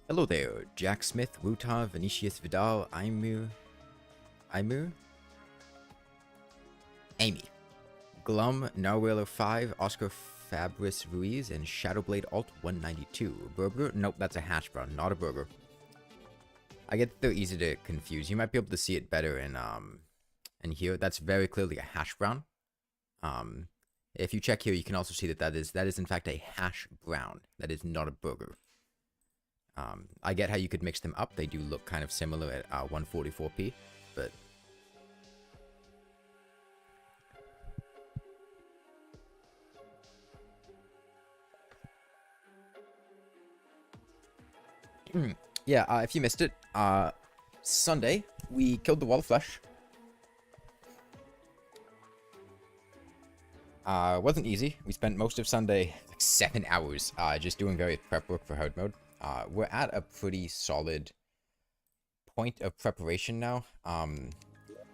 Hello there, Jack Smith, Wuta, Vinicius Vidal, Amy, Glum, Narwhaler 5, Oscar Fabris Ruiz, and Shadowblade Alt 192. Burger? Nope, that's a hash brown, not a burger. I get they're easy to confuse. You might be able to see it better in here. That's very clearly a hash brown. If you check here, you can also see that that is in fact a hash brown. That is not a burger. I get how you could mix them up. They do look kind of similar at 144p, but yeah, if you missed it, Sunday, we killed the wall of flesh. Wasn't easy. We spent most of Sunday, like 7 hours, just doing various prep work for hard mode. We're at a pretty solid point of preparation now.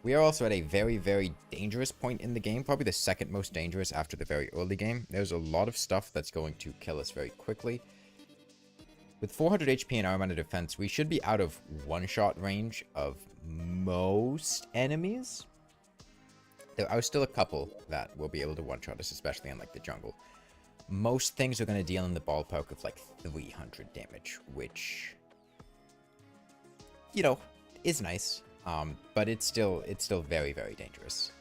We are also at a very, very dangerous point in the game, probably the second most dangerous after the very early game. There's a lot of stuff that's going to kill us very quickly. With 400 HP and our amount of defense, we should be out of one-shot range of most enemies. There are still a couple that will be able to one-shot us, especially in like the jungle. Most things are going to deal in the ballpark of like 300 damage, which, you know, is nice. But it's still very, very dangerous.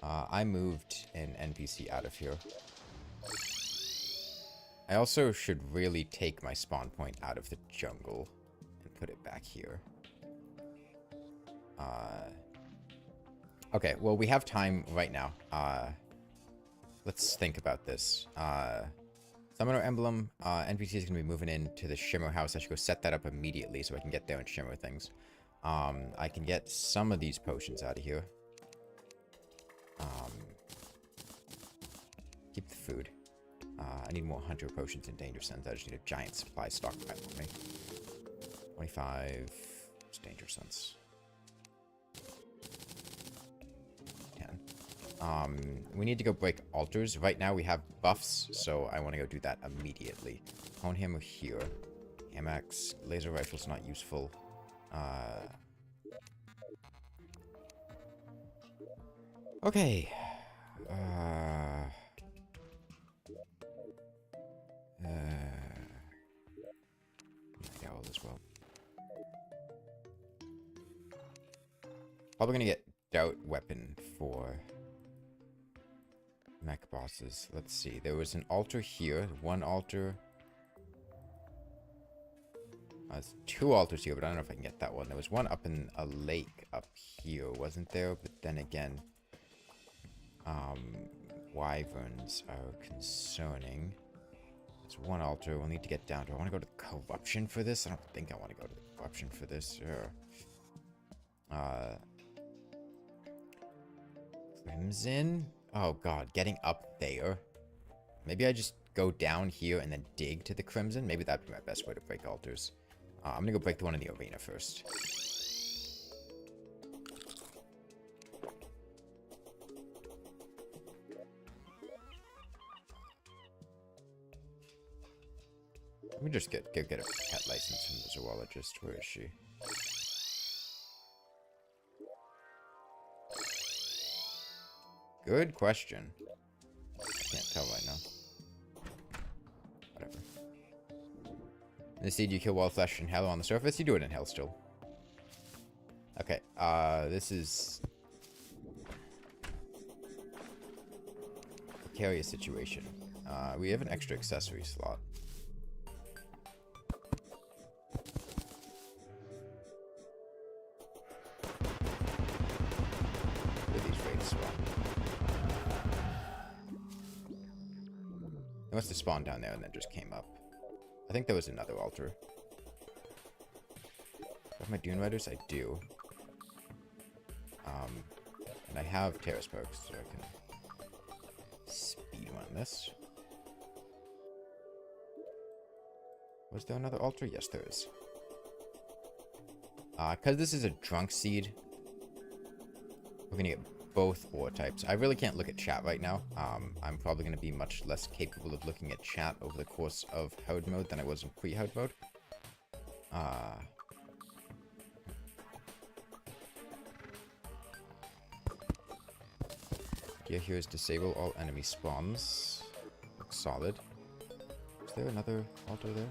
I moved an NPC out of here. I also should really take my spawn point out of the jungle and put it back here. Okay, well, we have time right now. Let's think about this. Summoner Emblem, NPC is going to be moving into the Shimmer house. I should go set that up immediately so I can get there and shimmer things. I can get some of these potions out of here. Keep the food. I need more hunter potions and danger sense. I just need a giant supply stockpile for me. 25 danger sense. 10. We need to go break altars. Right now we have buffs, so I want to go do that immediately. Hone hammer here. Hamax. Laser rifle's not useful. Okay. Night owl as well. Probably gonna get doubt weapon for mech bosses. Let's see. There was an altar here. One altar. There's 2 altars here, but I don't know if I can get that one. There was one up in a lake up here, wasn't there? But then again, wyverns are concerning. There's one altar. We'll need to get down to. I want to go to corruption for this. I don't think I want to go to the corruption for this. Crimson. Oh god, getting up there. Maybe I just go down here and then dig to the Crimson. Maybe that'd be my best way to break altars. I'm gonna go break the one in the arena first. Let me just get a pet license from the zoologist. Where is she? Good question. I can't tell right now. Whatever. Instead, you kill wild flesh and Hallow on the surface. You do it in hell still. Okay. This is a precarious situation. We have an extra accessory slot. It must have spawned down there and then just came up. I think there was another altar. Have my Dune Riders? I do. And I have Terrace Perks, so I can speed run this. Was there another altar? Yes, there is. Because this is a drunk seed, we're gonna get both ore types. I really can't look at chat right now. I'm probably going to be much less capable of looking at chat over the course of Hallowed mode than I was in pre-Hallowed mode. Idea here is disable all enemy spawns. Looks solid. Is there another altar there?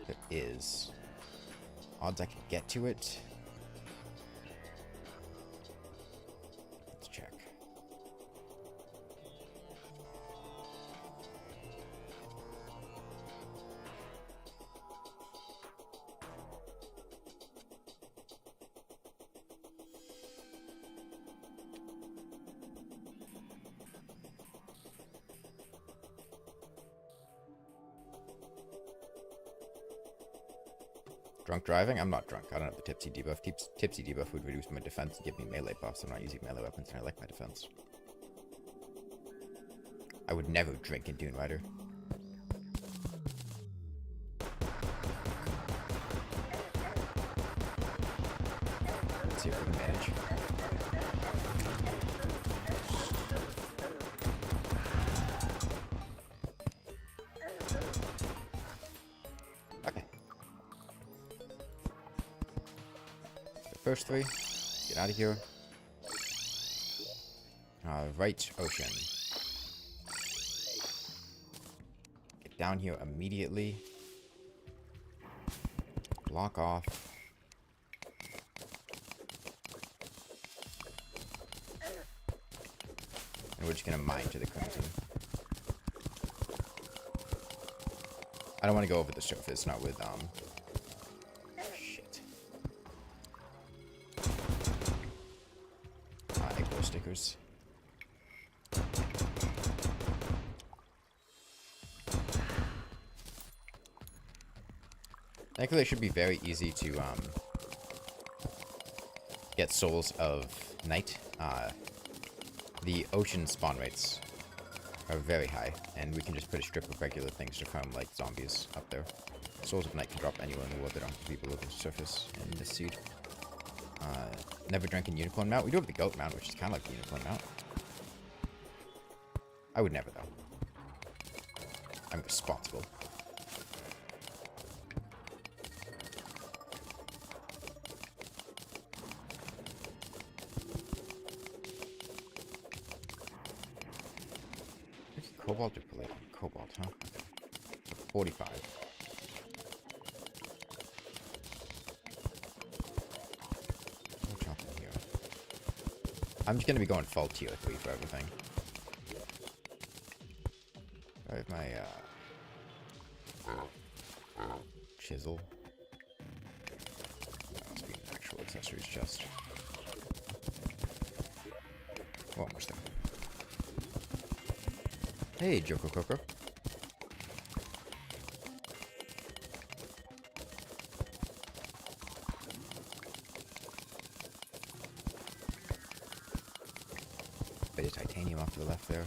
There is. Odds I can get to it. Let's check. Drunk driving? I'm not drunk. I don't have the tipsy debuff. Tipsy debuff would reduce my defense and give me melee buffs. I'm not using melee weapons and I like my defense. I would never drink in Dune Rider. Let's see if we can manage. First three, get out of here. Right ocean. Get down here immediately. Block off. And we're just gonna mine to the crimson. I don't want to go over the surface, not with stickers. Thankfully, it should be very easy to get souls of night. The ocean spawn rates are very high, and we can just put a strip of regular things to farm like zombies up there. Souls of night can drop anywhere in the world. They don't have to be below the surface in this seed. Never drank in Unicorn Mount. We do have the Goat Mount, which is kind of like the Unicorn Mount. I would never, though. I'm responsible. Cobalt or palladium? Cobalt, huh? Okay. 45. I'm just gonna be going full tier 3 for everything. I have my chisel. That must be an actual accessories chest. Oh, almost there. Hey, Joko Coco. Bit of titanium off to the left there.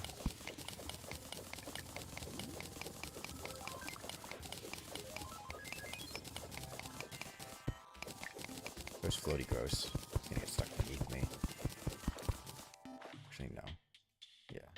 There's floaty gross. It's gonna get stuck beneath me. Actually, no. Yeah.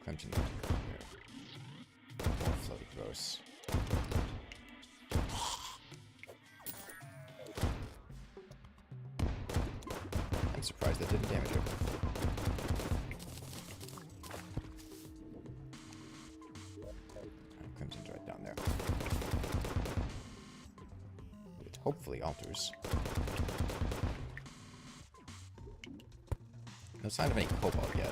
Crimson there. More floaty gross. I'm surprised that didn't damage it. Crimson's right down there. It hopefully alters. No sign of any cobalt yet.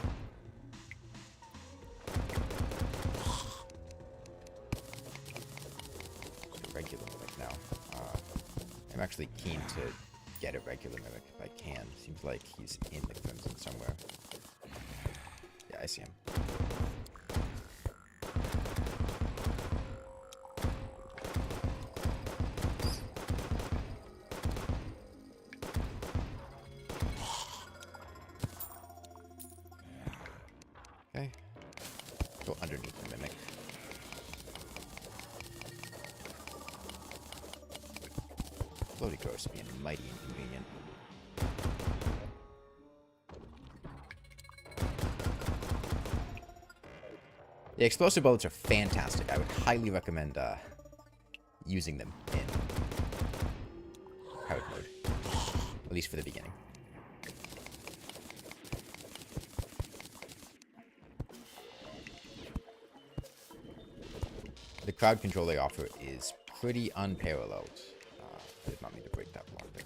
Regular mimic now. I'm actually keen to get a regular mimic if I can. Seems like he's in the crimson somewhere. Yeah, I see him. Go underneath the mimic. Floaty crows being mighty inconvenient. The explosive bullets are fantastic. I would highly recommend using them in hard mode, at least for the beginning. The crowd control they offer is pretty unparalleled. I did not mean to break that block there.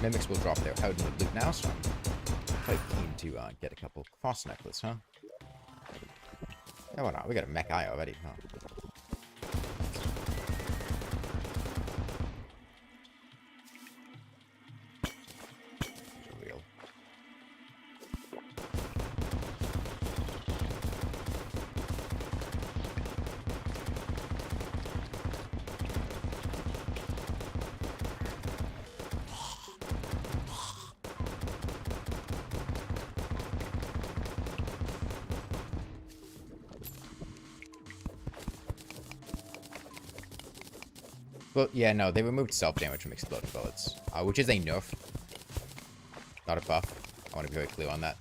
Mimics will drop their Hallowed loot now, so I'm quite keen to get a couple cross necklace, huh? Yeah, why not? We got a mech eye already, huh? Real. Well, yeah, no, they removed self-damage from exploding bullets, which is a nerf, not a buff. I want to be very clear on that.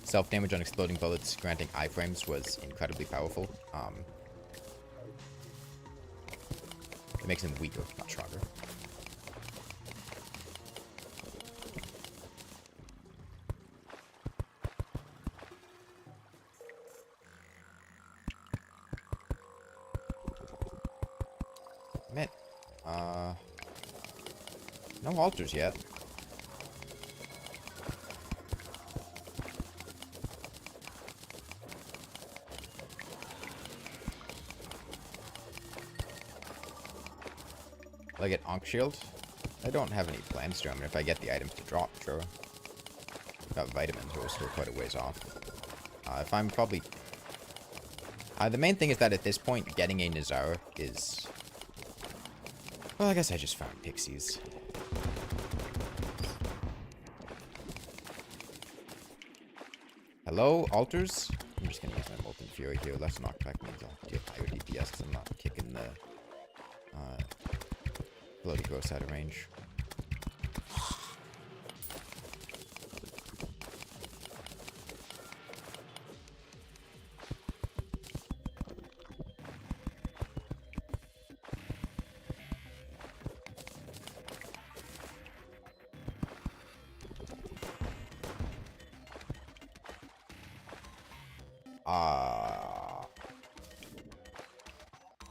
Self-damage on exploding bullets granting iframes was incredibly powerful. It makes them weaker, not stronger. Man, no altars yet. Will I get Ankh Shield? I don't have any plans to. I mean, if I get the items to drop, sure. Got vitamins, but we're still quite a ways off. If I'm probably... the main thing is that at this point, getting a Nazara is... Well, I guess I just found pixies. Hello, altars? I'm just gonna use my Molten Fury here. Less knockback means I'll get higher DPS because I'm not kicking the bloody gross out of range.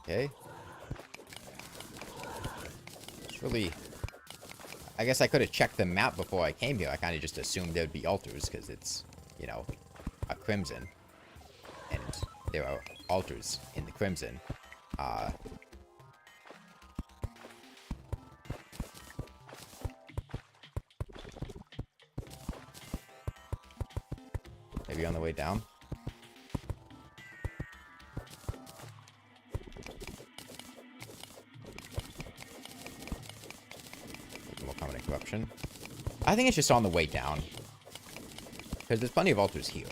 Okay. It's really... I guess I could have checked the map before I came here. I kind of just assumed there'd be altars because it's, you know, a crimson. And there are altars in the crimson. Maybe on the way down? Corruption. I think it's just on the way down. Because there's plenty of altars here.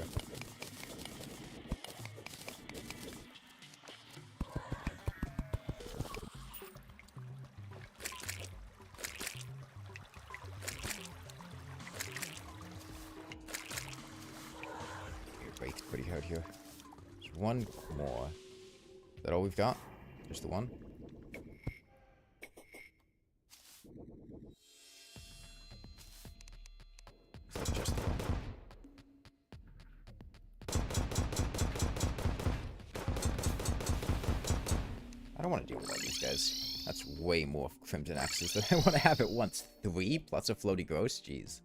Wait, pretty hard here. There's one more. Is that all we've got? Just the one? I don't want to deal with all these guys. That's way more Crimson Axes than I want to have at once. 3 plus a floaty ghost? Jeez.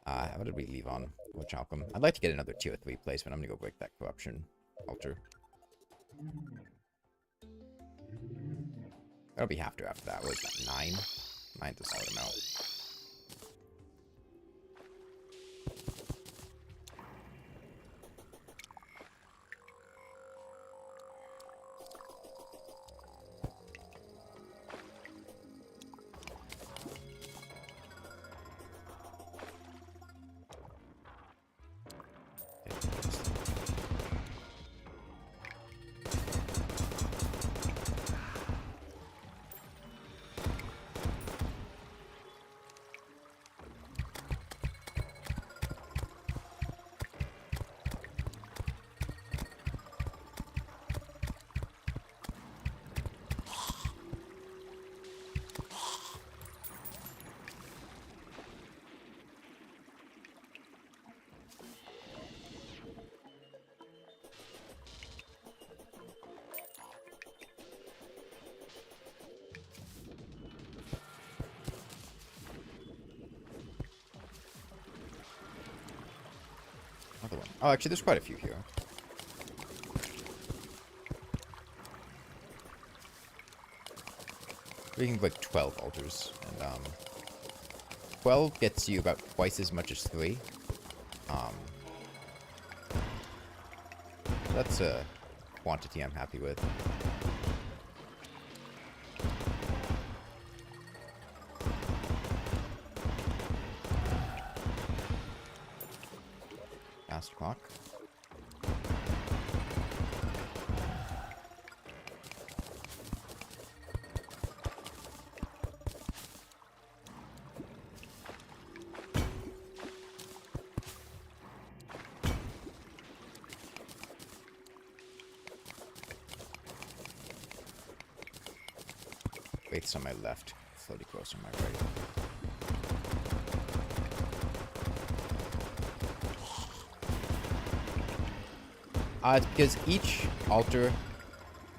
What did we leave on? We'll chop them. I'd like to get another tier 3 placement. I'm gonna go break that corruption altar. That'll be after that. What is that? 9? 9's a solid amount. Another one. Oh, actually, there's quite a few here. We can like 12 altars, and 12 gets you about twice as much as 3. That's a quantity I'm happy with. Fast clock. Wraiths on my left, floaty close on my right. It's because each altar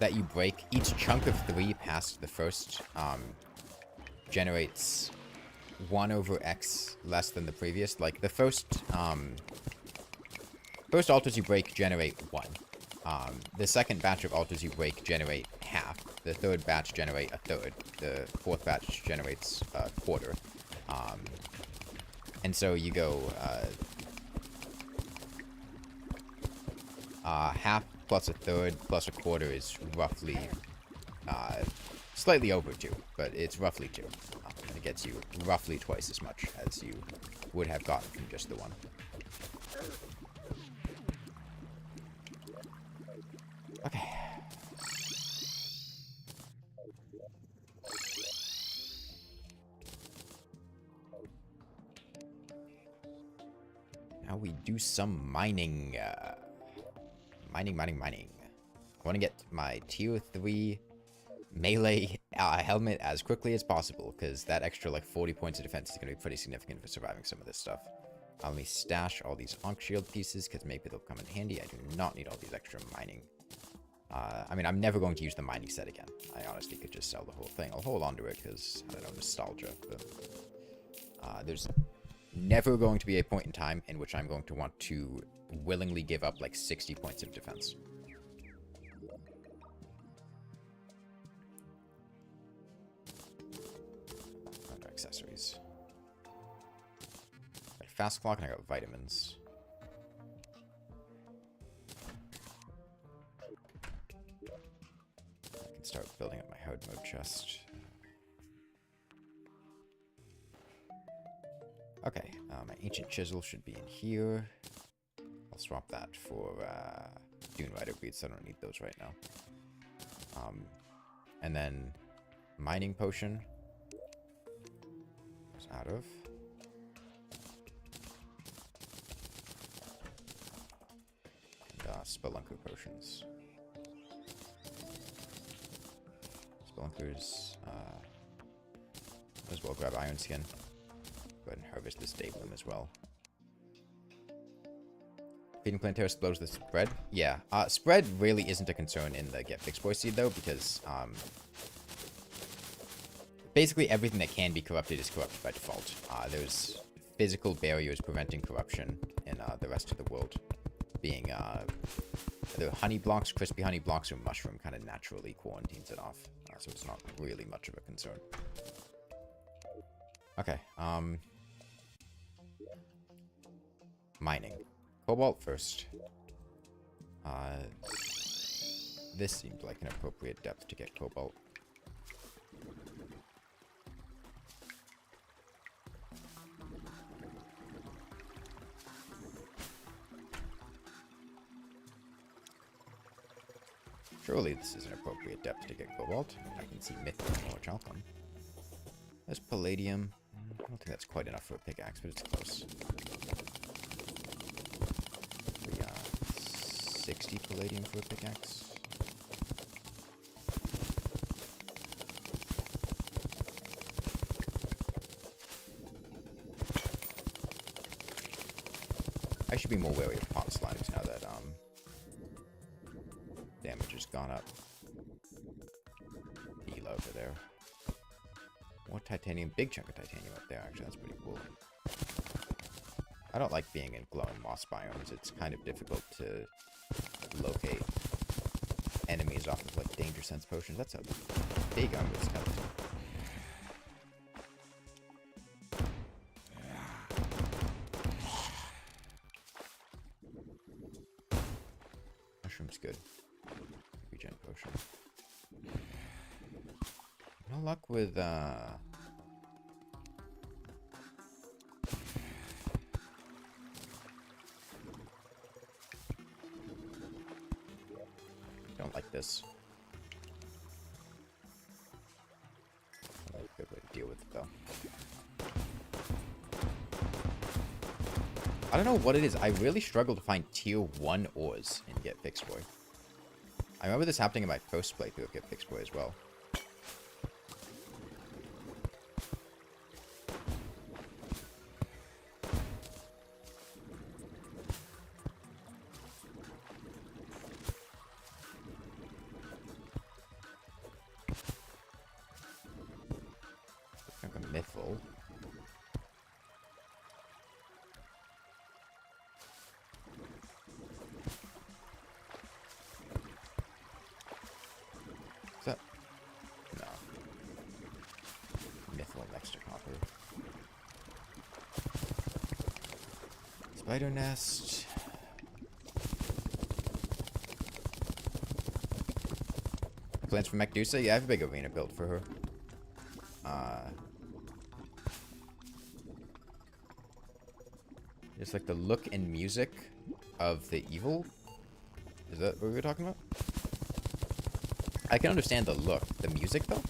that you break, each chunk of 3 past the first, generates 1 over X less than the previous. Like, the first altars you break generate 1. The second batch of altars you break generate half. The third batch generate a third. The fourth batch generates a quarter. And so you go half plus a third plus a quarter is roughly slightly over 2, but it's roughly 2. And it gets you roughly twice as much as you would have gotten from just the one. Okay. Now we do some mining. Mining. I want to get my tier 3 melee helmet as quickly as possible, because that extra like 40 points of defense is going to be pretty significant for surviving some of this stuff. Let me stash all these Ankh shield pieces, because maybe they'll come in handy. I do not need all these extra mining. I mean, I'm never going to use the mining set again. I honestly could just sell the whole thing. I'll hold on to it because, I don't know, nostalgia. But, there's never going to be a point in time in which I'm going to want to willingly give up like 60 points of defense. Under accessories. Got a fast clock and I got vitamins. Start building up my hard mode chest. Okay, my ancient chisel should be in here. I'll swap that for Dune Rider beads. I don't need those right now. And then mining potion. Goes out of. And spelunker potions. Spelunkers, as well grab iron skin. Go ahead and harvest this day bloom as well. feeding Planetara slows the spread. Yeah, spread really isn't a concern in the Get Fixed Boy seed, though, because basically everything that can be corrupted is corrupted by default. There's physical barriers preventing corruption in the rest of the world, being either honey blocks, crispy honey blocks, or mushroom kind of naturally quarantines it off, so it's not really much of a concern. Okay, mining. Cobalt first. This seemed like an appropriate depth to get cobalt. Surely this is an appropriate depth to get cobalt. I can see mithril or chalcum. There's palladium. I don't think that's quite enough for a pickaxe, but it's close. 60 palladium for a pickaxe. I should be more wary of pot slimes now that damage has gone up. Heal over there. More titanium, big chunk of titanium up there, actually, that's pretty cool. I don't like being in glowing moss biomes. It's kind of difficult to locate enemies off of, like, danger sense potions. That's a big armored skeleton. Mushroom's good. Regen potion. No luck with, don't like this. That's a good way to deal with it, though. I don't know what it is. I really struggle to find tier 1 ores in Get Fixed Boy. I remember this happening in my first playthrough of Get Fixed Boy as well. Mithril. Is that? No. Mithril next to copper. Spider nest. Plans for Medusa? Yeah, I have a big arena built for her. Just like the look and music of the evil. Is that what we were talking about? I can understand the look. The music, though?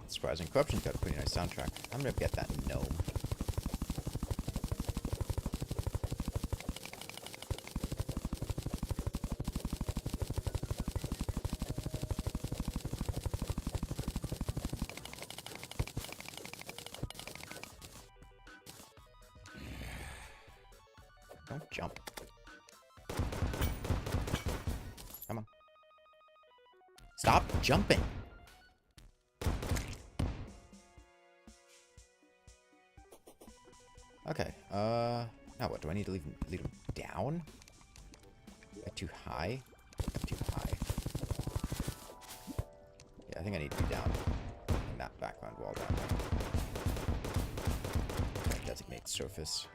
Surprising. Corruption's got a pretty nice soundtrack. I'm gonna get that gnome. Don't jump. Come on. Stop jumping. Okay, now what? Do I need to leave him down? Got too high? Got too high. Yeah, I think I need to be down in that background wall down there. Designate surface.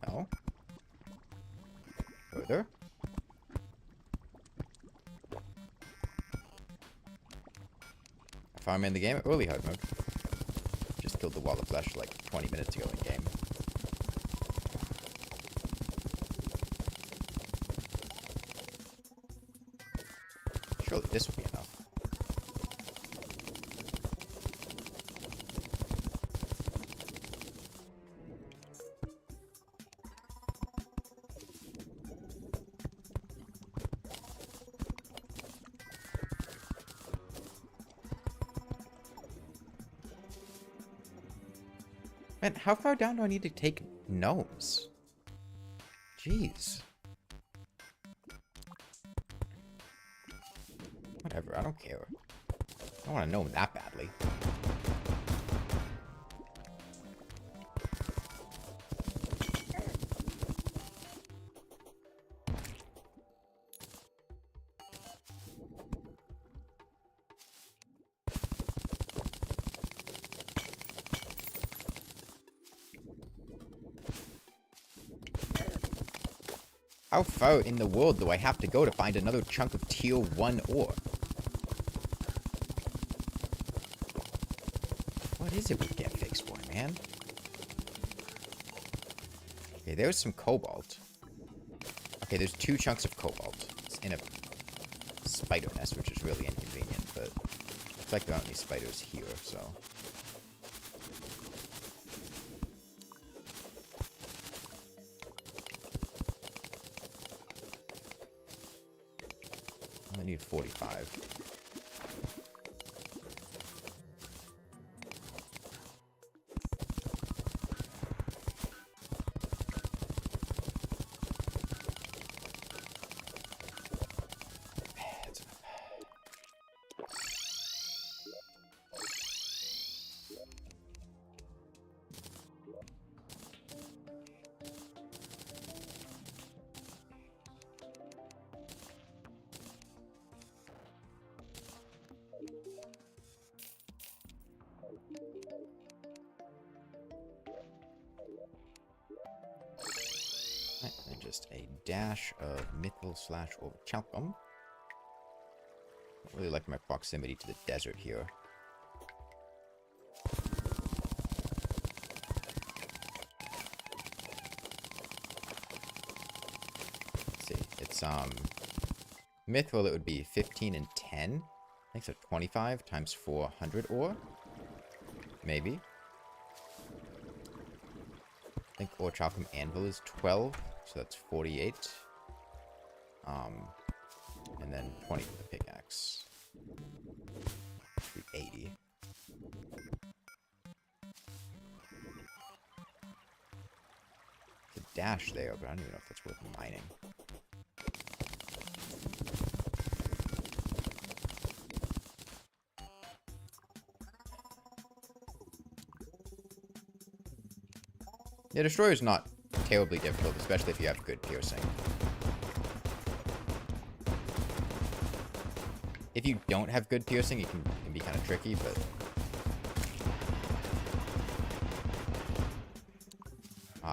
No. Further. Farm in the game, early hard mode. Just killed the wall of flesh like 20 minutes ago in game. Surely this will be enough. Man, how far down do I need to take gnomes? Jeez. Whatever, I don't care. I don't want to gnome that badly. How far in the world do I have to go to find another chunk of tier 1 ore? What is it with get fixed for, man? Okay, there's some cobalt. Okay, there's 2 chunks of cobalt. It's in a spider nest, which is really inconvenient, but it's like there aren't any spiders here, so... I need 45. And just a dash of mithril / orichalcum. I really like my proximity to the desert here. Let's see, it's mithril, it would be 15 and 10. I think so, 25 times 400 ore. Maybe. I think orichalcum anvil is 12, so that's 48. And then 20 for the pickaxe. 80. It's a dash there, but I don't even know if that's worth mining. The destroyer is not terribly difficult, especially if you have good piercing. If you don't have good piercing, it can be kind of tricky, but...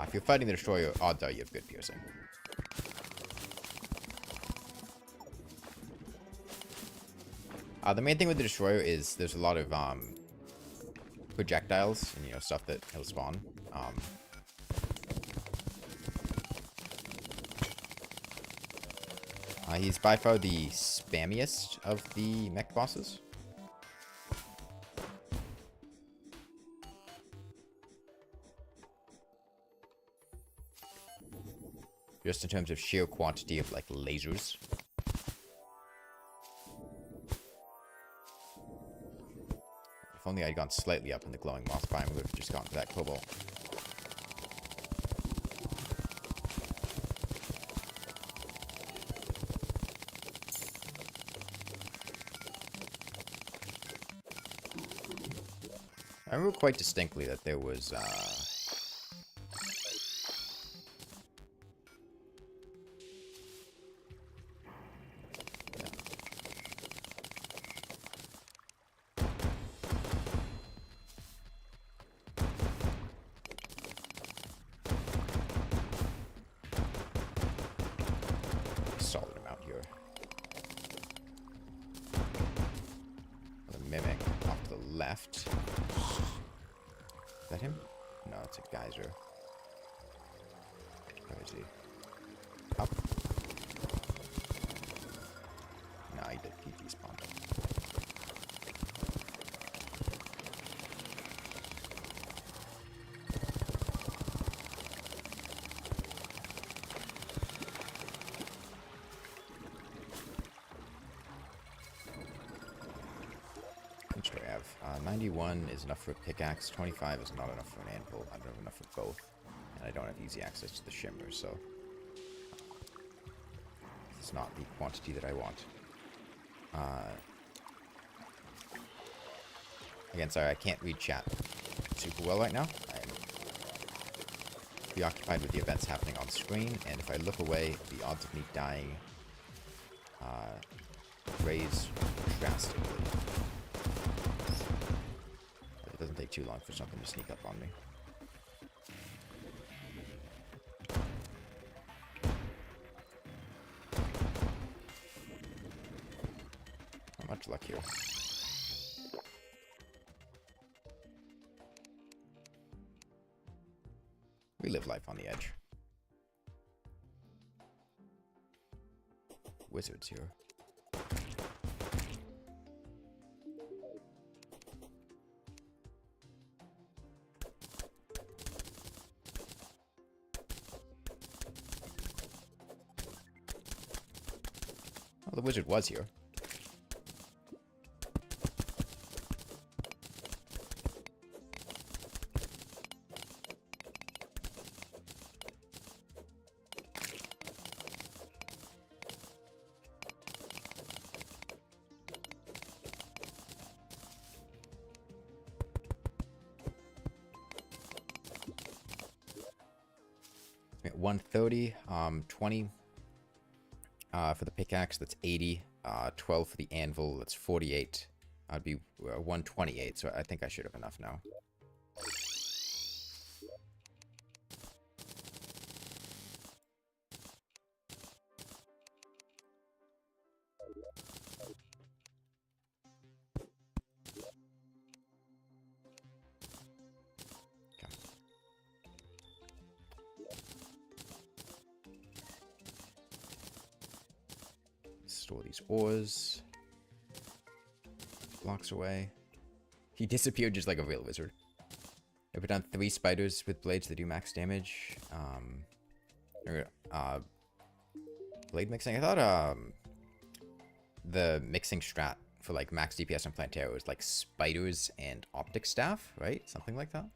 if you're fighting the destroyer, odds are you have good piercing. The main thing with the destroyer is there's a lot of projectiles and, you know, stuff that he'll spawn. He's by far the spammiest of the mech bosses. Just in terms of sheer quantity of, like, lasers. If only I'd gone slightly up in the glowing moss biome, we would have just gone for that cobalt. I remember quite distinctly that there was, solid amount here. The mimic off to the left. Is that him? No, it's a geyser. Where is he? Up. No, he did PP spawn. much do I have? 91 is enough for a pickaxe. 25 is not enough for an anvil. I don't have enough for both. And I don't have easy access to the shimmer, so... it's not the quantity that I want. Again, sorry, I can't read chat super well right now. I'm preoccupied with the events happening on screen, and if I look away, the odds of me dying raise drastically. It doesn't take too long for something to sneak up on me. Not much luck here. We live life on the edge. Wizards here. Well, the wizard was here. At 130, 20 for the pickaxe, that's 80, 12 for the anvil, that's 48. I'd be 128, so I think I should have enough now. Store these ores. Blocks away. He disappeared just like a real wizard. I put down 3 spiders with blades that do max damage. Blade mixing. I thought the mixing strat for like max DPS on Plantera was like spiders and optic staff, right? Something like that.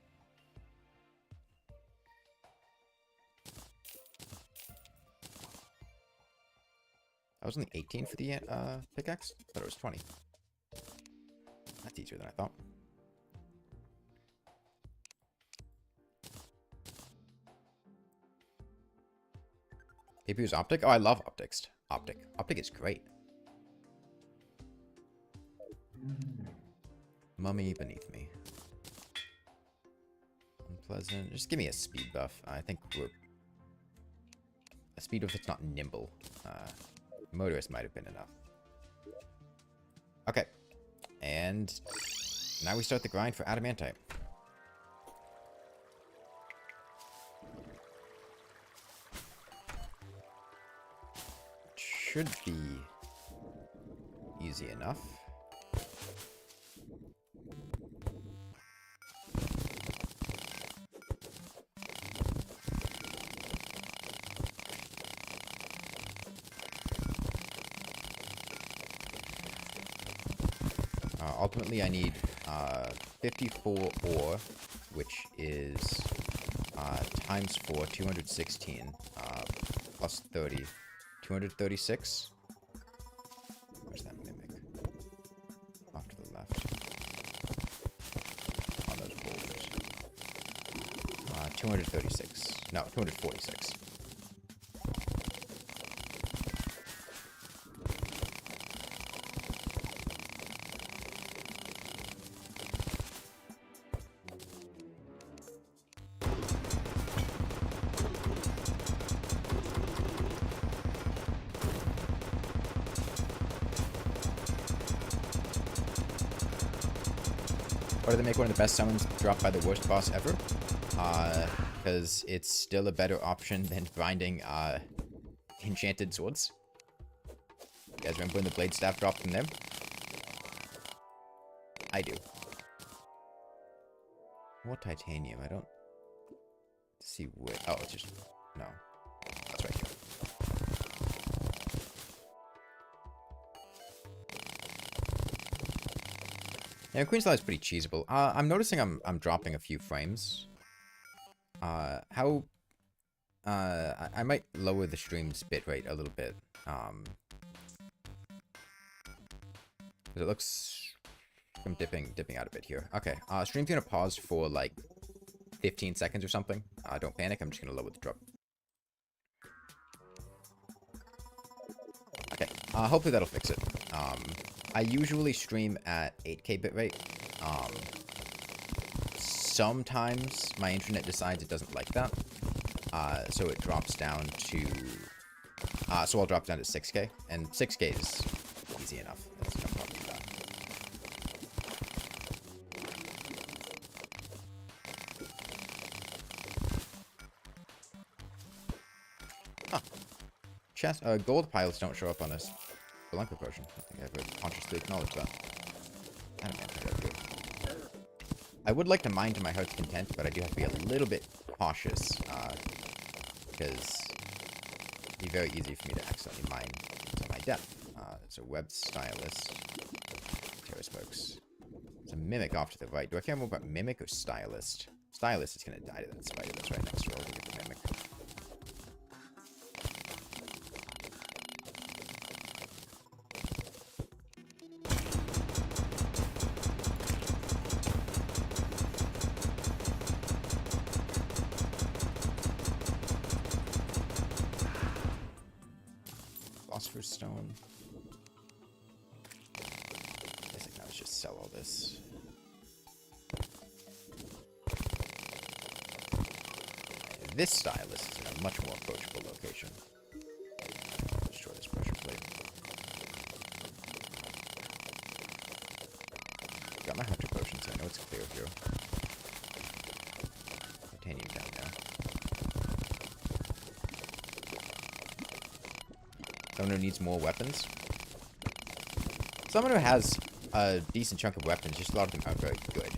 I was only 18 for the pickaxe. I thought it was 20. That's easier than I thought. APU's optic? Oh, I love optics. Optic. Optic is great. Mummy beneath me. Unpleasant. Just give me a speed buff. I think we're... a speed buff that's not nimble. Motorist might have been enough. Okay. And now we start the grind for Adamantite. Should be easy enough. Ultimately, I need 54 ore, which is times 4, 216, plus 30, 236. Where's that mimic? Off to the left. On those boulders. 236. No, 246. Or do they make one of the best summons dropped by the worst boss ever? Because it's still a better option than grinding enchanted swords. You guys remember when the blade staff dropped from them? I do. What titanium? I don't see where... oh, it's just... no. That's right here. Yeah, Queen's Law is pretty cheesable. I'm noticing I'm dropping a few frames. I might lower the stream's bitrate a little bit. 'Cause it looks... I'm dipping out a bit here. Okay, stream's gonna pause for like 15 seconds or something. Don't panic, I'm just gonna lower the drop. Okay, hopefully that'll fix it. I usually stream at 8K bitrate. Sometimes my internet decides it doesn't like that. So it drops down to... so I'll drop down to 6K. And 6K is easy enough. That's no problem with that. Huh. Chest, gold piles don't show up on this Belenko potion. I think I've ever consciously acknowledged that. I would like to mine to my heart's content, but I do have to be a little bit cautious, because it'd be very easy for me to accidentally mine to my death. So web stylus, Terra spokes. It's a mimic off to the right. Do I care more about mimic or stylist? Stylist is going to die to that spider that's right next to her. I'll get the mimic. Phosphorus stone. I guess I can always just sell all this. This stylus is in a much more approachable location. Destroy this pressure plate. Got my hunter potion, so I know it's clear here. Titanium down there. Someone who needs more weapons. Someone who has a decent chunk of weapons, just a lot of them aren't very good.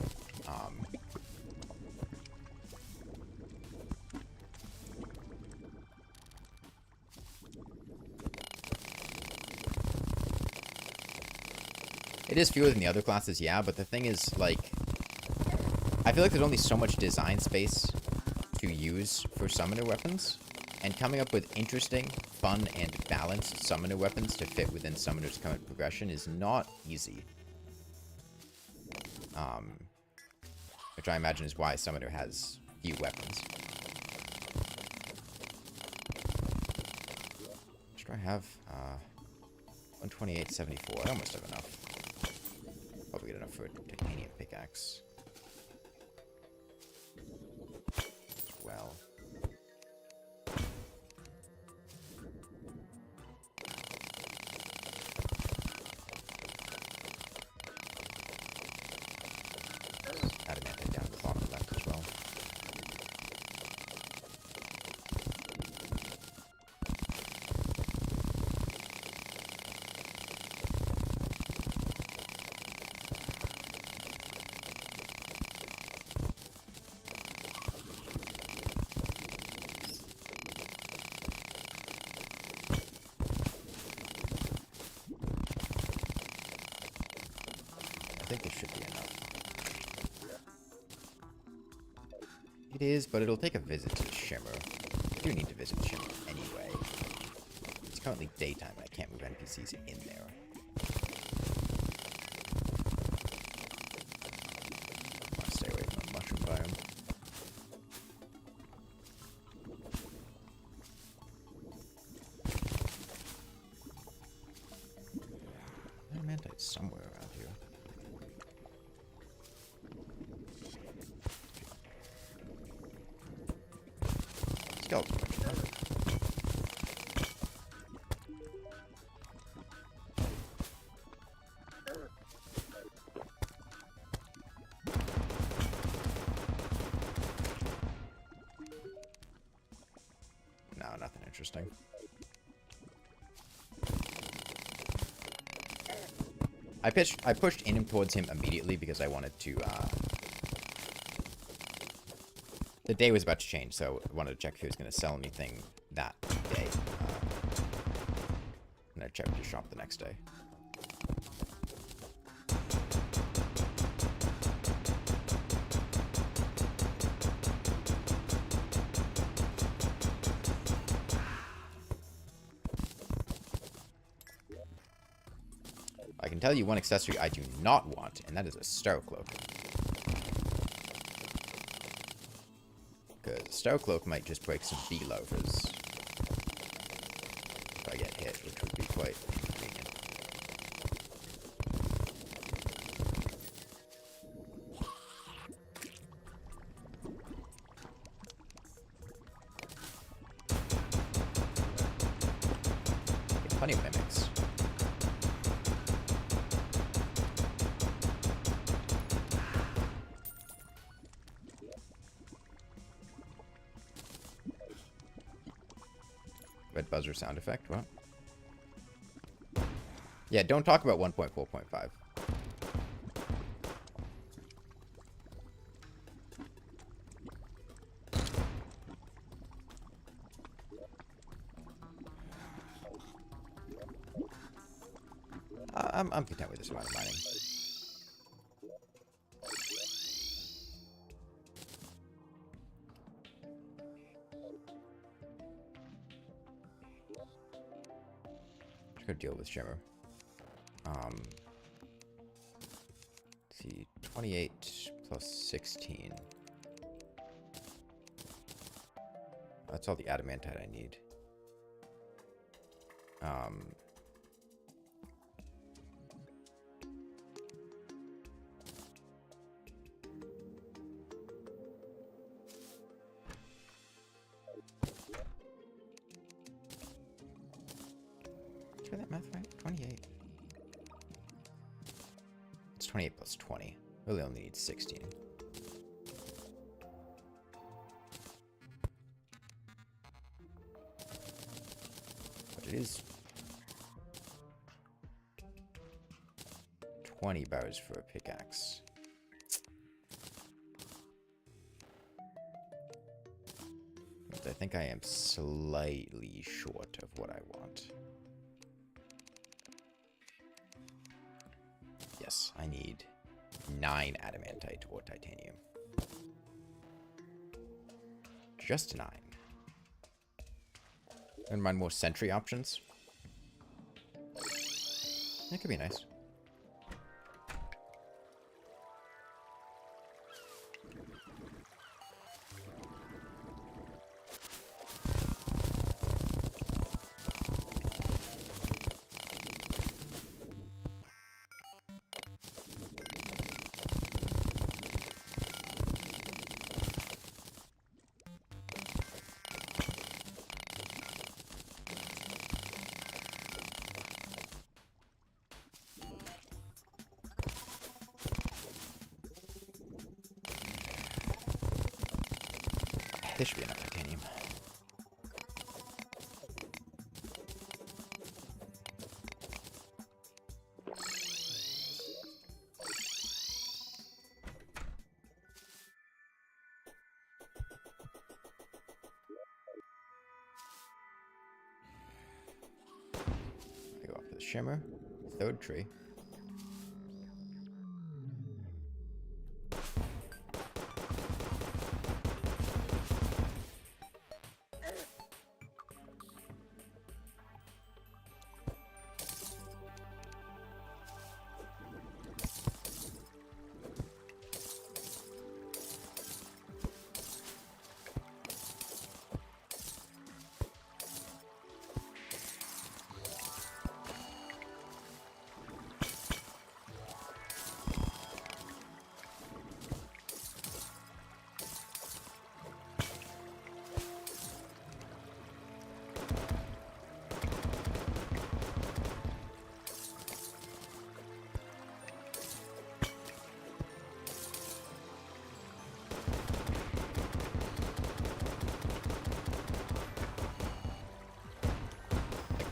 It is fewer than the other classes, yeah, but the thing is, like, I feel like there's only so much design space to use for summoner weapons, and coming up with interesting, fun, and balanced summoner weapons to fit within summoner's current progression is not easy. Which I imagine is why summoner has few weapons. What do I have? 128.74. I almost have enough. Probably get enough for a titanium pickaxe. Well. Adamantite down at the bottom left as well. I think this should be enough. It is, but it'll take a visit to the shimmer. I do need to visit the shimmer anyway. It's currently daytime and I can't move NPCs in there. I want to stay away from the mushroom biome. Adamantite's somewhere around here. Skeleton. No, nothing interesting. I pushed in him towards him immediately because I wanted to, the day was about to change, so I wanted to check if he was going to sell anything that day. And I checked his shop the next day. I can tell you one accessory I do not want, and that is a Star Cloak. Because Star Cloak might just break some bee loafers if I get hit, which would be quite inconvenient. Plenty of mimics. Red buzzer sound effect, what? Yeah, don't talk about 1.4.5. I'm content with this amount of mining. Just gotta deal with shimmer. Let's see, 28 plus 16. That's all the adamantite I need. Did I get that math right? 28. It's 28 plus 20. Really only need 16. But it is 20 bars for a pickaxe. But I think I am slightly short of what I want. Yes, I need 9 adamantite or titanium. Just 9. And mind more sentry options. That could be nice. This should be enough titanium. I go off to the shimmer, third tree.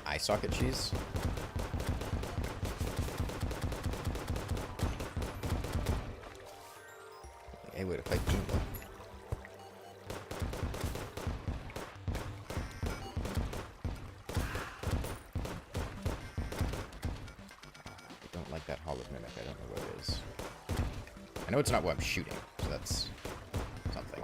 Eye socket cheese. A way to fight Gnome. I don't like that Hallowed mimic. I don't know what it is. I know it's not what I'm shooting, so that's something.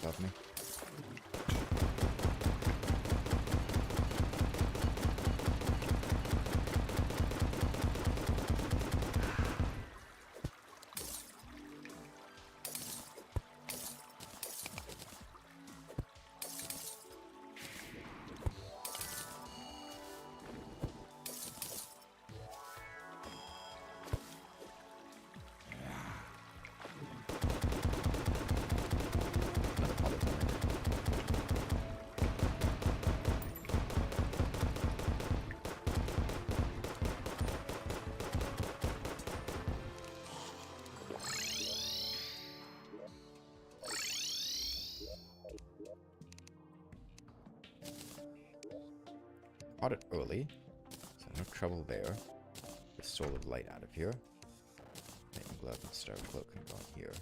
above me. Caught it early, so no trouble there. Get Soul of Light out of here. Making Glove and Star Cloak can go in here.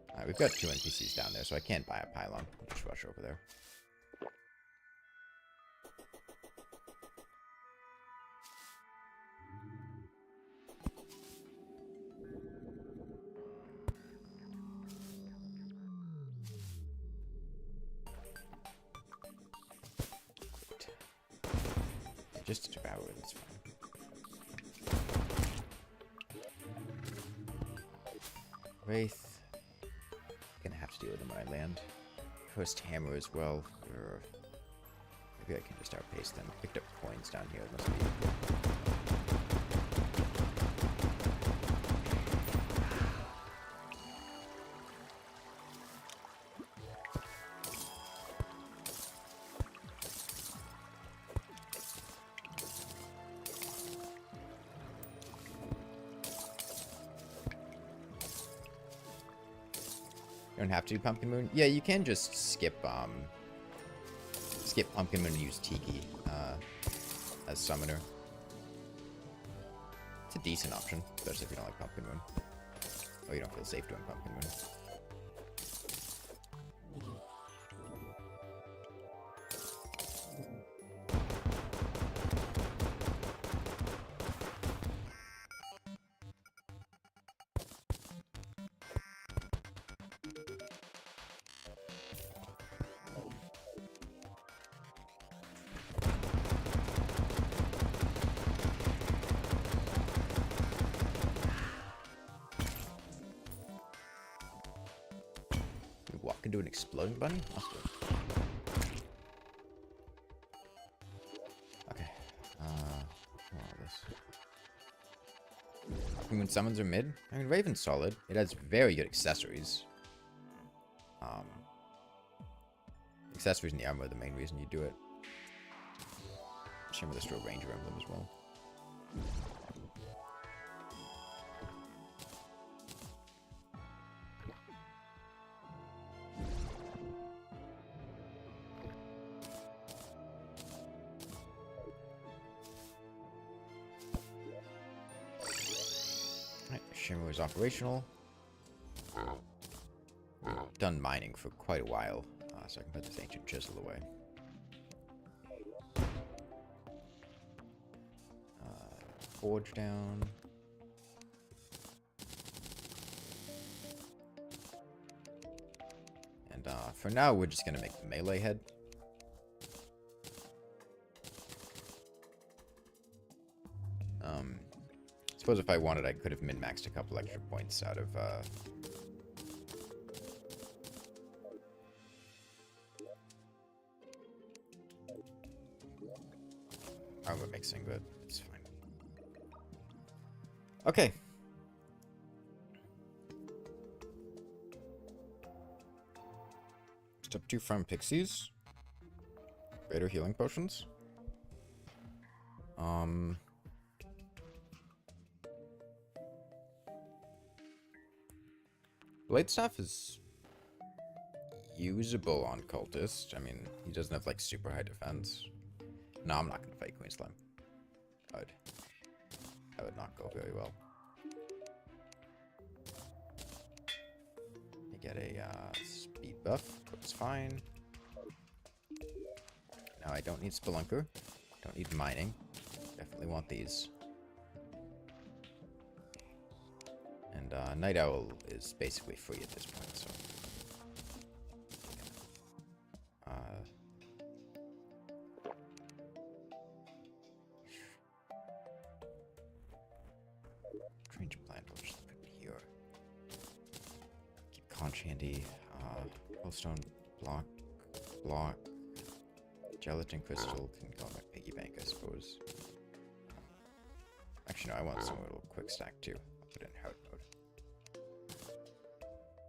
Alright, we've got 2 NPCs down there, so I can't buy a pylon. I'll just rush over there. Just to devour it, that's fine. Wraith. Gonna have to deal with them when I land. First hammer as well. Maybe I can just outpace them. Picked up coins down here. Must be You don't have to do Pumpkin Moon. Yeah, you can just skip Pumpkin Moon and use Tiki as summoner. It's a decent option, especially if you don't like Pumpkin Moon. Or you don't feel safe doing Pumpkin Moon. Walk into an exploding bunny? Awesome. Okay. All this. When summons are mid? I mean, Raven's solid. It has very good accessories. Accessories in the armor are the main reason you do it. Shimmer this to a Ranger emblem as well. Shimmer is operational. Done mining for quite a while, so I can put this ancient chisel away. Forge down. And for now, we're just gonna make the melee head. I suppose if I wanted, I could have min-maxed a couple extra points out of, armor mixing, but it's fine. Okay. Step 2 farm pixies. Greater healing potions. Blade Staff is usable on Cultist. I mean, he doesn't have, like, super high defense. No, I'm not going to fight Queen Slime. That would not go very well. You get a speed buff. That's fine. Now, I don't need Spelunker. Don't need mining. Definitely want these. And And Night Owl is basically free at this point, so... Strange plant, we'll just put it here. Keep conch handy. Glowstone, block. Gelatin crystal can go in my piggy bank, I suppose. Actually, no, I want some little quick stack too. I'll put it in hard mode.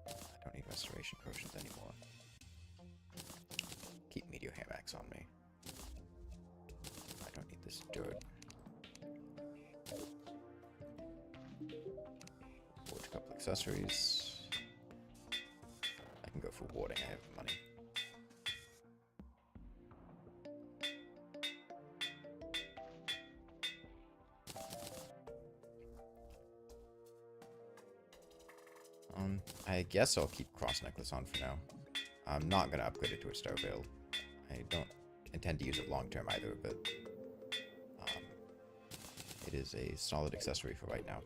I don't need restoration potions anymore. Keep meteor hammocks on me. I don't need this dirt. Forge a couple accessories. I can go for warding, I have money. I guess I'll keep Cross Necklace on for now. I'm not going to upgrade it to a Star Veil. I don't intend to use it long term either, but it is a solid accessory for right now.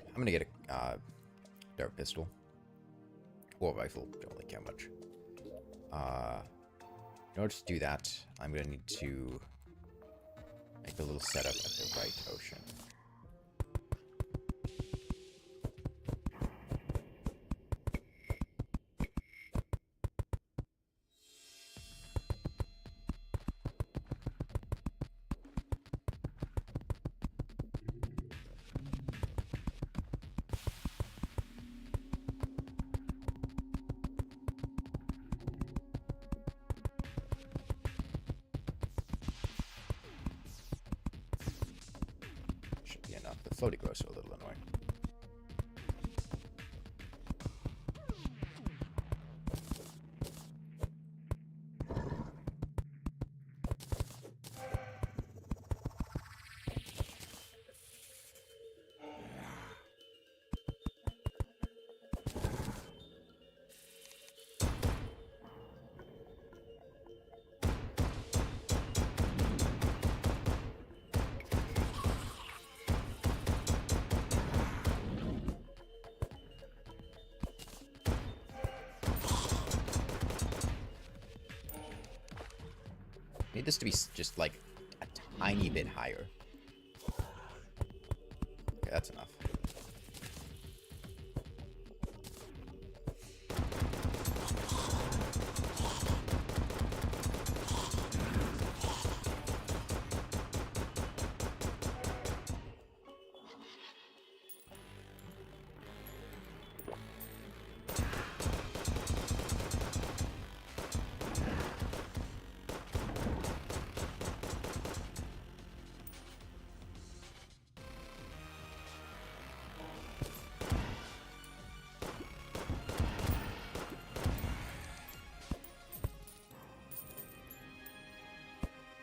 I'm going to get a dart pistol. Or rifle, don't really care much. In order to do that, I'm going to need to make a little setup at the right ocean. Floaty grows are a little annoying. Need this to be just like a tiny bit higher. Okay, that's enough.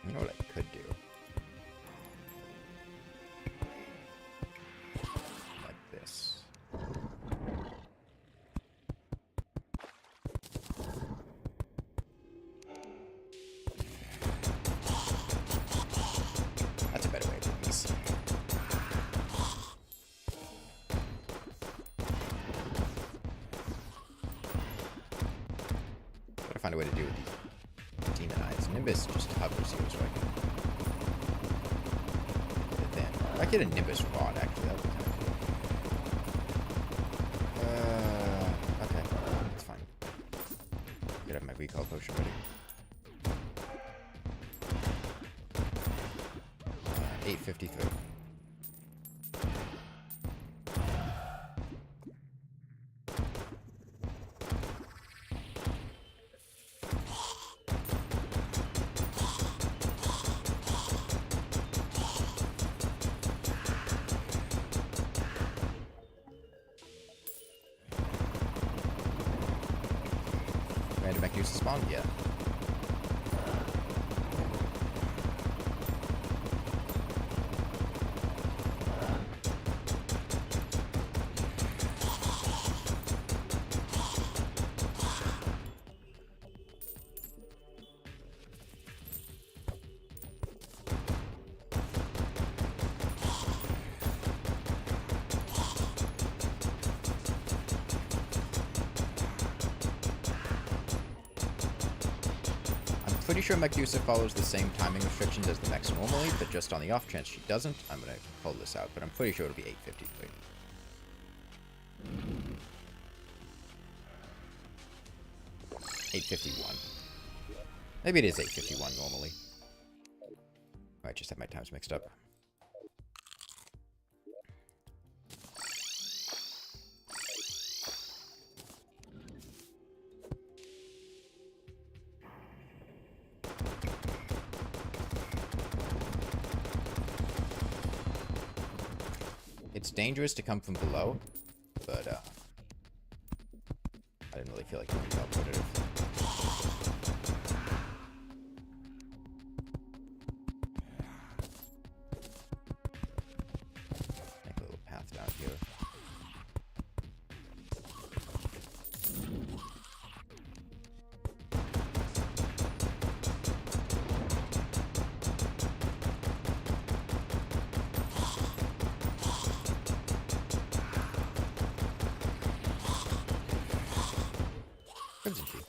You know what I could do? Like this. That's a better way of doing this. Gotta find a way to do it. Demonize. Nimbus just hovers here, so I can get it then. If I get a Nimbus rod, actually, that would be kind of cool. Okay. That's fine. Get up my recall potion ready. 853. Random back use to spawn? Yeah. pretty sure Medusa follows the same timing restrictions as the mechs normally, but just on the off chance she doesn't, I'm going to pull this out, but I'm pretty sure it'll be 853. 851. Maybe it is 851 normally. I just have my times mixed up. It's dangerous to come from below, but I didn't really feel like doing competitive. Make a little path down here. Crimson key.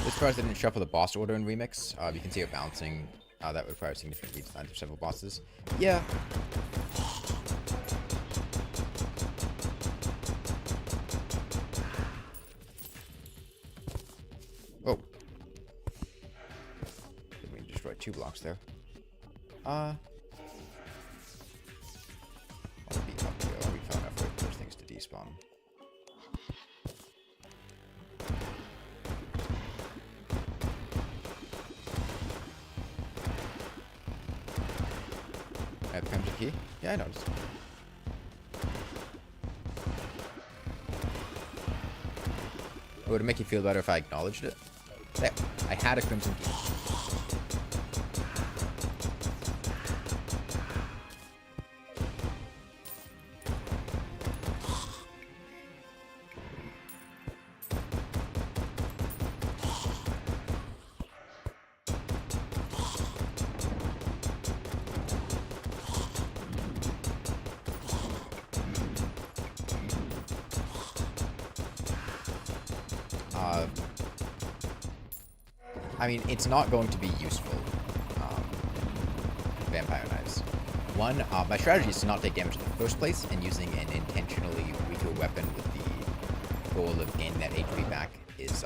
This part I didn't shuffle the boss order in Remix. You can see it bouncing. That requires significant redesigns of several bosses. Yeah. Oh. Didn't mean to destroy 2 blocks there. I'll be up here. We found enough for those things to despawn. I have the crimson key? Yeah, I noticed. Would it make you feel better if I acknowledged it? There. I had a crimson key. I mean, it's not going to be useful, vampire knives. One, my strategy is to not take damage in the first place, and using an intentionally weaker weapon with the goal of gaining that HP back is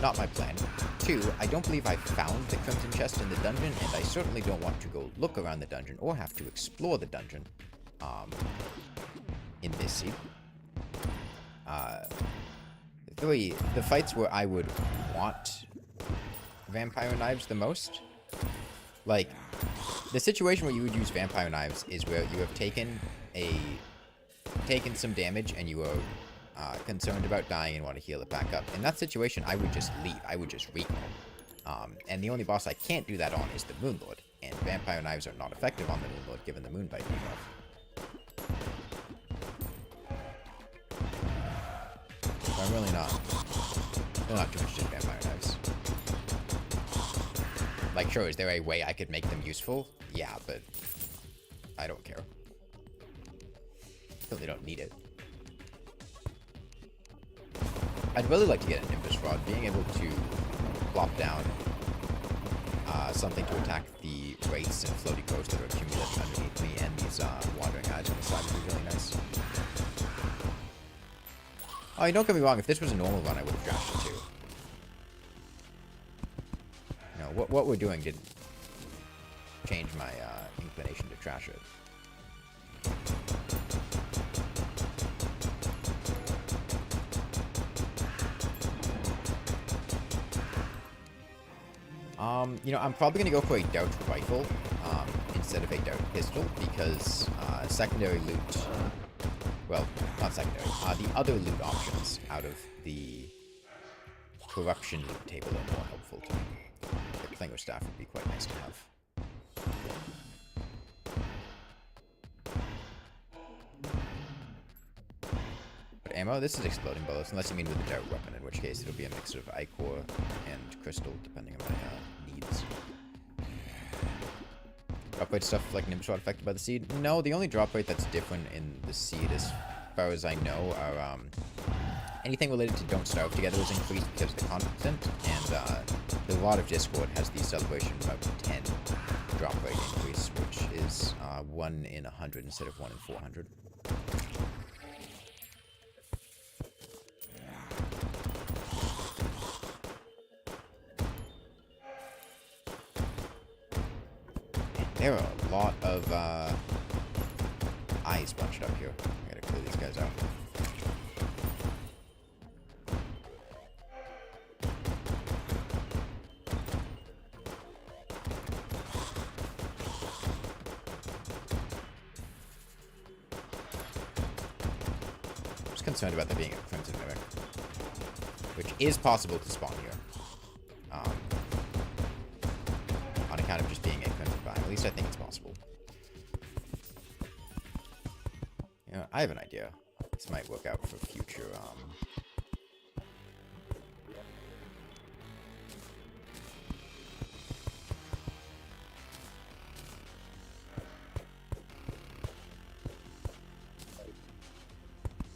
not my plan. Two, I don't believe I found the Crimson Chest in the dungeon, and I certainly don't want to go look around the dungeon or have to explore the dungeon in this seed. Three, the fights where I would want vampire knives the most, like the situation where you would use vampire knives is where you have taken some damage and you are concerned about dying and want to heal it back up. In that situation, I would just leave. I would just recall. And the only boss I can't do that on is the Moonlord, and vampire knives are not effective on the Moonlord given the Moonbite debuff. So I'm really not too interested in vampire knives. Like, sure, is there a way I could make them useful? Yeah, but I don't care. Certainly don't need it. I'd really like to get an Nimbus Rod. Being able to plop down something to attack the wraiths and floaty ghosts that are accumulating underneath me and these wandering eyes on the side would be really nice. Oh, don't get me wrong, if this was a normal run, I would have trashed it too. No, what we're doing didn't change my inclination to trash it. You know, I'm probably going to go for a Doubt Rifle instead of a Doubt Pistol because secondary loot... Well, not secondary. The other loot options out of the corruption loot table are more helpful to me. The Clinger Staff would be quite nice to have. But ammo. This is exploding bullets, unless you mean with a dart weapon, in which case it'll be a mix of ichor and crystal, depending on my needs. Drop rate stuff like Nimbus Rod affected by the seed? No, the only drop rate that's different in the seed, as far as I know, are anything related to Don't Starve Together is increased because of the content, and the Rod of Discord has the Celebration of 10 drop rate increase, which is 1 in 100 instead of 1 in 400. There are a lot of eyes bunched up here. I gotta clear these guys out. I'm just concerned about there being a Crimson Mimic, which is possible to spawn here. On account of just being a Crimson Biome. At least I think it's possible. You know, I have an idea. This might work out for future,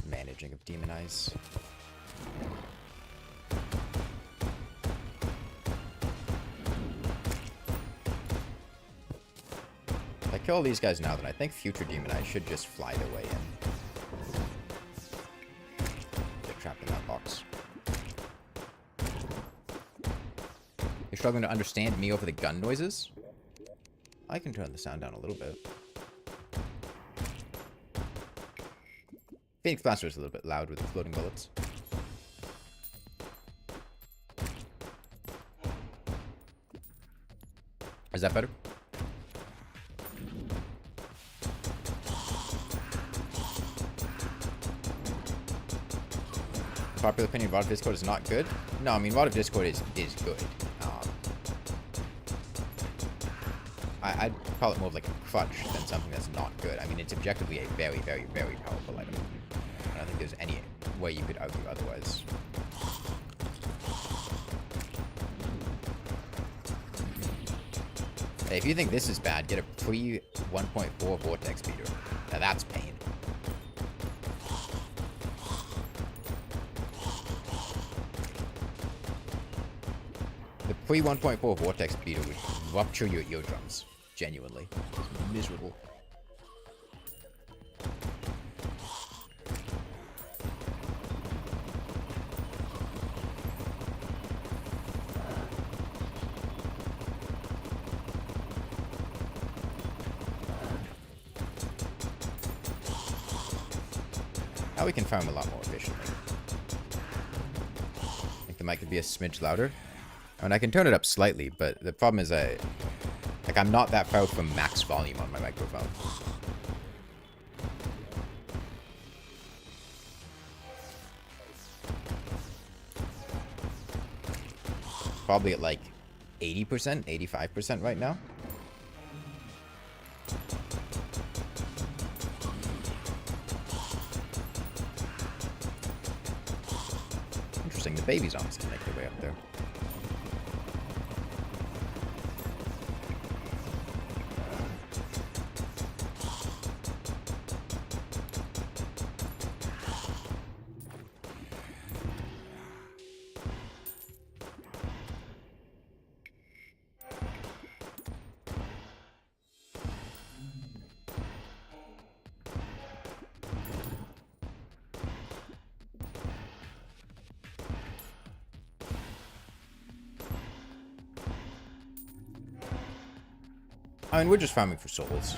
managing of demon eyes. If I kill all these guys now, then I think future demon eyes should just fly their way in. Get trapped in that box. You're struggling to understand me over the gun noises? I can turn the sound down a little bit. Phoenix Blaster is a little bit loud with exploding bullets. Is that better? Popular opinion, Rod of Discord is not good? No, I mean, Rod of Discord is good. I'd call it more of like a crutch than something that's not good. I mean, it's objectively a very, very, very powerful item. I don't think there's any way you could argue otherwise. Hey, if you think this is bad, get a pre-1.4 Vortex Beater. Now that's pain. The pre-1.4 Vortex Beater would rupture your eardrums. Genuinely. It's miserable. Now we can farm a lot more efficiently. I think the mic could be a smidge louder. And I can turn it up slightly, but the problem is I'm not that far from max volume on my microphone. Probably at like 80%, 85% right now. Interesting, the baby zombies can make their way up there. I mean, we're just farming for souls.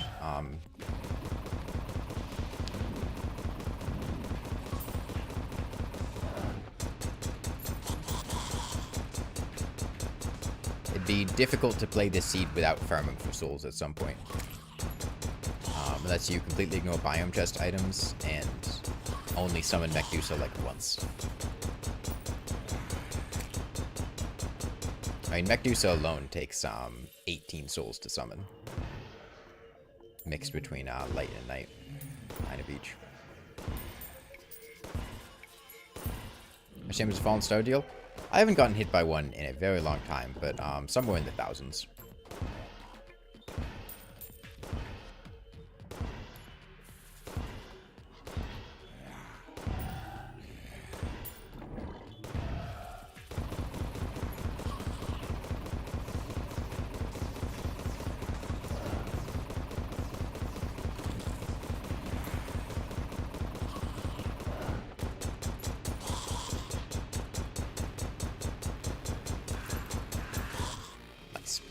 It'd be difficult to play this seed without farming for souls at some point. Unless you completely ignore biome chest items and only summon Medusa like once. I mean, Medusa alone takes 18 souls to summon. Mixed between light and night. 9 of each. Shamer's Fallen Star deal. I haven't gotten hit by one in a very long time, but somewhere in the thousands.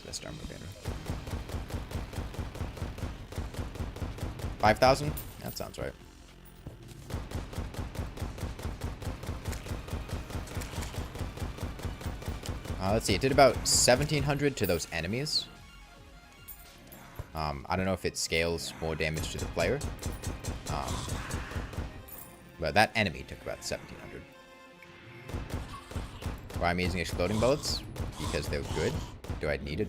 Best armor banner. 5,000? That sounds right. Let's see, it did about 1,700 to those enemies. I don't know if it scales more damage to the player. But that enemy took about 1,700. Why I'm using exploding bullets? Because they're good. Do I need it?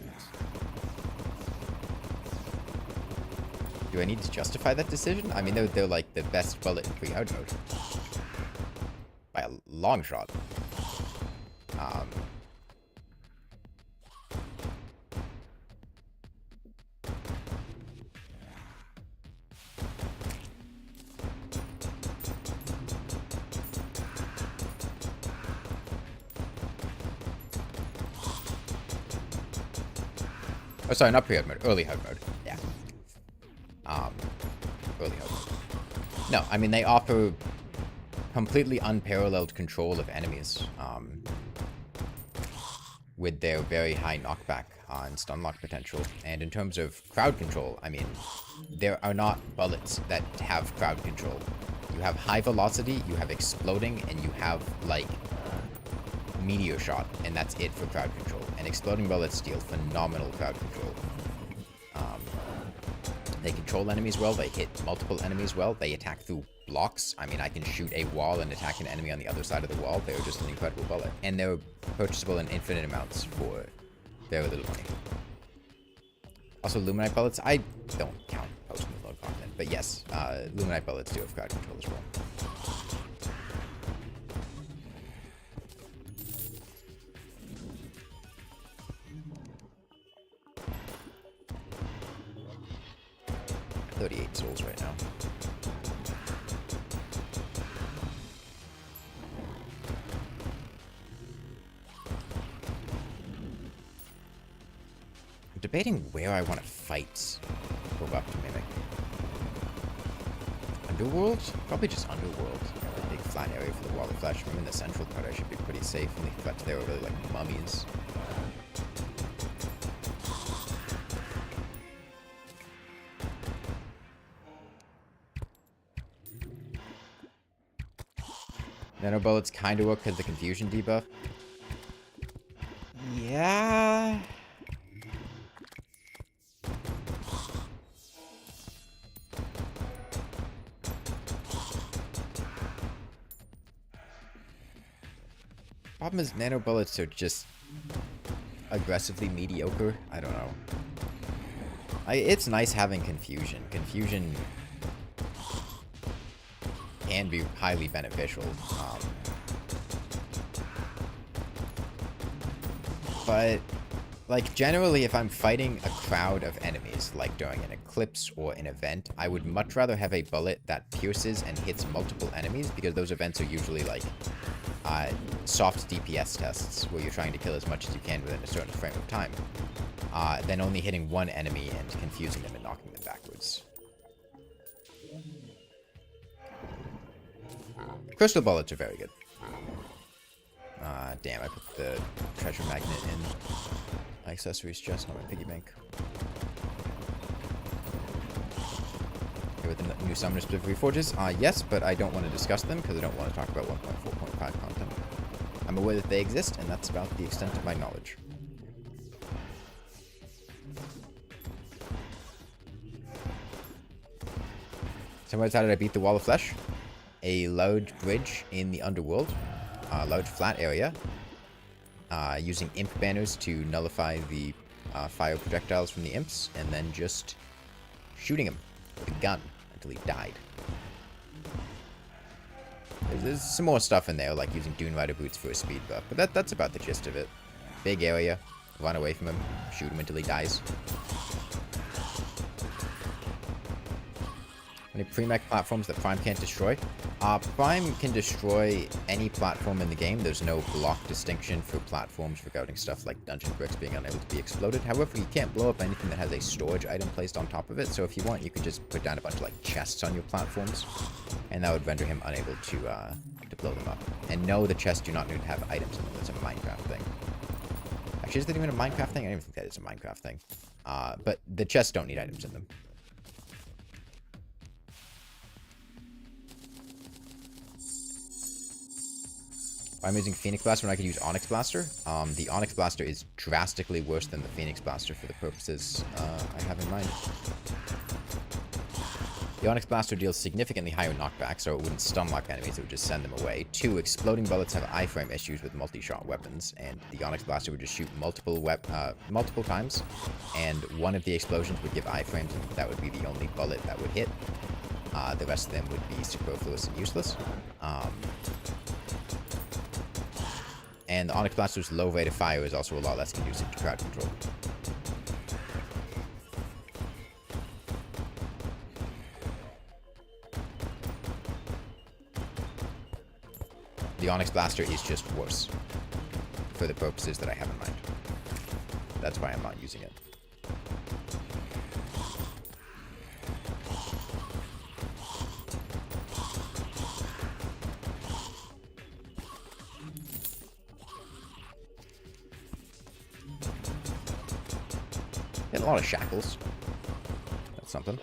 Do I need to justify that decision? I mean, they're like the best bullet in pre-hard mode. By a long shot. Oh, sorry, not pre-hard mode. Early hard mode. Yeah. Early hard mode. No, I mean, they offer completely unparalleled control of enemies. With their very high knockback and stun lock potential. And in terms of crowd control, I mean, there are not bullets that have crowd control. You have high velocity, you have exploding, and you have, like, meteor shot, and that's it for crowd control. And exploding bullets deal phenomenal crowd control. They control enemies well, they hit multiple enemies well, they attack through blocks. I mean, I can shoot a wall and attack an enemy on the other side of the wall. They're just an incredible bullet. And they're purchasable in infinite amounts for very little money. Also, Luminite bullets, I don't count post-move content, but yes, Luminite bullets do have crowd control as well. Souls right now. I'm debating where I want to fight. Go up to Mimic. Underworld? Probably just Underworld. A big flat area for the Wall of Flesh. I'm in the central part. I should be pretty safe. And the threats there are really like mummies. Nano bullets kind of work because the confusion debuff. Yeah. Problem is, nano bullets are just aggressively mediocre. I don't know. It's nice having confusion. Confusion can be highly beneficial. But, like, generally, if I'm fighting a crowd of enemies, like during an eclipse or an event, I would much rather have a bullet that pierces and hits multiple enemies, because those events are usually, like, soft DPS tests, where you're trying to kill as much as you can within a certain frame of time, than only hitting one enemy and confusing them and knocking them backwards. Crystal bullets are very good. Damn, I put the treasure magnet in my accessories chest, not my piggy bank. Okay, with the new Summoner Specific Reforges, yes, but I don't want to discuss them because I don't want to talk about 1.4.5 content. I'm aware that they exist, and that's about the extent of my knowledge. So how did I beat the Wall of Flesh? A loud bridge in the underworld, loud flat area, using imp banners to nullify the fire projectiles from the imps, and then just shooting him with a gun until he died. There's some more stuff in there, like using Dune Rider boots for a speed buff, but that's about the gist of it. Big area, run away from him, shoot him until he dies. Any pre-mech platforms that Prime can't destroy? Prime can destroy any platform in the game. There's no block distinction for platforms regarding stuff like dungeon bricks being unable to be exploded. However, you can't blow up anything that has a storage item placed on top of it. So if you want, you could just put down a bunch of like chests on your platforms, and that would render him unable to blow them up. And no, the chests do not need to have items in them. It's a Minecraft thing. Actually, is that even a Minecraft thing? I don't even think that is a Minecraft thing. But the chests don't need items in them. I'm using Phoenix Blaster when I could use Onyx Blaster. The Onyx Blaster is drastically worse than the Phoenix Blaster for the purposes I have in mind. The Onyx Blaster deals significantly higher knockback, so it wouldn't stun lock enemies, it would just send them away. 2, exploding bullets have iframe issues with multi-shot weapons, and the Onyx Blaster would just shoot multiple times, and one of the explosions would give iframes, and that would be the only bullet that would hit. The rest of them would be superfluous and useless. And the Onyx Blaster's low rate of fire is also a lot less conducive to crowd control. The Onyx Blaster is just worse for the purposes that I have in mind. That's why I'm not using it. Get a lot of shackles. That's something.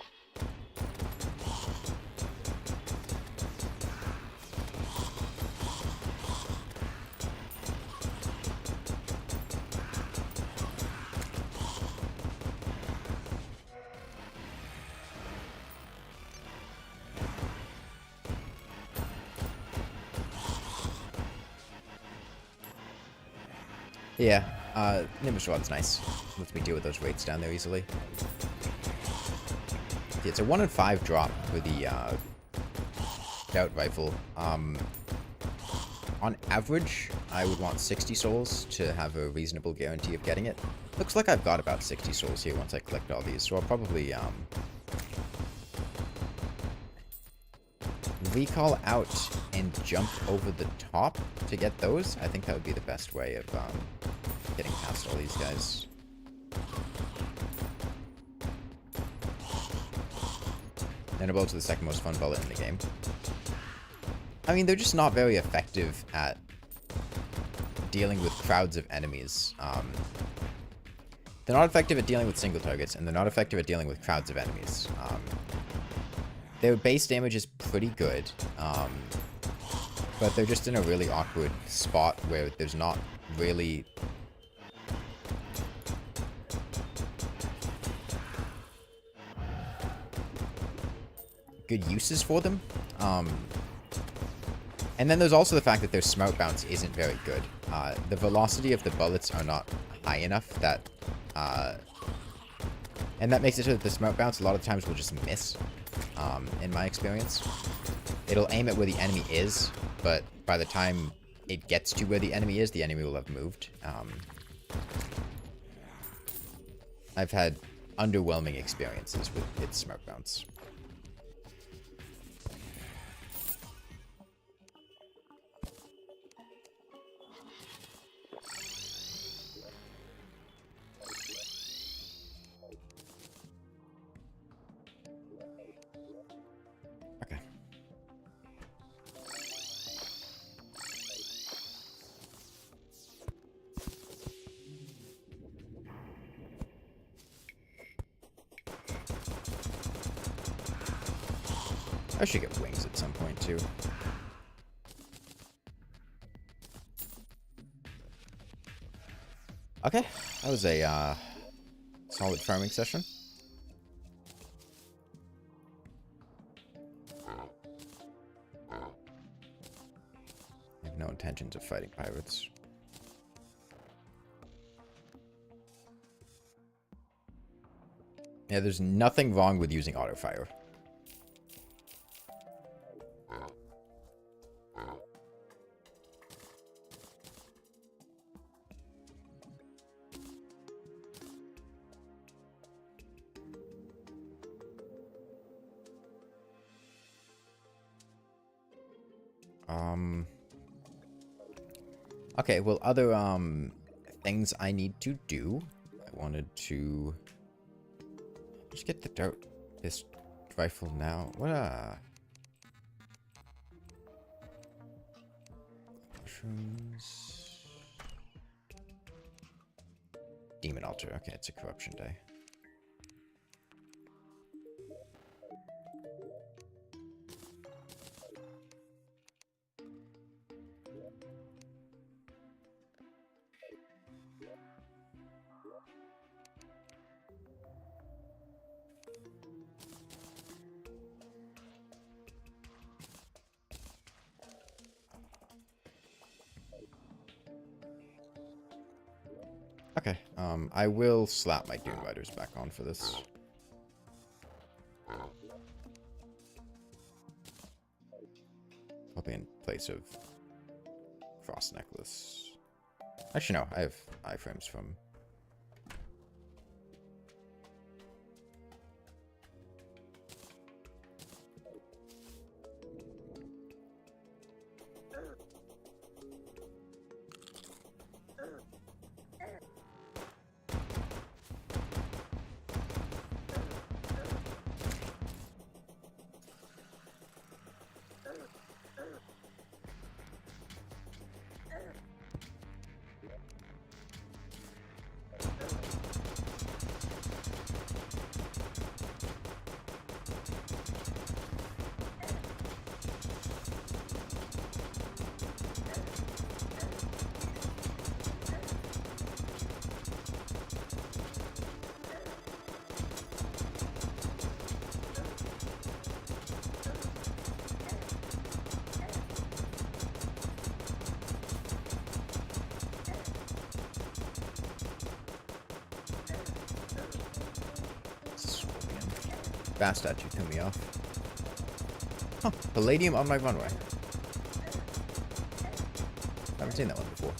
Yeah, Nimbus Rod's nice. Lets me deal with those rates down there easily. It's a 1 in 5 drop with the Doubt Rifle. On average, I would want 60 souls to have a reasonable guarantee of getting it. Looks like I've got about 60 souls here once I collect all these, so I'll probably recall out and jump over the top to get those. I think that would be the best way of getting past all these guys. Thunderbolts are the second most fun bullet in the game. I mean, they're just not very effective at dealing with crowds of enemies. They're not effective at dealing with single targets, and they're not effective at dealing with crowds of enemies. Their base damage is pretty good, but they're just in a really awkward spot where there's not really good uses for them. And then there's also the fact that their smart bounce isn't very good. The velocity of the bullets are not high enough that... and that makes it so that the smart bounce a lot of times will just miss, in my experience. It'll aim at where the enemy is, but by the time it gets to where the enemy is, the enemy will have moved. I've had underwhelming experiences with its smart bounce. I should get wings at some point, too. Okay, that was a solid farming session. I have no intentions of fighting pirates. Yeah, there's nothing wrong with using auto fire. Okay, well, other, things I need to do. I wanted to just get the dirt. This rifle now. What, mushrooms. Demon altar. Okay, it's a corruption day. Okay, I will slap my Dune Riders back on for this. Probably in place of Cross Necklace. Actually, no, I have iframes from... Fast statue threw me off. Huh, palladium on my runway. Haven't seen that one before.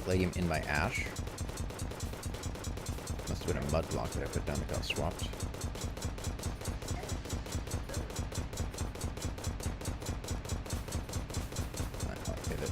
Palladium in my ash. Must have been a mud block that I put down that got swapped. I'll hit it.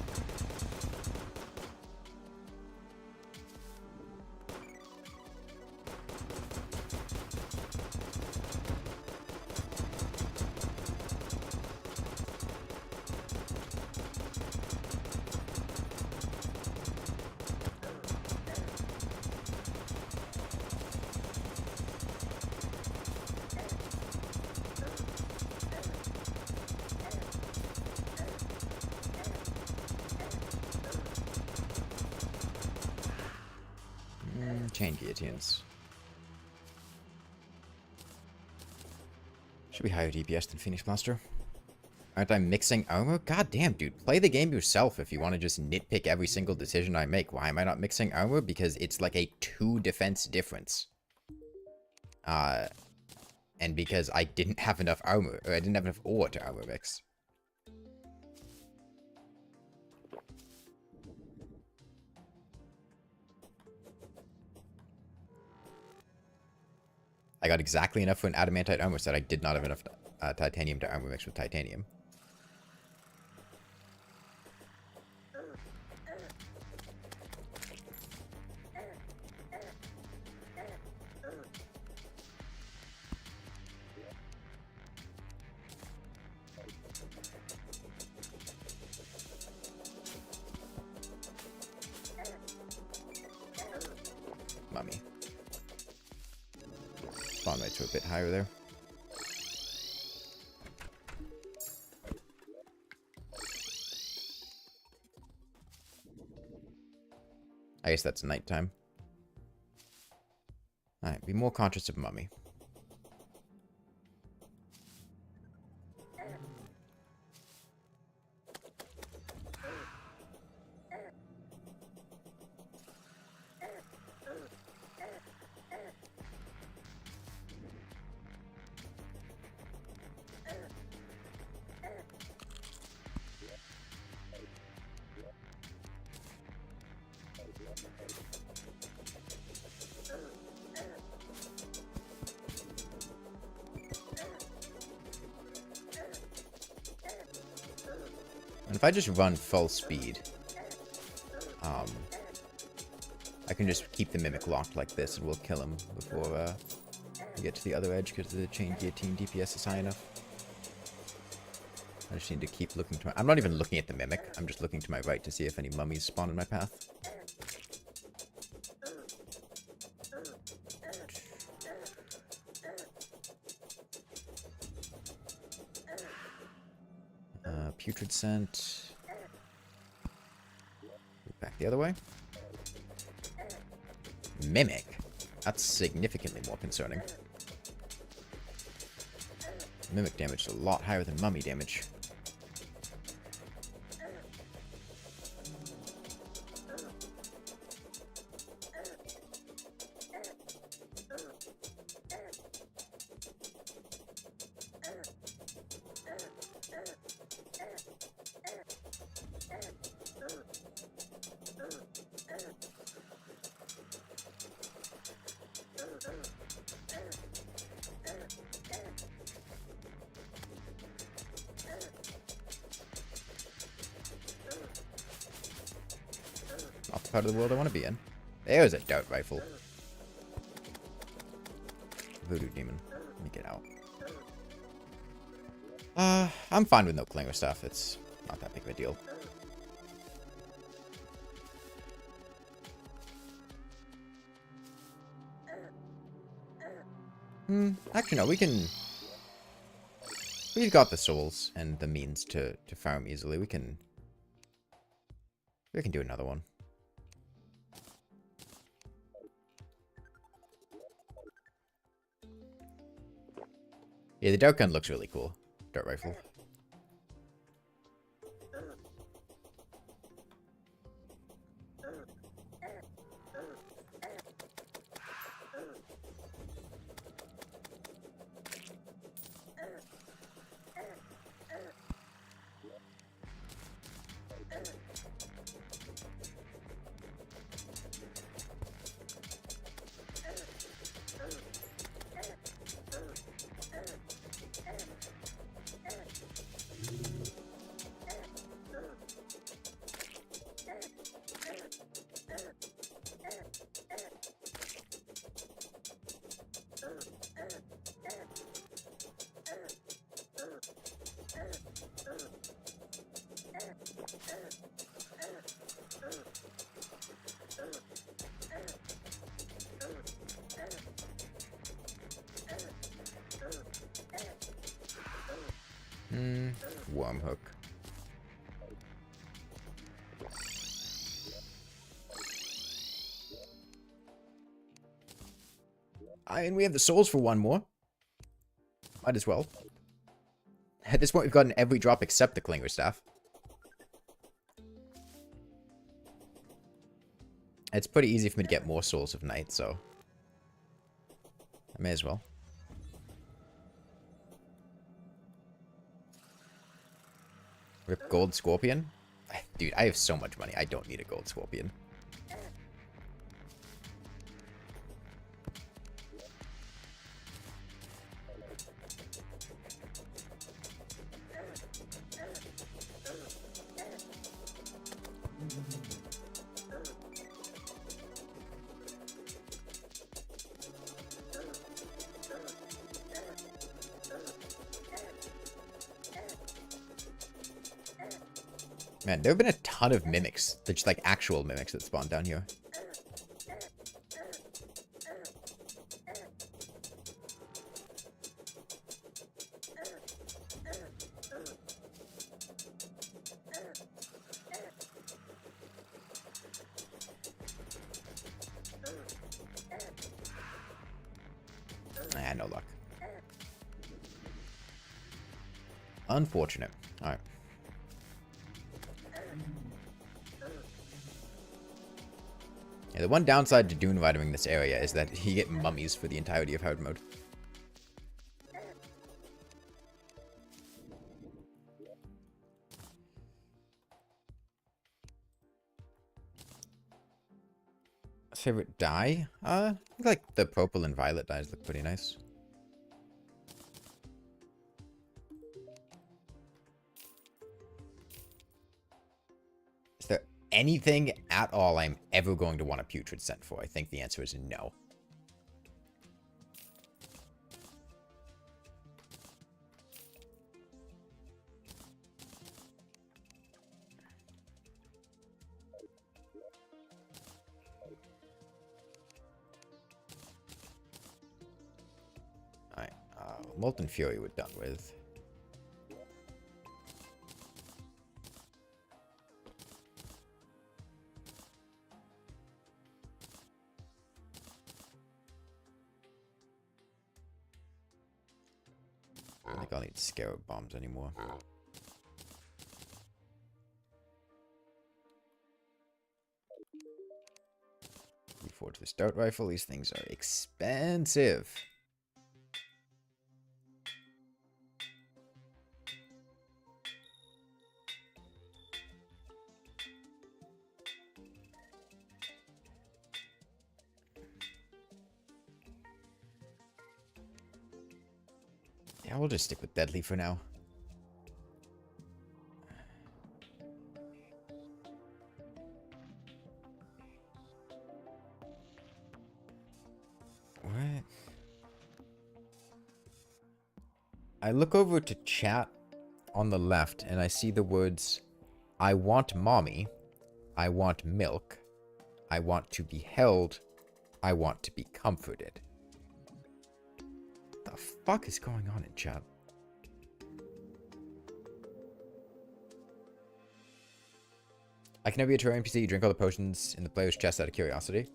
Chain guillotines. Should be higher DPS than Phoenix Blaster. Aren't I mixing armor? God damn, dude. Play the game yourself if you want to just nitpick every single decision I make. Why am I not mixing armor? Because it's like a 2 defense difference. And because I didn't have enough armor, or I didn't have enough ore to armor mix. I got exactly enough for an adamantite armor set. I did not have enough titanium to armor mix with titanium. Mummy. Spawn rates are a bit higher there. I guess that's nighttime. Alright, be more conscious of Mummy. And if I just run full speed, I can just keep the Mimic locked like this, and we'll kill him before we get to the other edge, because the chain guillotine DPS is high enough. I just need to keep looking to my... I'm not even looking at the Mimic. I'm just looking to my right to see if any mummies spawn in my path. Putrid scent. Back the other way. Mimic. That's significantly more concerning. Mimic damage is a lot higher than mummy damage. Not the part of the world I want to be in. There's a dart rifle. Voodoo demon. Let me get out. I'm fine with no clinger stuff. It's not that big of a deal. Actually, no, we can... We've got the souls and the means to farm easily. We can do another one. Yeah, the dart gun looks really cool. Dart rifle. Worm hook. And we have the souls for one more. Might as well. At this point, we've gotten every drop except the clinger staff. It's pretty easy for me to get more souls of night, so I may as well. Rip gold scorpion? Dude, I have so much money. I don't need a gold scorpion. Man, there have been a ton of mimics. They're just like actual mimics that spawn down here. Ah, no luck. Unfortunate. Alright. Yeah, the one downside to dune vitamin this area is that you get mummies for the entirety of hard mode. Favorite dye? I think like the purple and violet dyes look pretty nice. Is there anything at all I'm ever going to want a putrid scent for? I think the answer is no. Alright, Molten Fury we're done with. I don't think I'll need scarab bombs anymore. We forge the stout rifle. These things are expensive. Yeah, we'll just stick with deadly for now. What? I look over to chat on the left and I see the words, I want mommy, I want milk, I want to be held, I want to be comforted. What the fuck is going on in chat? I can never be a Terraria NPC. You drink all the potions in the player's chest out of curiosity.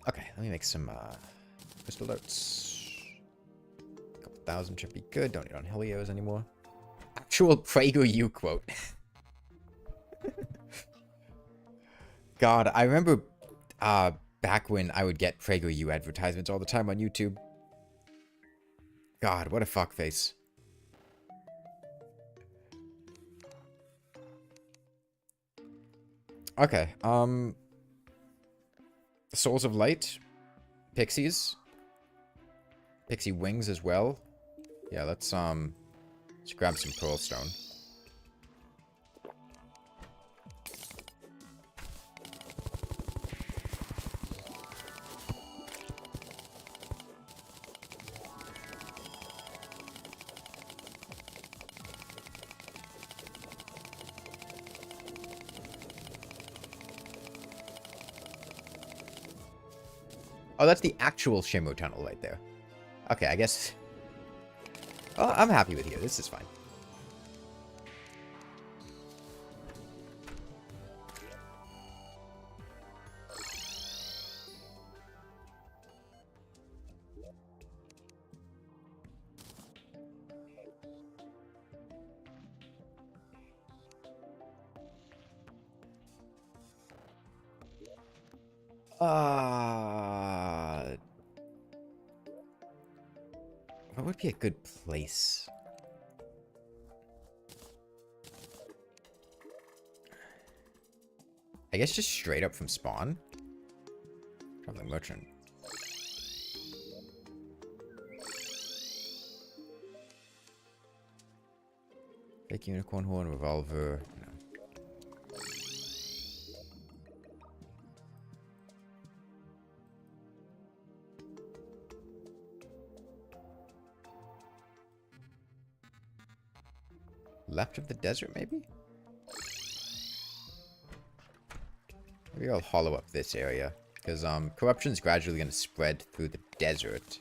Okay, let me make some crystal darts. A couple thousand should be good. Don't need on Helios anymore. Actual PragerU quote. God, I remember back when I would get PragerU advertisements all the time on YouTube. God, what a fuckface. Okay, Souls of Light, Pixies, Pixie Wings as well. Yeah, let's grab some Pearl Stone. Oh, that's the actual Shimmer tunnel right there. Okay, I guess... Oh, I'm happy with here. This is fine. What would be a good place? I guess just straight up from spawn. Traveling merchant. Fake unicorn horn, revolver. No. Left of the desert, maybe? Maybe I'll hollow up this area. Because corruption's gradually going to spread through the desert.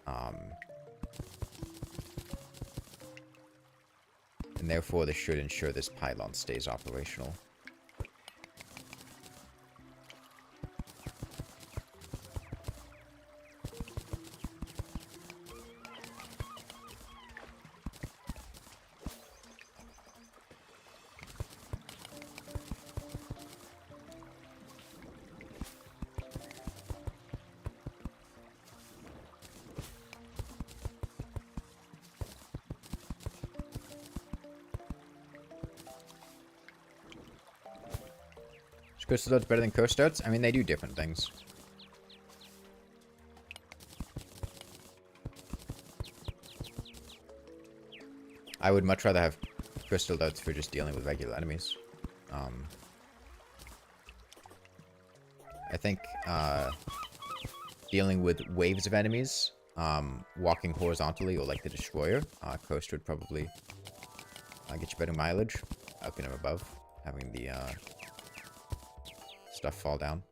And therefore, this should ensure this pylon stays operational. Crystal darts better than coast darts? I mean, they do different things. I would much rather have crystal darts for just dealing with regular enemies. I think dealing with waves of enemies, walking horizontally or like the destroyer, coast would probably get you better mileage. Up and above, having the stuff fall down.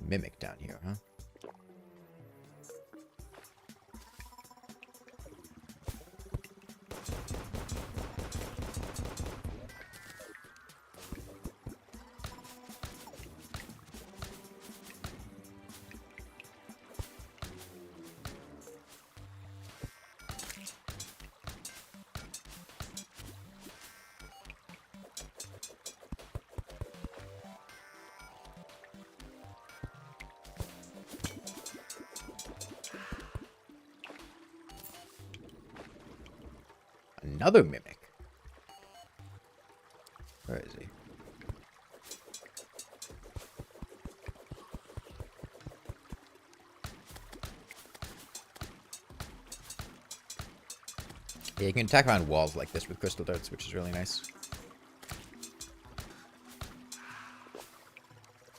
Mimic down here, huh? Another mimic. Where is he? Yeah, you can attack around walls like this with crystal darts, which is really nice.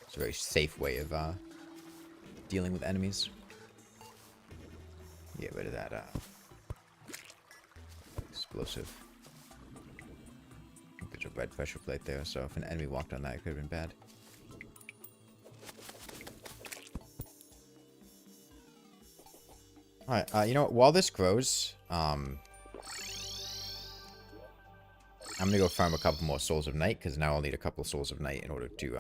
It's a very safe way of dealing with enemies. Get rid of that explosive. There's a red pressure plate there, so if an enemy walked on that, it could have been bad. Alright, you know what? While this grows, I'm gonna go farm a couple more Souls of Night, because now I'll need a couple of Souls of Night in order to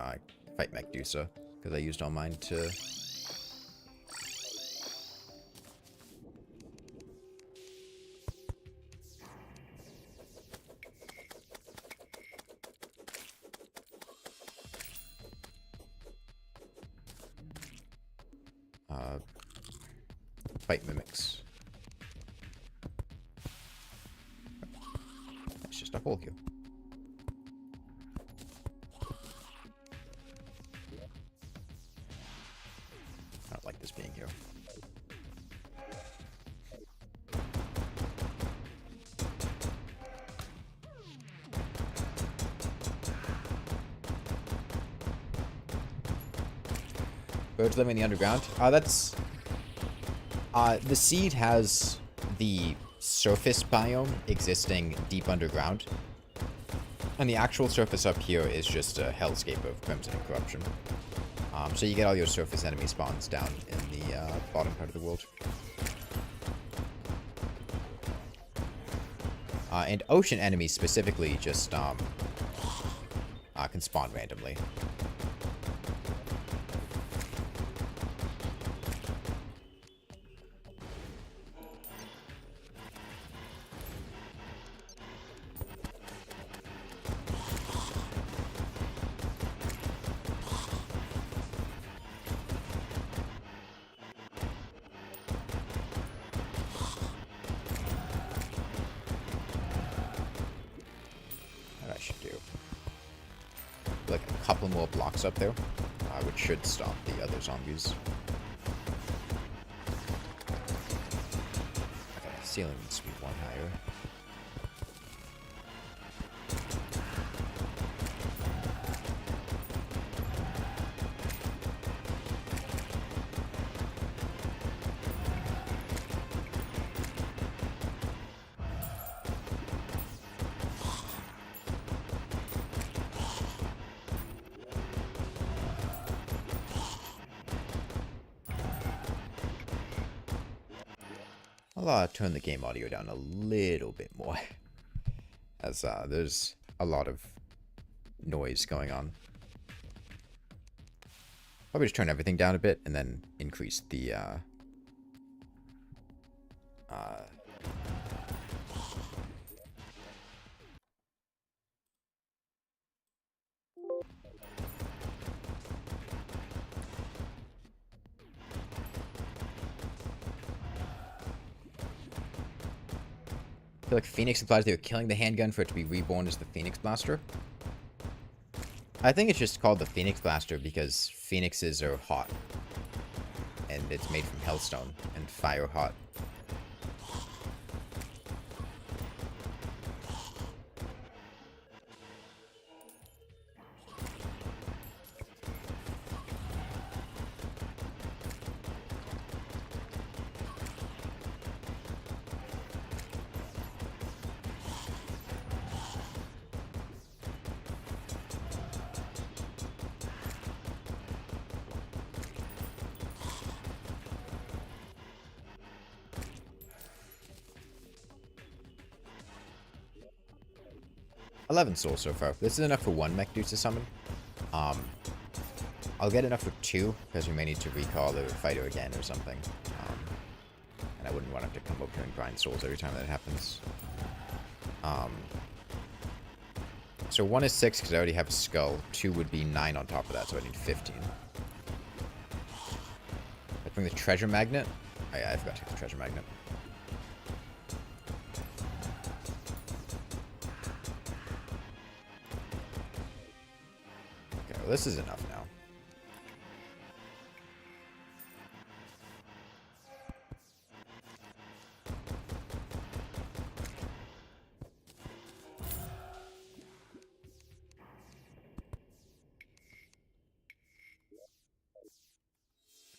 fight Medusa, because I used all mine to... fight mimics. It's just a hole here. I don't like this being here. Birds living in the underground. That's... the seed has the surface biome existing deep underground. And the actual surface up here is just a hellscape of crimson and corruption. So you get all your surface enemy spawns down in the bottom part of the world. And ocean enemies specifically just can spawn randomly. Couple more blocks up there, which should stop the other zombies. Okay, ceiling needs to be one higher. I'll turn the game audio down a little bit more, as there's a lot of noise going on. Probably just turn everything down a bit and then increase the I feel like Phoenix implies they were killing the handgun for it to be reborn as the Phoenix Blaster. I think it's just called the Phoenix Blaster because phoenixes are hot. And it's made from hellstone and fire hot. $11 souls so far. This is enough for one mech dude to summon. I'll get enough for 2, because we may need to recall the fighter again or something. And I wouldn't want to have to come up here and grind souls every time that happens. So 1 is 6, because I already have a skull. 2 would be 9 on top of that, so I need 15. Let's bring the treasure magnet. Oh yeah, I forgot to take the treasure magnet. Well, this is enough now.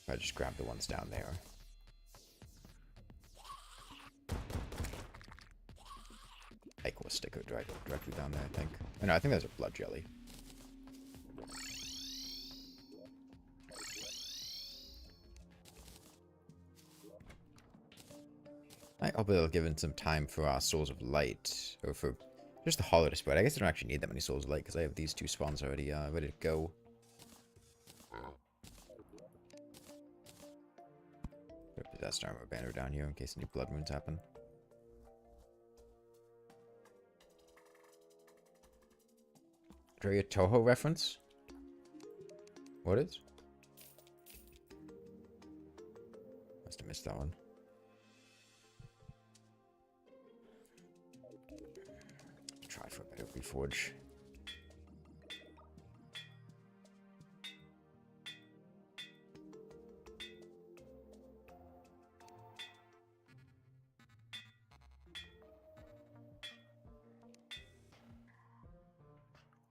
I just grab the ones down there. Aqua stick go directly down there, I think. Oh, no, I think there's a blood jelly. I hope it'll give it some time for Souls of Light, or for just the Hallowed to spread. I guess I don't actually need that many Souls of Light, because I have these 2 spawns already ready to go. Possessed armor banner down here in case any blood moons happen. Terraria Toho reference? What is? Must have missed that one. Try for a better reforge.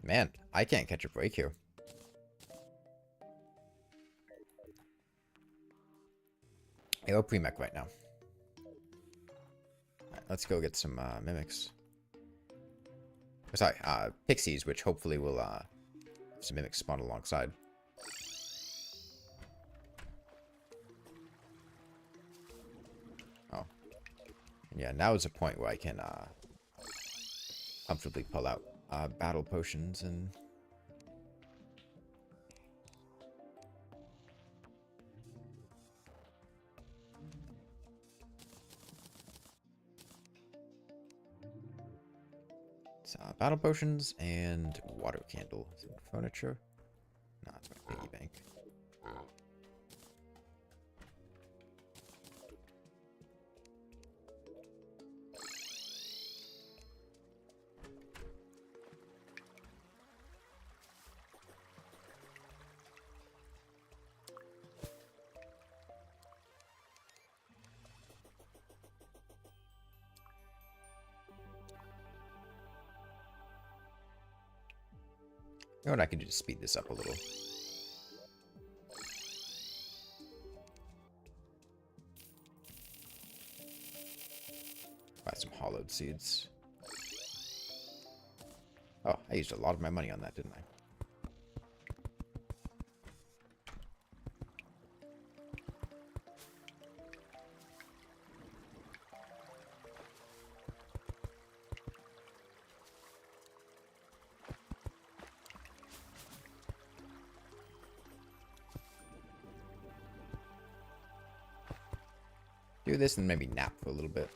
Man, I can't catch a break here. I go pre-mech right now. Alright, let's go get some mimics. Oh, sorry, pixies, which hopefully will have some mimics spawn alongside. Oh. And yeah, now is a point where I can comfortably pull out battle potions and battle potions and water candle. Is it furniture? No, it's my piggy bank. You know what, I can just speed this up a little. Buy some Hallowed seeds. Oh, I used a lot of my money on that, didn't I? Do this and maybe nap for a little bit.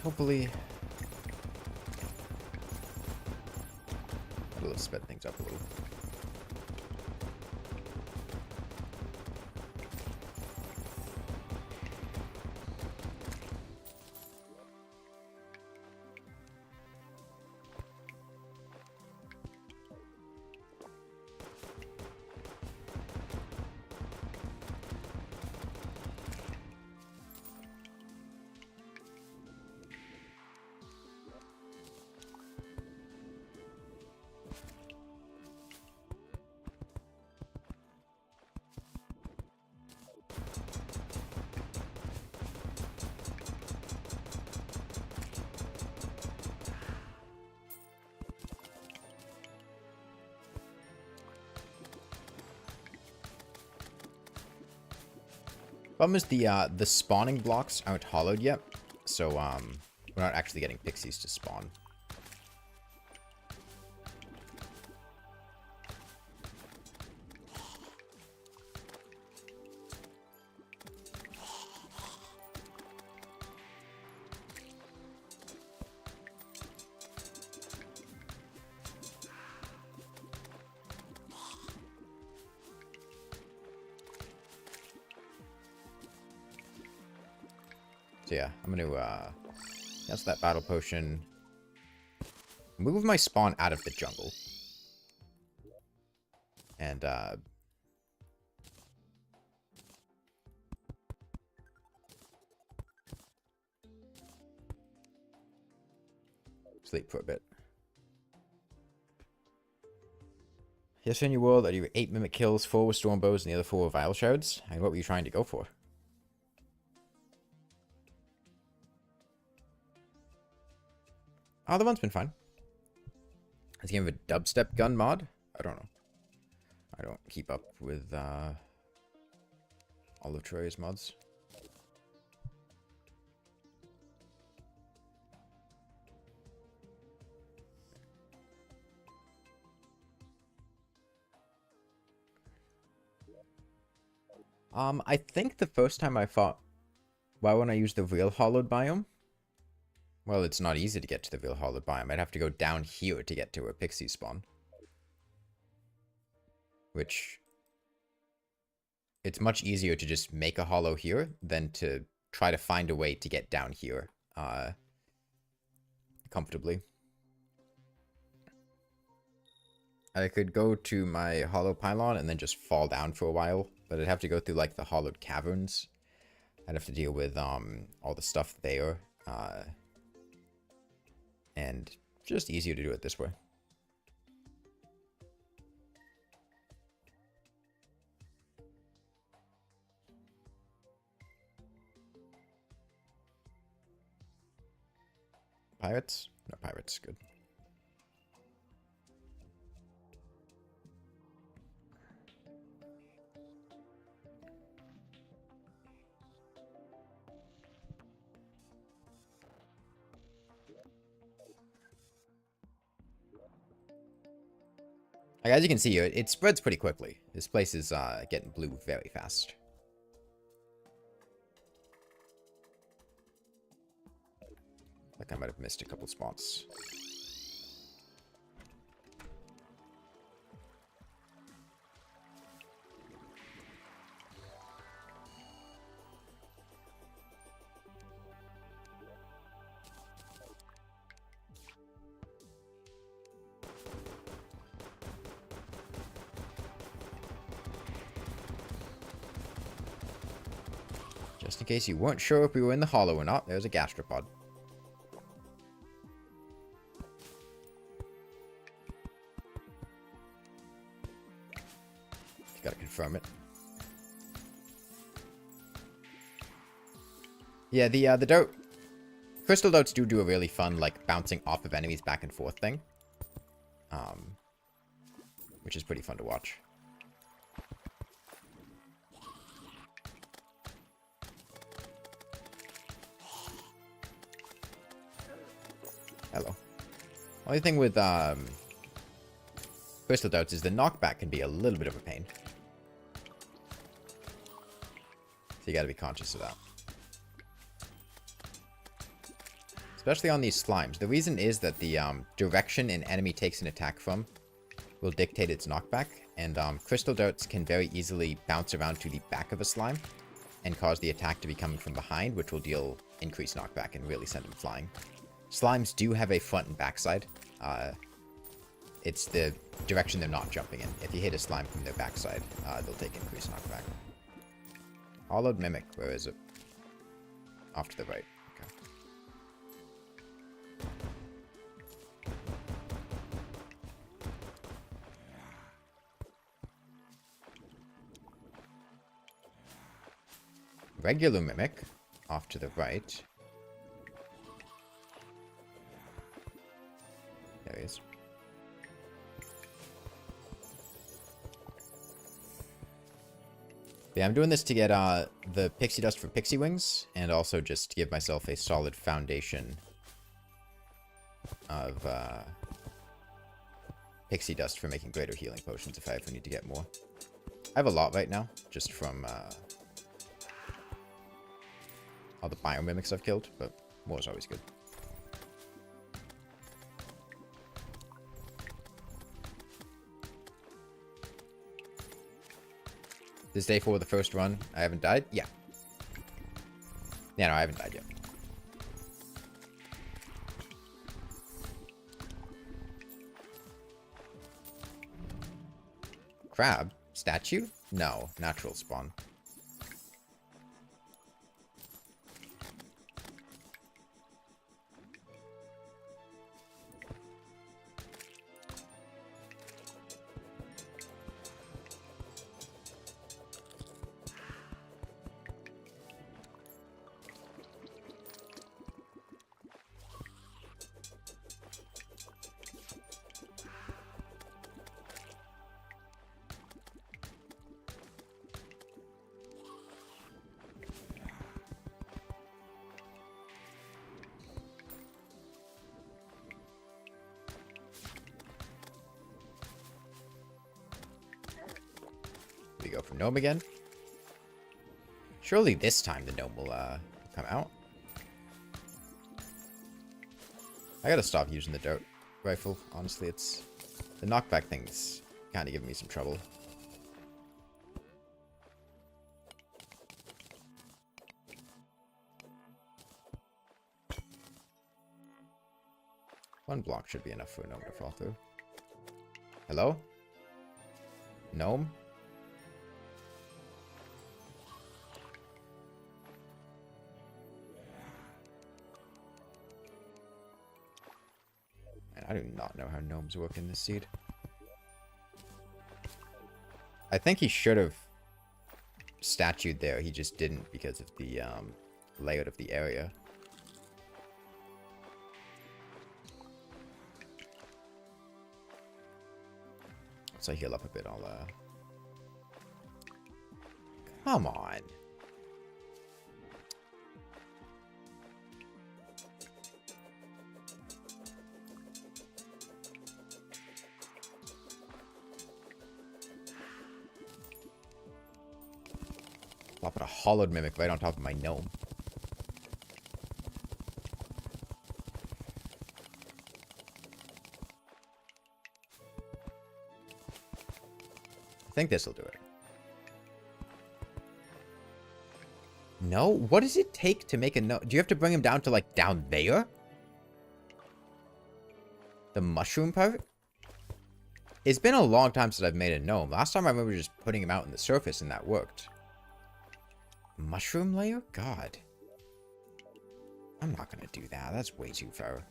Hopefully... That'll sped things up a little. Problem is the spawning blocks aren't hollowed yet, so we're not actually getting pixies to spawn. So yeah, I'm gonna cancel that battle potion. Move my spawn out of the jungle. And sleep for a bit. Yesterday in your world, I do 8 mimic kills, 4 with storm bows, and the other 4 with vile shards. And what were you trying to go for? Oh, the one's been fine. Is he have a dubstep gun mod? I don't know. I don't keep up with all of Terraria's mods. I think the first time I fought, why wouldn't I use the real Hallowed biome? Well, it's not easy to get to the real Hallowed biome. I'd have to go down here to get to where pixies spawn. Which... It's much easier to just make a hollow here than to try to find a way to get down here comfortably. I could go to my hollow pylon and then just fall down for a while, but I'd have to go through like the hollowed caverns. I'd have to deal with all the stuff there. And just easier to do it this way. Pirates? No, pirates. Good. Like, as you can see here, it spreads pretty quickly. This place is getting blue very fast. Like I might have missed a couple spots. Just in case you weren't sure if we were in the hollow or not, there's a gastropod. You gotta confirm it. Yeah, the dote... Crystal dotes do a really fun, like, bouncing off of enemies back and forth thing. Which is pretty fun to watch. Hello. Only thing with crystal dotes is the knockback can be a little bit of a pain. So you gotta be conscious of that. especially on these slimes. The reason is that the direction an enemy takes an attack from will dictate its knockback, and crystal darts can very easily bounce around to the back of a slime and cause the attack to be coming from behind, which will deal increased knockback and really send them flying. Slimes do have a front and back side. It's the direction they're not jumping in. If you hit a slime from their backside, they'll take increased knockback. Hallowed Mimic, where is it? Off to the right. Okay. Regular Mimic, off to the right. There he is. Yeah, I'm doing this to get the pixie dust for pixie wings, and also just to give myself a solid foundation of pixie dust for making greater healing potions if I ever need to get more. I have a lot right now, just from all the biomimics I've killed, but more is always good. This is day 4 of the first run. I haven't died? Yeah. Yeah, no, I haven't died yet. Crab? Statue? No, natural spawn. We go for Gnome again. Surely this time the Gnome will come out. I gotta stop using the dart rifle. Honestly, it's the knockback thing's kind of giving me some trouble. One block should be enough for a Gnome to fall through. Hello? Gnome? I do not know how gnomes work in this seed. I think he should have statued there. He just didn't because of the layout of the area. Once I heal up a bit, I'll Come on. I'll put a hollowed mimic right on top of my gnome. I think this will do it. No? What does it take to make a gnome? Do you have to bring him down to, like, down there? The mushroom part? It's been a long time since I've made a gnome. Last time I remember just putting him out in the surface and that worked. Mushroom layer? God. I'm not gonna do that. That's way too far.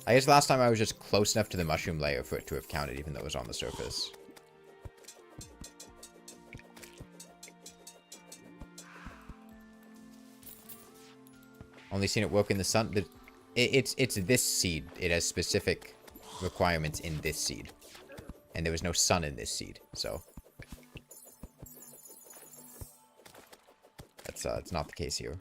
I guess last time I was just close enough to the mushroom layer for it to have counted, even though it was on the surface. Only seen it work in the sun. It's this seed. It has specific requirements in this seed. And there was no sun in this seed, so. That's it's not the case here.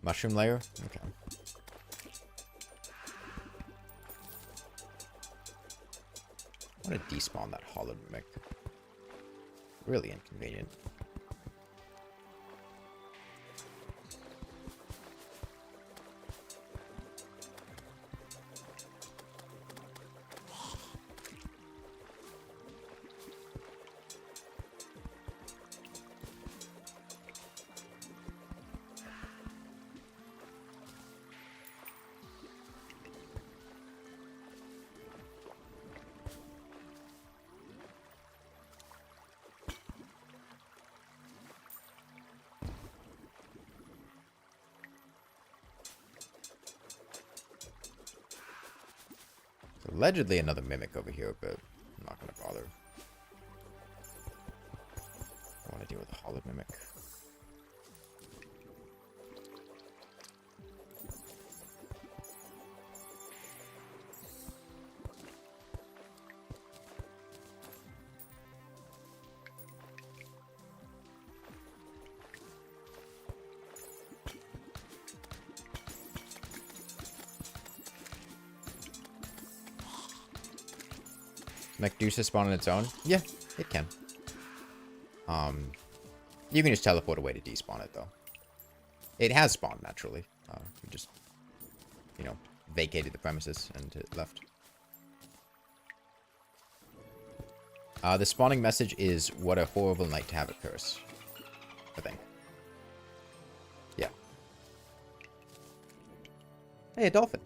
Mushroom layer? Okay. I want to despawn that Hallowed mimic. Really inconvenient. Allegedly another mimic over here, but I'm not going to bother. I want to deal with the Hallowed mimic. Medusa spawn on its own? Yeah, it can. You can just teleport away to despawn it, though. It has spawned, naturally. You just, you know, vacated the premises and it left. The spawning message is, what a horrible night to have a curse. I think. Yeah. Hey, a dolphin.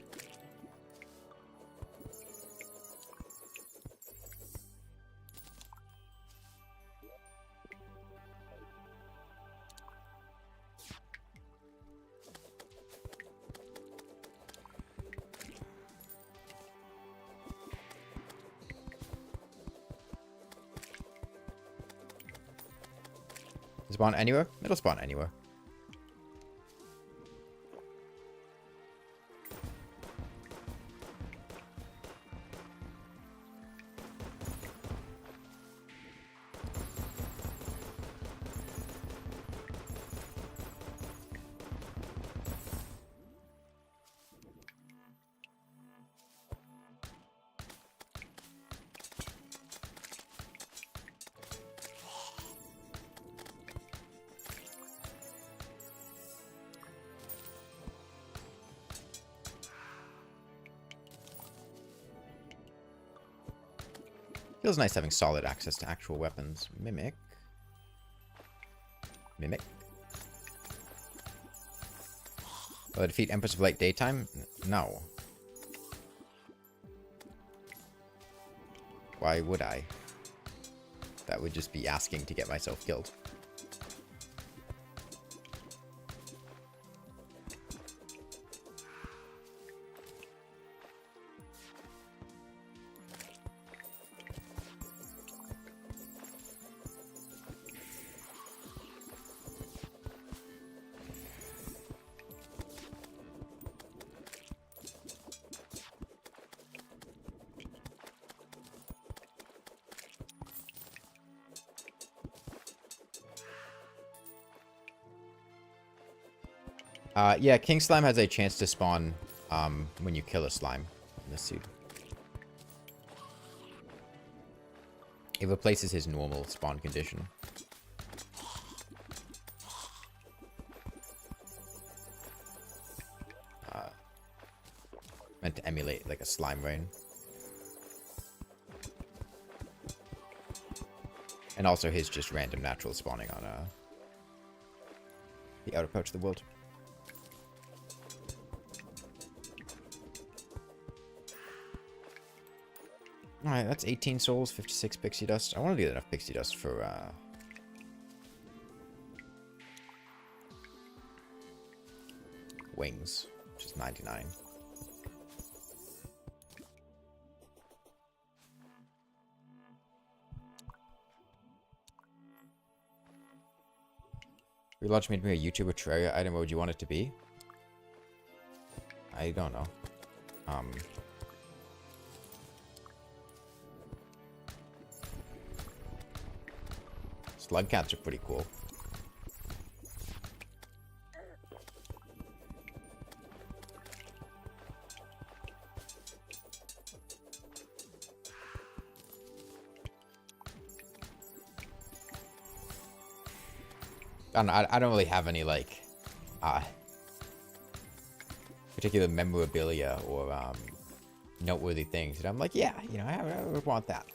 Spawn anywhere? It'll spawn anywhere. Feels nice having solid access to actual weapons. Mimic. Mimic. Will I defeat Empress of Light daytime? No. Why would I? That would just be asking to get myself killed. Yeah, King Slime has a chance to spawn when you kill a slime in this suit. It replaces his normal spawn condition. Meant to emulate like a slime rain. And also his just random natural spawning on the outer pouch of the world. Alright, that's 18 souls, 56 pixie dust. I want to get enough pixie dust for, wings, which is 99. Relaunch made me a YouTuber Terraria item. What would you want it to be? I don't know. Slug cats are pretty cool. I don't really have any, like, particular memorabilia or, noteworthy things. And I'm like, yeah, you know, I would want that.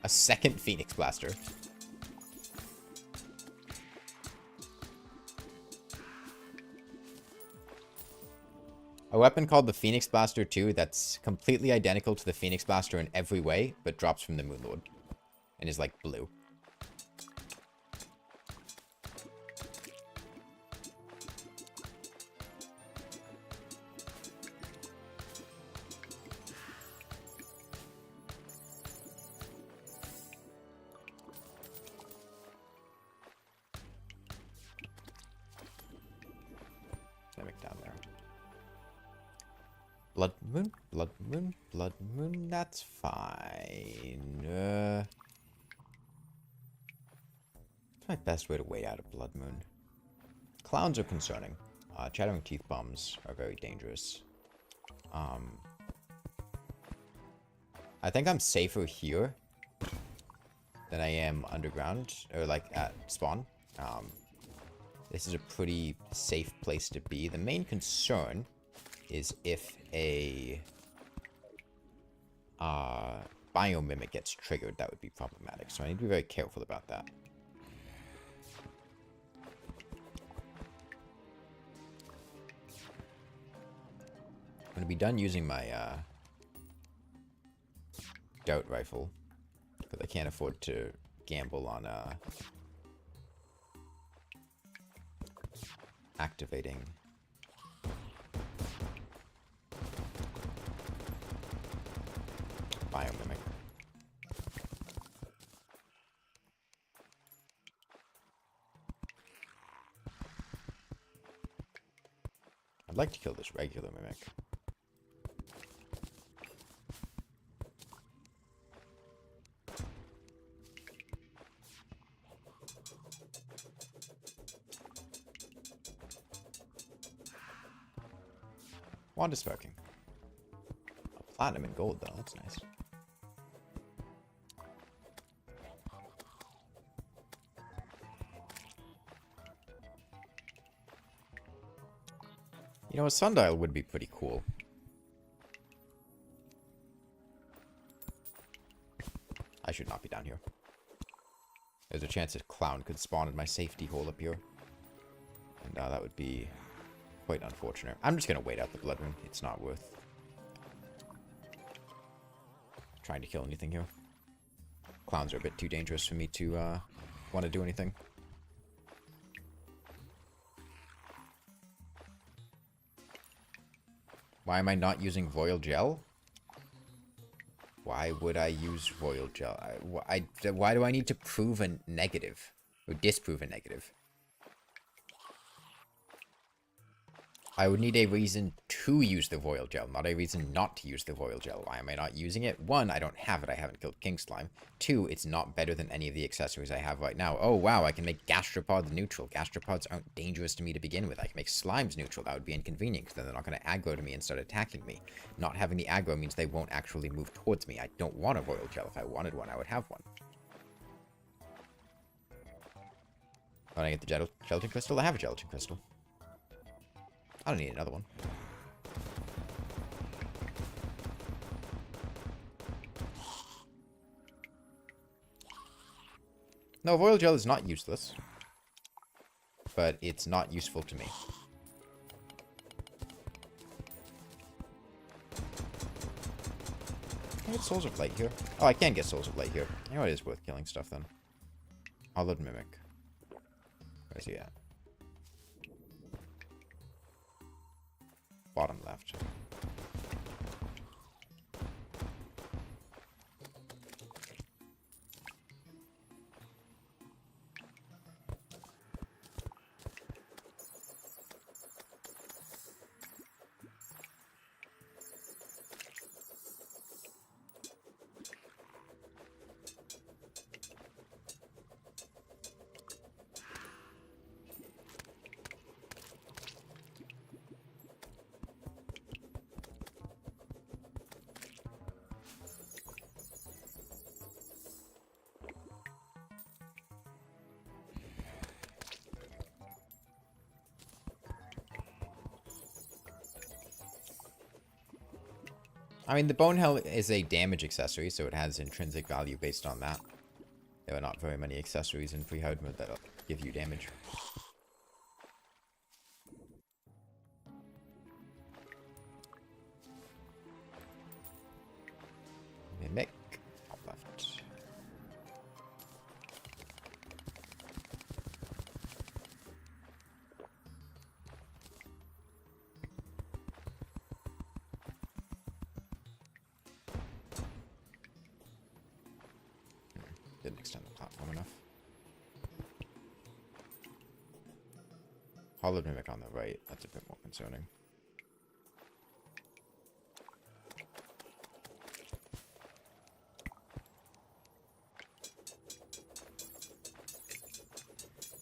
A second Phoenix Blaster. A weapon called the Phoenix Blaster 2 that's completely identical to the Phoenix Blaster in every way, but drops from the Moonlord. And is, like, blue. Down there. Blood moon, blood moon, blood moon, that's fine. What's my best way to wait out a blood moon? Clowns are concerning. Chattering teeth bombs are very dangerous. I think I'm safer here than I am underground, or like at spawn. This is a pretty safe place to be. The main concern is if a Biome mimic gets triggered, that would be problematic. So I need to be very careful about that. I'm going to be done using my dart rifle, because I can't afford to gamble on activating Biomimic. I'd like to kill this regular mimic. Wand is smoking. A platinum and gold, though. That's nice. You know, a sundial would be pretty cool. I should not be down here. There's a chance a clown could spawn in my safety hole up here. And that would be quite unfortunate. I'm just going to wait out the blood moon. It's not worth trying to kill anything here. Clowns are a bit too dangerous for me to want to do anything. Why am I not using royal gel? Why would I use royal gel? Why do I need to prove a negative? Or disprove a negative? I would need a reason to use the royal gel, not a reason not to use the royal gel. Why am I not using it? One, I don't have it. I haven't killed king slime. Two, it's not better than any of the accessories I have right now. Oh, wow, I can make gastropods neutral. Gastropods aren't dangerous to me to begin with. I can make slimes neutral. That would be inconvenient, because then they're not going to aggro to me and start attacking me. Not having the aggro means they won't actually move towards me. I don't want a royal gel. If I wanted one, I would have one. When I get the gelatin crystal, I have a gelatin crystal. I don't need another one. No, royal gel is not useless. But it's not useful to me. Can I get Souls of Light here? Oh, I can get Souls of Light here. You know what, it is worth killing stuff then. Hallowed Mimic. Where's he at? Bottom left. I mean, the bone helmet is a damage accessory, so it has intrinsic value based on that. There are not very many accessories in free hard mode that'll give you damage. Mimic. Top left. Didn't extend the platform enough. Hollowed Mimic on the right. That's a bit more concerning.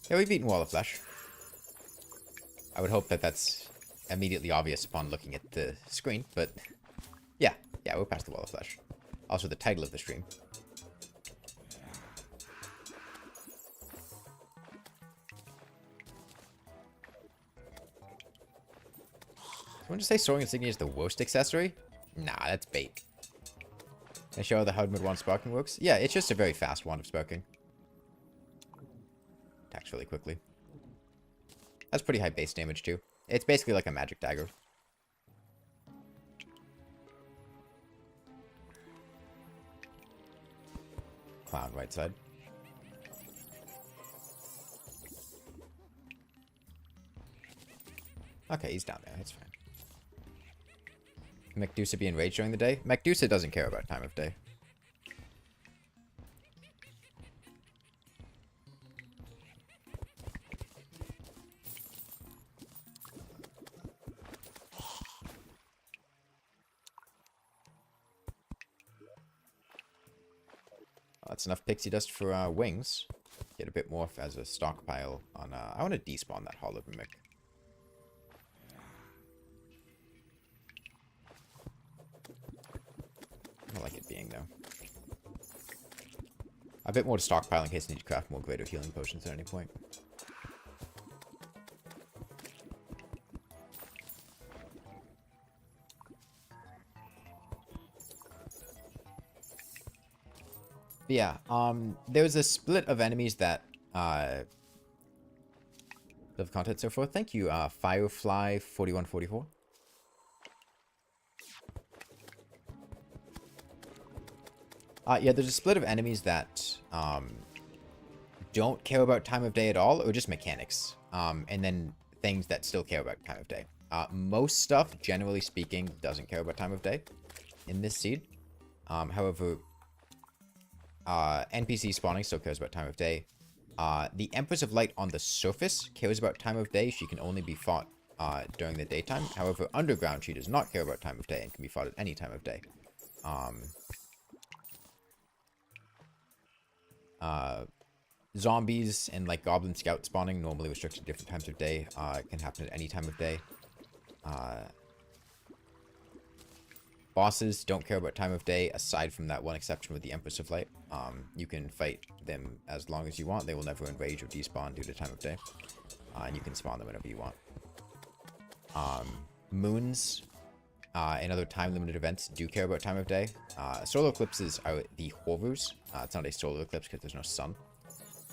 Yeah, we've eaten Wall of Flesh. I would hope that that's immediately obvious upon looking at the screen, but yeah, we're past the Wall of Flesh. Also the title of the stream. Someone just say Soaring Insignia is the worst accessory? Nah, that's bait. Can I show how the Hallowed wand sparking works? Yeah, it's just a very fast wand of sparking. Attacks really quickly. That's pretty high base damage too. It's basically like a magic dagger. Clown right side. Okay, he's down there. That's fine. Medusa be enraged during the day? Medusa doesn't care about time of day. That's enough pixie dust for wings. Get a bit more as a stockpile on... I want to despawn that Hallowed Mimic. I don't like it being, though. A bit more to stockpile in case I need to craft more greater healing potions at any point. But yeah, there's a split of enemies that live content so forth. Thank you, Firefly4144. Yeah, there's a split of enemies that don't care about time of day at all, or just mechanics. And then things that still care about time of day. Most stuff, generally speaking, doesn't care about time of day in this seed. However, NPC spawning still cares about time of day. The Empress of Light on the surface cares about time of day. She can only be fought during the daytime. However, underground, she does not care about time of day and can be fought at any time of day. Zombies and like goblin scout spawning, normally restricted to different times of day, can happen at any time of day. Bosses don't care about time of day, aside from that one exception with the Empress of Light. You can fight them as long as you want. They will never enrage or despawn due to time of day. And you can spawn them whenever you want. Moons and other time-limited events do care about time of day. Solar eclipses are the horrors. It's not a solar eclipse because there's no sun.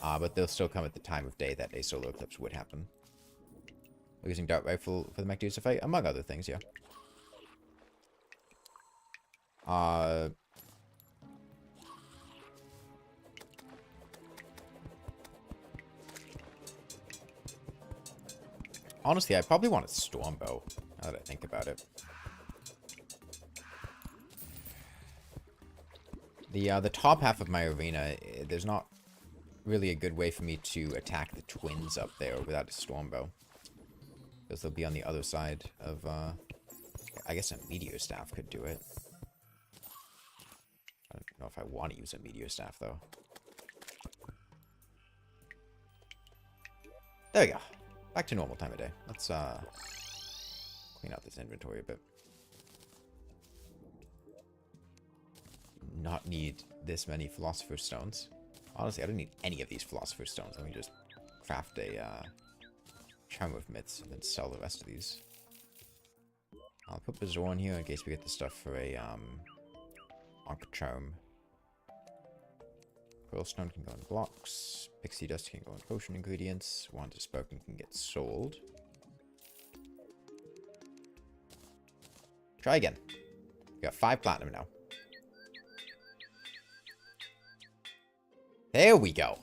But they'll still come at the time of day that a solar eclipse would happen. We're using Dart Rifle for the Medusa fight, among other things, yeah. Honestly, I probably want a Stormbow, now that I think about it. The top half of my arena, there's not really a good way for me to attack the twins up there without a Stormbow. Because they'll be on the other side of, I guess a Meteor Staff could do it. I don't know if I want to use a Meteor Staff, though. There we go. Back to normal time of day. Let's, clean out this inventory a bit. Not need this many Philosopher's Stones. Honestly, I don't need any of these Philosopher's Stones. Let me just craft a, Charm of Myths and then sell the rest of these. I'll put Bazaar on here in case we get the stuff for a, Ankh Charm. Pearlstone can go in blocks. Pixie Dust can go in potion ingredients. Wand of Spoken can get sold. Try again. We got 5 platinum now. There we go.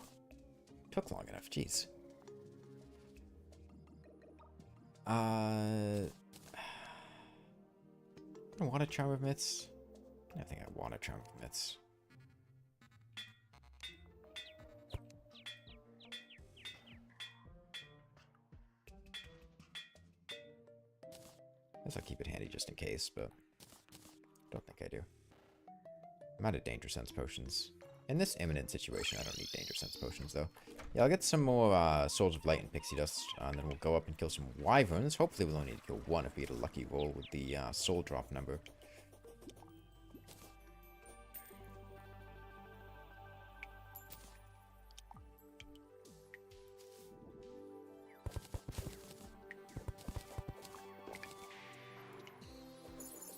Took long enough, jeez. I don't want a Charm of Myths. I think I want a Charm of Myths. I guess I'll keep it handy just in case, but don't think I do. I'm out of Danger Sense potions. In this imminent situation, I don't need Danger Sense potions, though. Yeah, I'll get some more Souls of Light and Pixie Dust, and then we'll go up and kill some Wyverns. Hopefully we'll only need to kill one if we get a lucky roll with the soul drop number.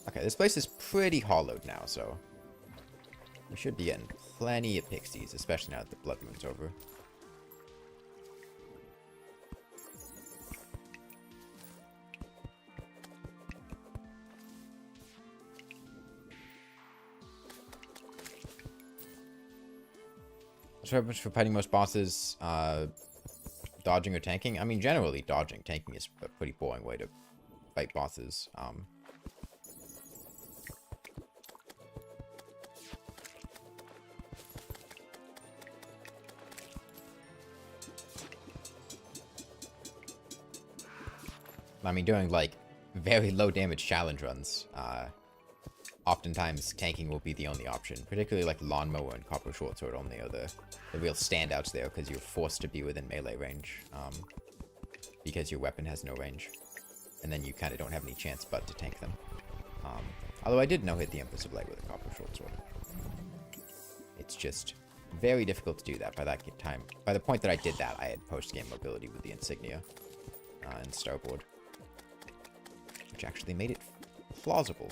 Okay, this place is pretty hollowed now, so we should be getting plenty of pixies, especially now that the Blood Moon's over. So much for fighting most bosses, dodging or tanking? I mean, generally dodging. Tanking is a pretty boring way to fight bosses. I mean, doing, like, very low damage challenge runs, oftentimes tanking will be the only option. Particularly, like, Lawnmower and Copper Short Sword only are the real standouts there, because you're forced to be within melee range, because your weapon has no range. And then you kind of don't have any chance but to tank them. Although I did no-hit the Empress of Light with a Copper Short Sword. It's just very difficult to do that by that time. By the point that I did that, I had post-game mobility with the Insignia and Starboard, which actually made it plausible.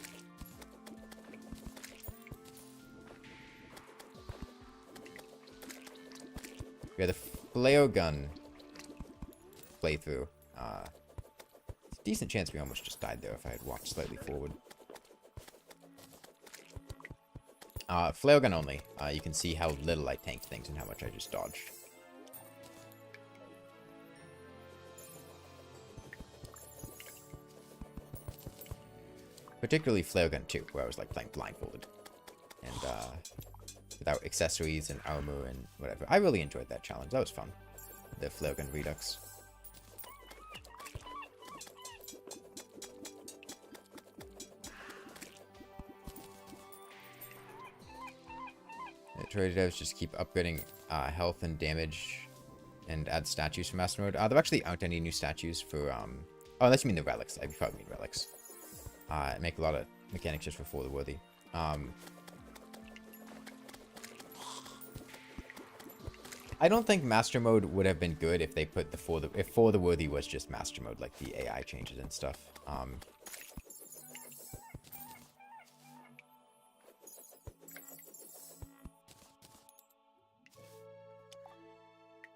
We had the flare gun playthrough. It's a decent chance we almost just died there if I had walked slightly forward. Flare gun only. You can see how little I tanked things and how much I just dodged. Particularly Flare Gun 2, where I was like playing blindfolded. And without accessories and armor and whatever. I really enjoyed that challenge. That was fun. The Flare Gun Redux. The Terraria devs just keep upgrading health and damage and add statues for Master Mode. There actually aren't any new statues for... oh, unless you mean the relics. I probably mean relics. Make a lot of mechanics just for the worthy. I don't think Master Mode would have been good if they put if for the worthy was just Master Mode, like the AI changes and stuff.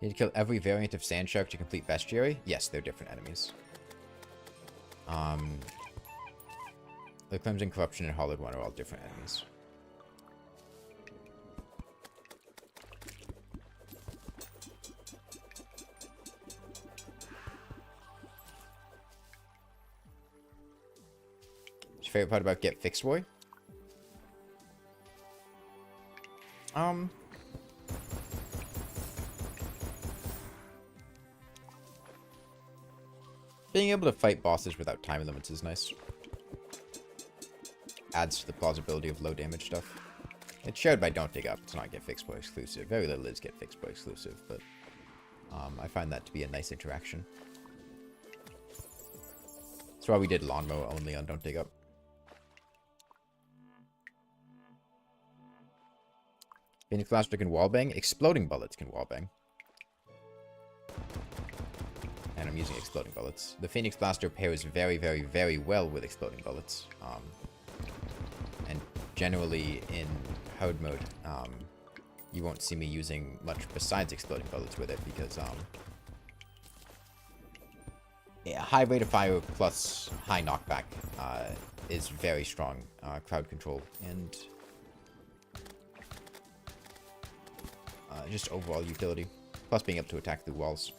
You need to kill every variant of Sand Shark to complete Bestiary? Yes, they're different enemies. The Crimson Corruption and Hallowed one are all different enemies. What's your favorite part about Get Fixed Boy? Being able to fight bosses without time limits is nice. Adds to the plausibility of low damage stuff. It's shared by Don't Dig Up. It's not Get Fixed Boy exclusive. Very little is Get Fixed Boy exclusive, but I find that to be a nice interaction. That's why we did Lawnmower only on Don't Dig Up. Phoenix Blaster can wallbang. Exploding bullets can wallbang. And I'm using exploding bullets. The Phoenix Blaster pairs very, very, very well with exploding bullets. And generally in hard mode, you won't see me using much besides exploding bullets with it because yeah, high rate of fire plus high knockback is very strong crowd control and just overall utility. Plus being able to attack through walls.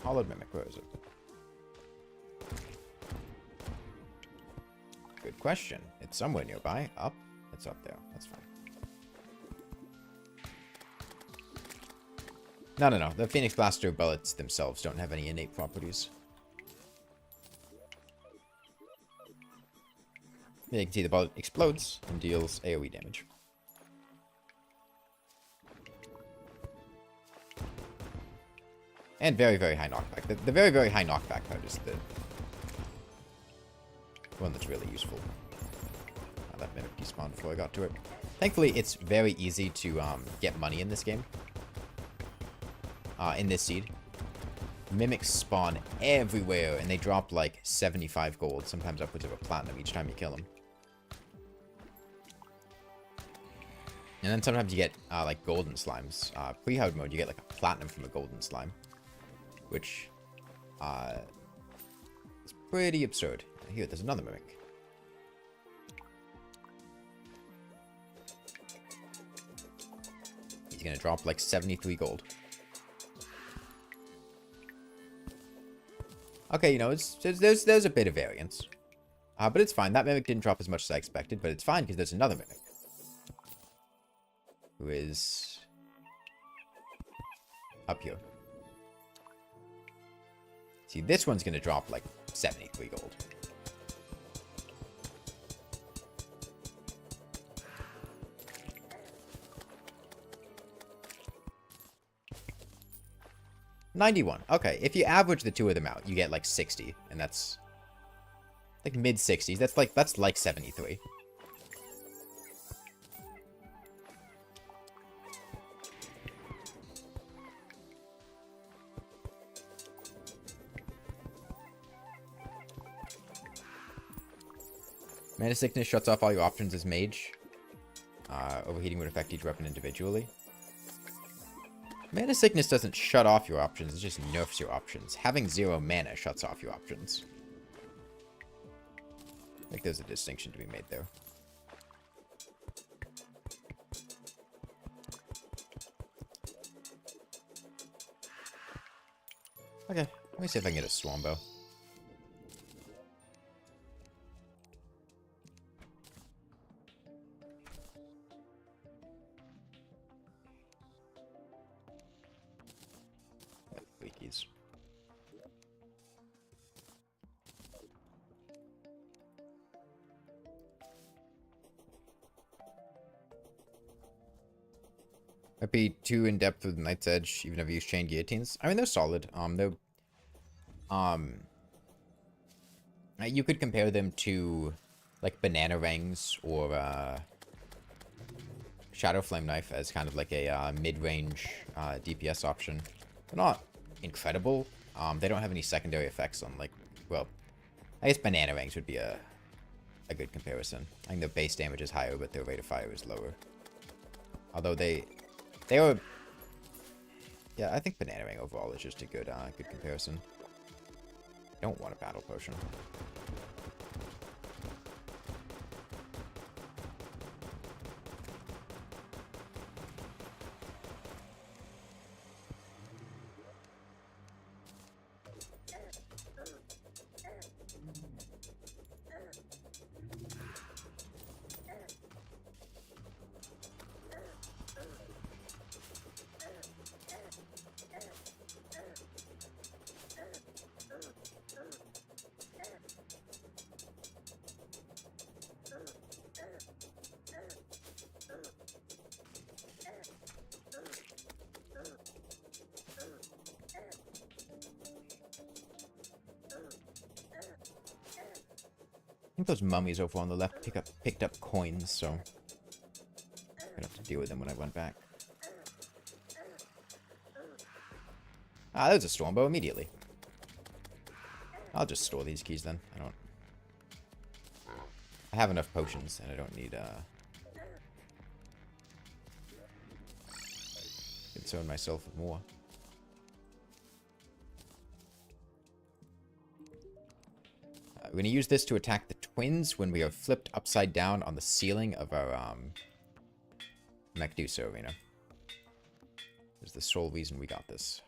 Hallowed Mimic, where is it? Good question. It's somewhere nearby. Up? It's up there. That's fine. No. The Phoenix Blaster bullets themselves don't have any innate properties. Yeah, you can see the bullet explodes and deals AoE damage. And very, very high knockback. The very, very high knockback part is the one that's really useful. That Mimic despawned before I got to it. Thankfully, it's very easy to get money in this game. In this seed. Mimics spawn everywhere, and they drop like 75 gold, sometimes upwards of a platinum each time you kill them. And then sometimes you get like golden slimes. Pre-hard mode, you get like a platinum from a golden slime. Which is pretty absurd. Here, there's another Mimic. He's gonna drop like 73 gold. Okay, you know, there's a bit of variance. But it's fine. That Mimic didn't drop as much as I expected, but it's fine because there's another Mimic. Who is up here. See, this one's going to drop like 73 gold. $91. Okay, if you average the two of them out, you get like 60, and that's like mid-60s. That's like 73. Mana Sickness shuts off all your options as mage. Overheating would affect each weapon individually. Mana Sickness doesn't shut off your options, it just nerfs your options. Having 0 mana shuts off your options. I think there's a distinction to be made there. Okay, let me see if I can get a Swambo. Wikis. Might be too in depth with Knight's Edge, even if you use chain guillotines. I mean, they're solid. You could compare them to like banana rings or Shadow Flame Knife as kind of like a mid-range DPS option. They're not incredible. They don't have any secondary effects on like, well, I guess banana rings would be a good comparison. I think their base damage is higher, but their rate of fire is lower. Although they were, yeah, I think banana ring overall is just a good good comparison. Don't want a battle potion. I think those mummies over on the left picked up coins, so I'm gonna have to deal with them when I went back. Ah, there's a Stormbow immediately. I'll just store these keys then. I have enough potions, and I don't need, concern myself with more. We're going to use this to attack the twins when we are flipped upside down on the ceiling of our, Medusa arena. Is the sole reason we got this.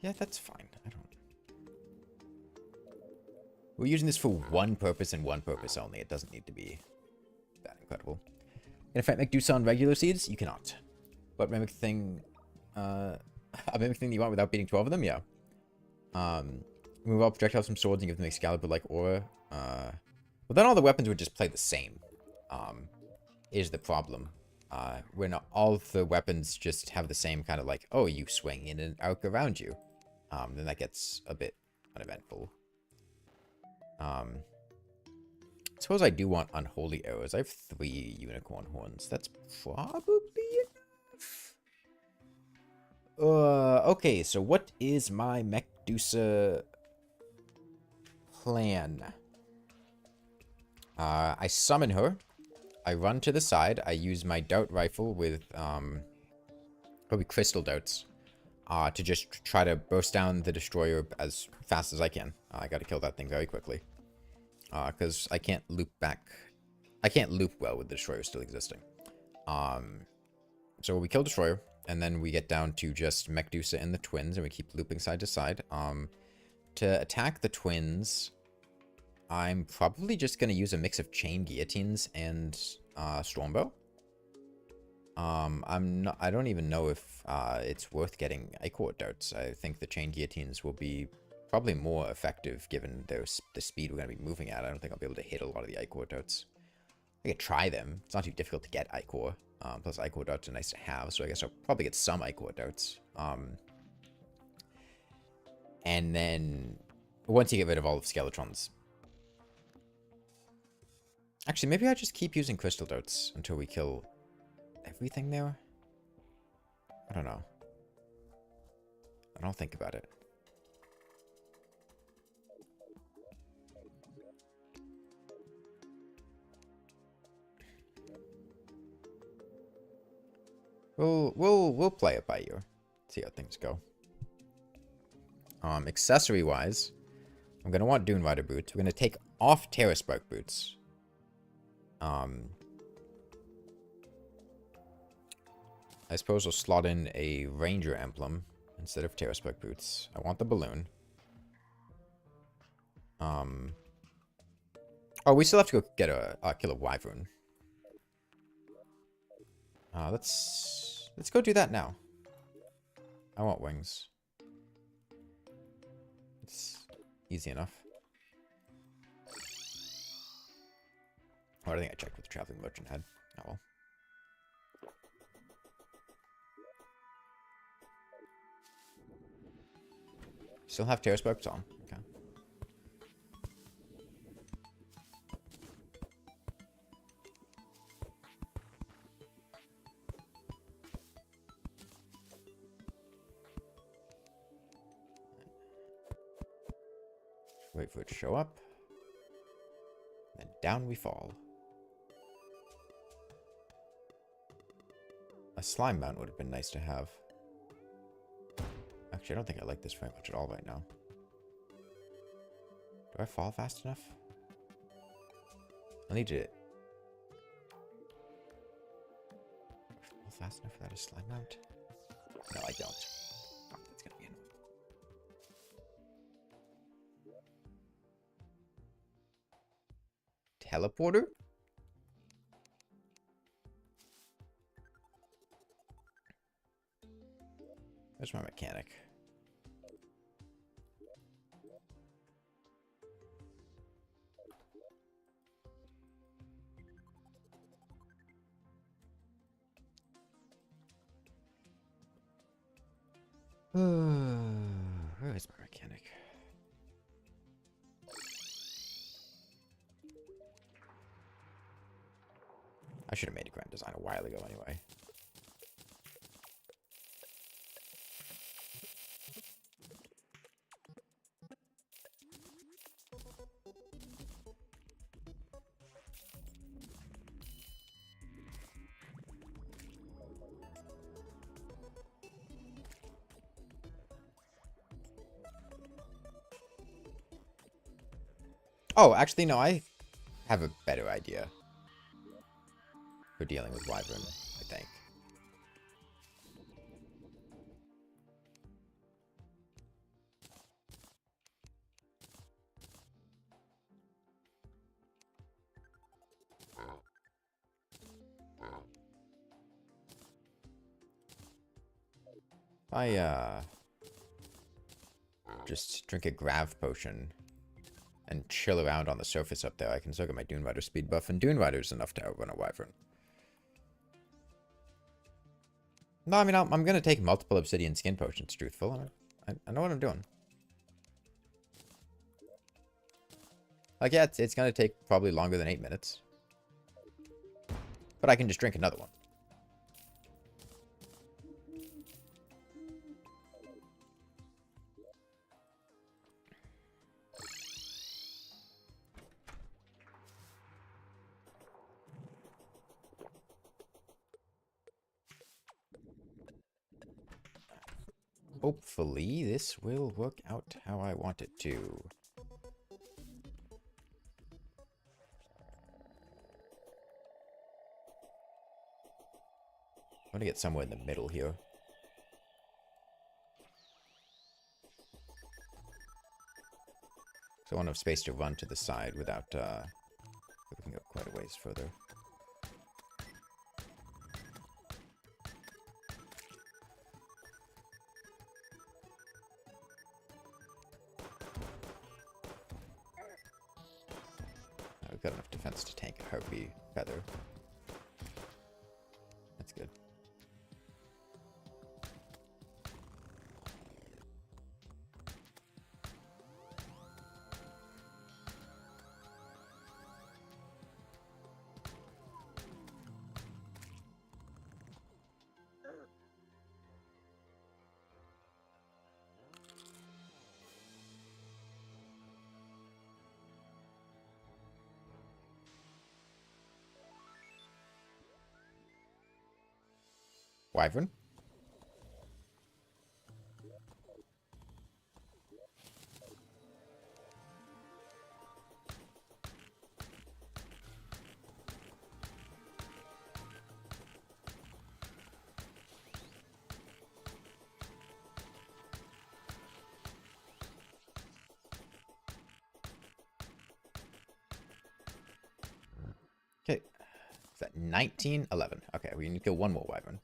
Yeah, that's fine. We're using this for one purpose and one purpose only. It doesn't need to be that incredible. Can a fight Medusa on regular seeds? You cannot. But mimic thing... a mimic thing you want without beating 12 of them? Yeah. Remove all projectiles from swords and give them Excalibur-like aura. Well, then all the weapons would just play the same. Is the problem. When all of the weapons just have the same kind of like, oh, you swing in an arc around you. Then that gets a bit uneventful. Suppose I do want unholy arrows. I have 3 unicorn horns. That's probably enough. Okay, so what is my Medusa plan? I summon her. I run to the side. I use my dart rifle with, probably crystal darts. To just try to burst down the destroyer as fast as I can. I gotta kill that thing very quickly. Because I can't loop back. I can't loop well with the destroyer still existing. So we kill destroyer, and then we get down to just Medusa and the twins, and we keep looping side to side. To attack the twins, I'm probably just gonna use a mix of chain guillotines and Stormbow. I don't even know if it's worth getting Ichor darts. I think the chain guillotines will be probably more effective given the speed we're going to be moving at. I don't think I'll be able to hit a lot of the Ichor darts. I could try them. It's not too difficult to get Ichor. Plus Ichor darts are nice to have, so I guess I'll probably get some Ichor darts. And then once you get rid of all of Skeletrons. Actually, maybe I just keep using crystal darts until we kill everything there? I don't know. I don't think about it. We'll play it by ear. See how things go. Accessory wise, I'm gonna want Dune Rider boots. We're gonna take off Terra Spark boots. I suppose we'll slot in a Ranger emblem instead of Terra Spark boots. I want the balloon. Oh, we still have to go get kill a Wyvern. Let's go do that now. I want wings. It's easy enough. Oh, I think I checked what the traveling merchant had. Oh well. Still have Terra Sparks on. Okay. Wait for it to show up. Then down we fall. A slime mount would have been nice to have. Actually, I don't think I like this very much at all right now. Do I fall fast enough? I need to... fall fast enough without a slime mount? No, I don't. Oh, that's gonna be annoying. Teleporter? Where's my mechanic? Where is my mechanic? I should have made a grand design a while ago anyway. Oh, actually, no, I have a better idea for dealing with Wyvern, I think. I, just drink a grav potion and chill around on the surface up there, I can still get my Dune Rider speed buff, and Dune Rider is enough to outrun a Wyvern. No, I mean, I'm going to take multiple obsidian skin potions, truthful. I know what I'm doing. Like, yeah, it's going to take probably longer than 8 minutes. But I can just drink another one. Hopefully, this will work out how I want it to. I'm gonna get somewhere in the middle here. So I want enough space to run to the side without, we can go quite a ways further. We've got enough defense to tank a Harpy Feather. That's good. Wyvern. Okay. Is that 19? 11. Okay, we need to kill one more Wyvern.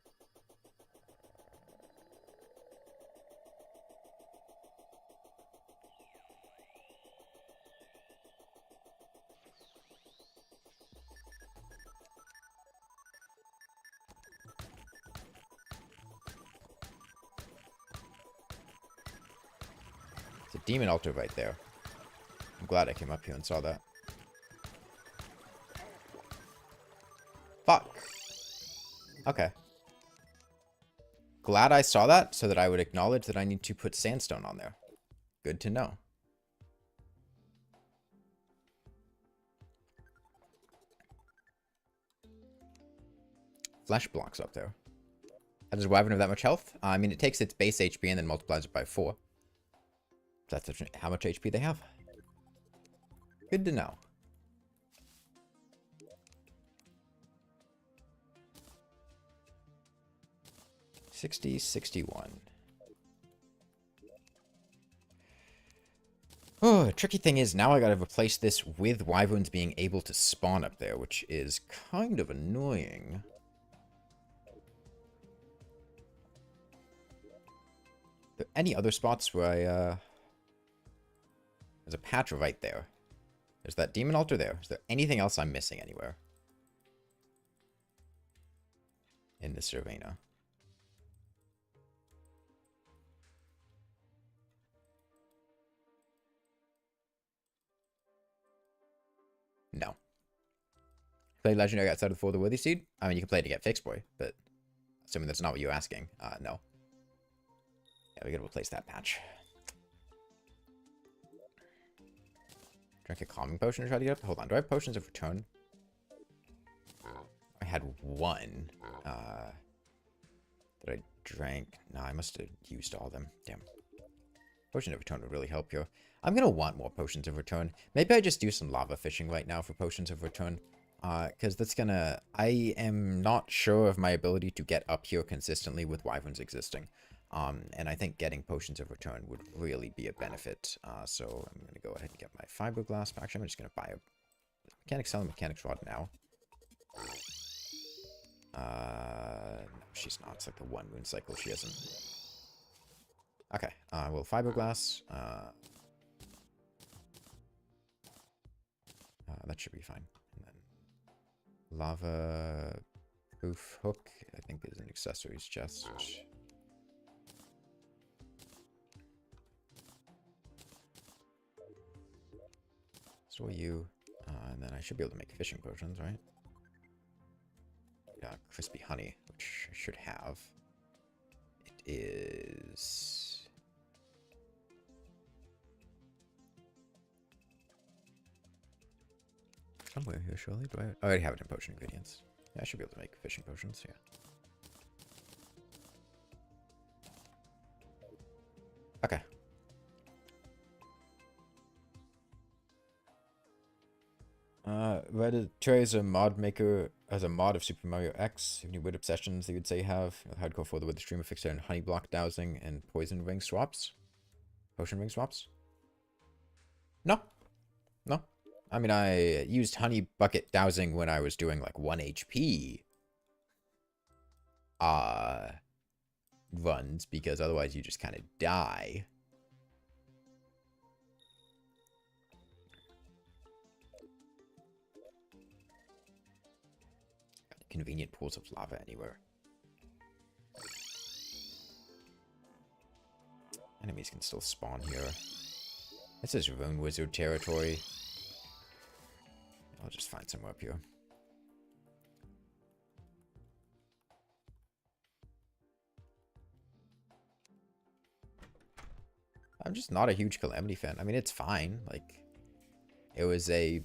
It's a demon altar right there. I'm glad I came up here and saw that. Fuck. Okay. Glad I saw that so that I would acknowledge that I need to put sandstone on there. Good to know. Flesh blocks up there. How does Wyvern have that much health? I mean, it takes its base HP and then multiplies it by 4. That's how much HP they have. Good to know. $60-61. Oh, the tricky thing is now I gotta replace this with Wyverns being able to spawn up there, which is kind of annoying. Are there any other spots where I, there's a patch right there. There's that demon altar there. Is there anything else I'm missing anywhere? In this arena. No. Play Legendary outside of For the Worthy Seed? I mean, you can play to get Fixed Boy, but assuming that's not what you're asking, no. Yeah, we gotta replace that patch. Drink a calming potion to try to get up? Hold on, do I have potions of return? I had one. That I drank. No, I must have used all of them. Damn. Potion of return would really help here. I'm gonna want more potions of return. Maybe I just do some lava fishing right now for potions of return. Because that's gonna... I am not sure of my ability to get up here consistently with Wyverns existing. And I think getting potions of return would really be a benefit. So I'm gonna go ahead and get my fiberglass. Actually, I'm just gonna buy a mechanics cell and mechanics rod now. No, she's not. It's like the one moon cycle. She hasn't. Okay. Well, fiberglass. That should be fine. And then lava proof hook. I think is an accessories chest. So you. And then I should be able to make fishing potions, right? Crispy honey, which I should have. It is... somewhere here, surely. Do I already have it in potion ingredients? Yeah, I should be able to make fishing potions, yeah. Okay. Terraria is a mod maker, as a mod of Super Mario X. Any weird obsessions that you'd say you have? Hardcore for the with the streamer fixer and honey block dowsing and poison ring swaps? Potion ring swaps? No. No. I mean, I used honey bucket dowsing when I was doing like 1 HP. Runs, because otherwise you just kind of die. Convenient pools of lava anywhere. Enemies can still spawn here. This is Rune Wizard territory. I'll just find somewhere up here. I'm just not a huge Calamity fan. I mean, it's fine. Like, it was an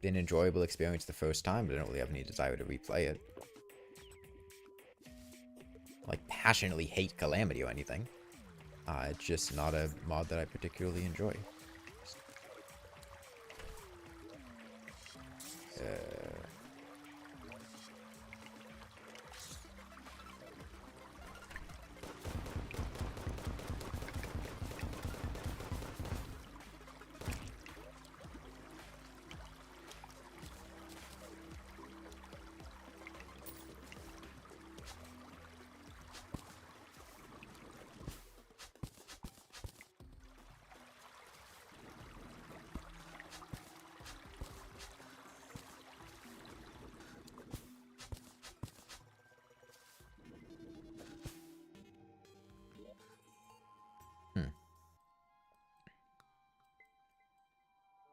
enjoyable experience the first time, but I don't really have any desire to replay it. Like, passionately hate Calamity or anything. It's just not a mod that I particularly enjoy.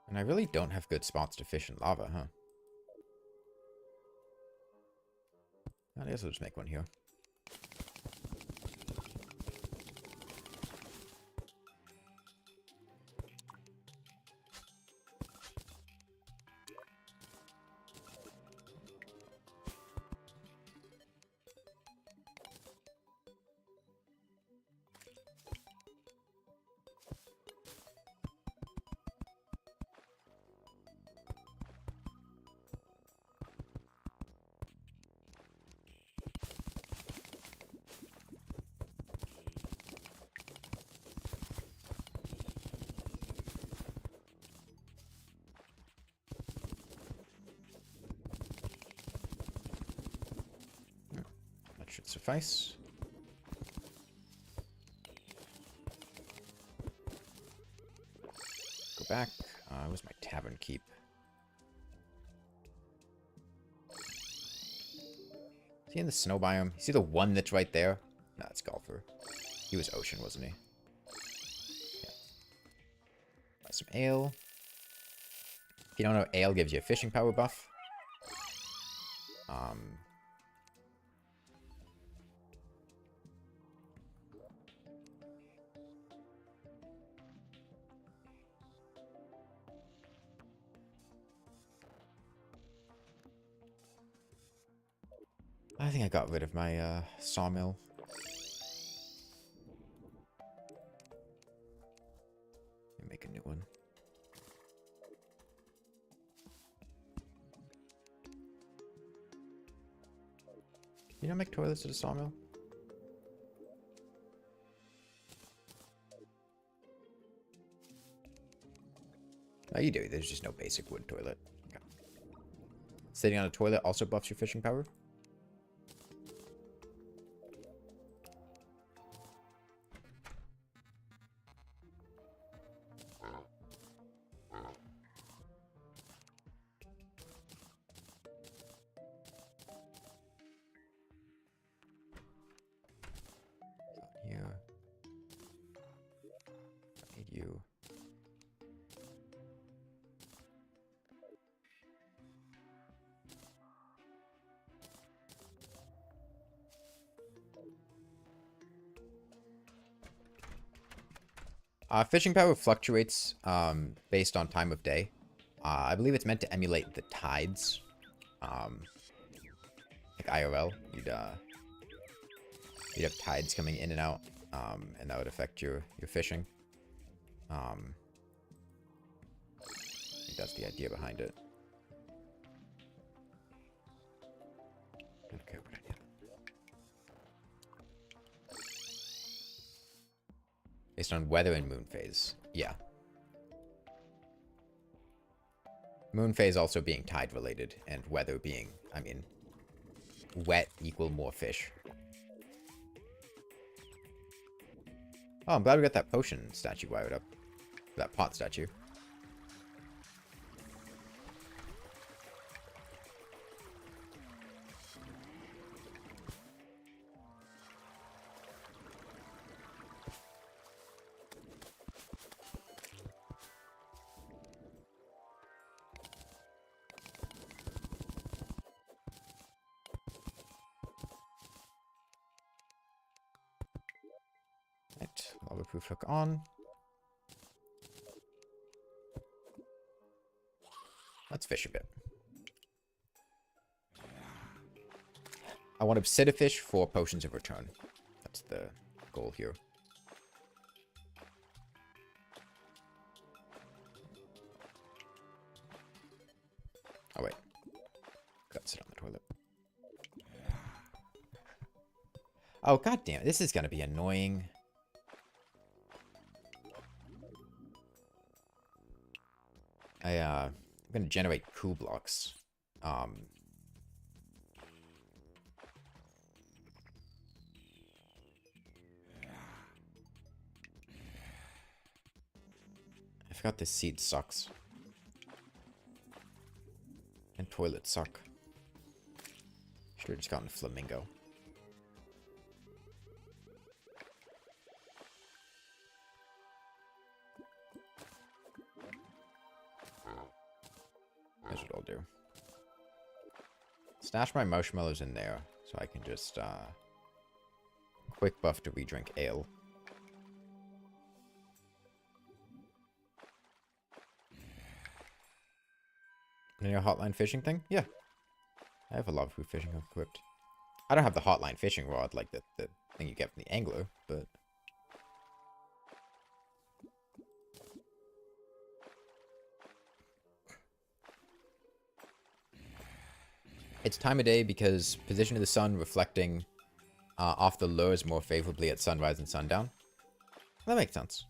And I really don't have good spots to fish in lava, huh? I guess I'll just make one here. Should suffice. Go back. Where's my tavern keep? Is he in the snow biome? Is he the one that's right there? No, it's Golfer. He was ocean, wasn't he? Yeah. Buy some ale. If you don't know, ale gives you a fishing power buff. I think I got rid of my sawmill. Make a new one. You don't make toilets at a sawmill? No, you do. There's just no basic wood toilet. Okay. Sitting on a toilet also buffs your fishing power? Here. Need you. Fishing power fluctuates based on time of day. I believe it's meant to emulate the tides. Like IRL, you'd have tides coming in and out, and that would affect your fishing. I think that's the idea behind it. Okay, what I need. Based on weather and moon phase. Yeah. Moon phase also being tide related, and weather being, I mean, wet equal more fish. Oh, I'm glad we got that potion statue wired up. That pot statue. Right, lava-proof hook on. Let's fish a bit. I want Obsidifish for potions of return. That's the goal here. Oh wait. Gotta sit on the toilet. Oh god damn it, this is gonna be annoying. I'm gonna generate cool blocks. I forgot this seed sucks. And toilets suck. Should've just gotten a flamingo. That's what I'll do. Stash my marshmallows in there so I can just quick buff to redrink ale. Your hotline fishing thing? Yeah. I have a lot of fishing equipped. I don't have the hotline fishing rod like the thing you get from the angler, but... It's time of day because position of the sun reflecting off the lures more favorably at sunrise and sundown. That makes sense.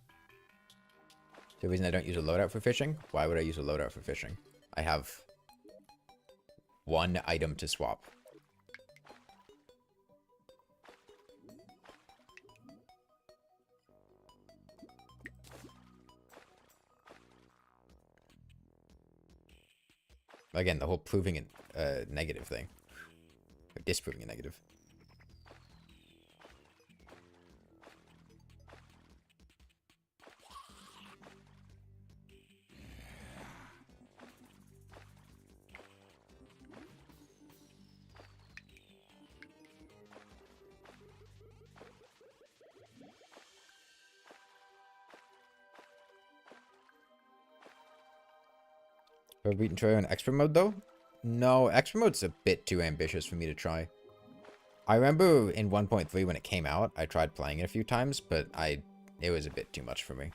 The reason I don't use a loadout for fishing? Why would I use a loadout for fishing? I have one item to swap. Again, the whole proving a negative thing. Or disproving a negative. Have beaten Terraria in expert mode though? No, expert mode's a bit too ambitious for me to try. I remember in 1.3 when it came out, I tried playing it a few times, but it was a bit too much for me.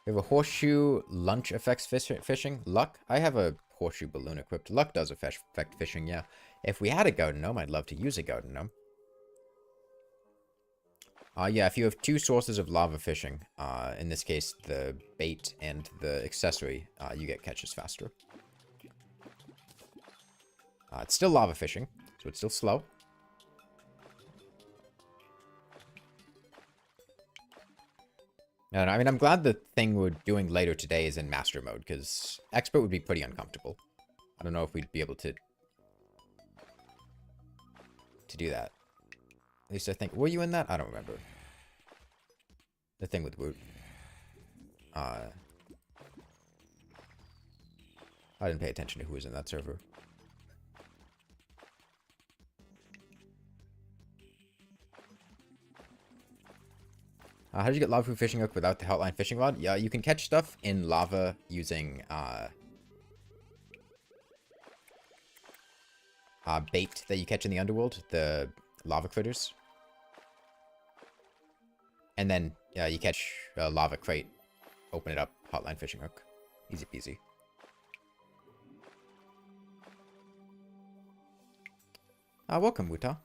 We have a horseshoe lunch affects fishing. Luck? I have a horseshoe balloon equipped. Luck does affect fishing, yeah. If we had a garden gnome, I'd love to use a garden gnome. Yeah, if you have two sources of lava fishing, in this case, the bait and the accessory, you get catches faster. It's still lava fishing, so it's still slow. I mean, I'm glad the thing we're doing later today is in master mode, because expert would be pretty uncomfortable. I don't know if we'd be able to do that. At least I think... Were you in that? I don't remember. The thing with Woot. I didn't pay attention to who was in that server. How did you get lava-proof fishing hook without the Hotline fishing rod? Yeah, you can catch stuff in lava using bait that you catch in the underworld, the lava critters. And then you catch a lava crate, open it up, Hotline fishing hook. Easy peasy. Welcome, Wuta.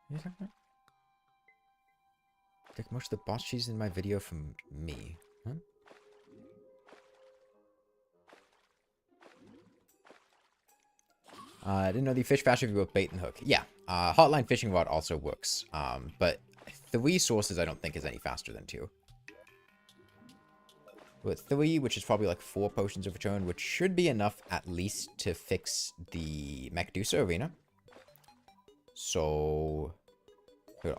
What are you talking about? Take most of the boss cheese in my video from me. Huh? I didn't know the fish faster if you both bait and hook. Yeah, hotline fishing rod also works. But 3 sources I don't think is any faster than 2. With 3, which is probably like 4 potions of return, which should be enough at least to fix the Medusa arena. So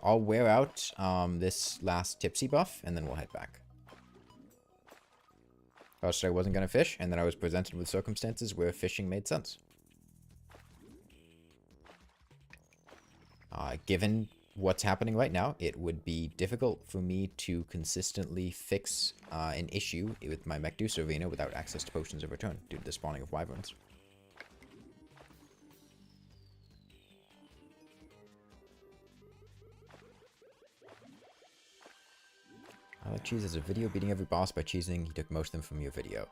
I'll wear out this last tipsy buff, and then we'll head back. First I wasn't going to fish, and then I was presented with circumstances where fishing made sense. Given what's happening right now, it would be difficult for me to consistently fix an issue with my Medusa arena without access to potions of return due to the spawning of wyverns. I like cheese as a video, beating every boss by cheesing. He took most of them from your video.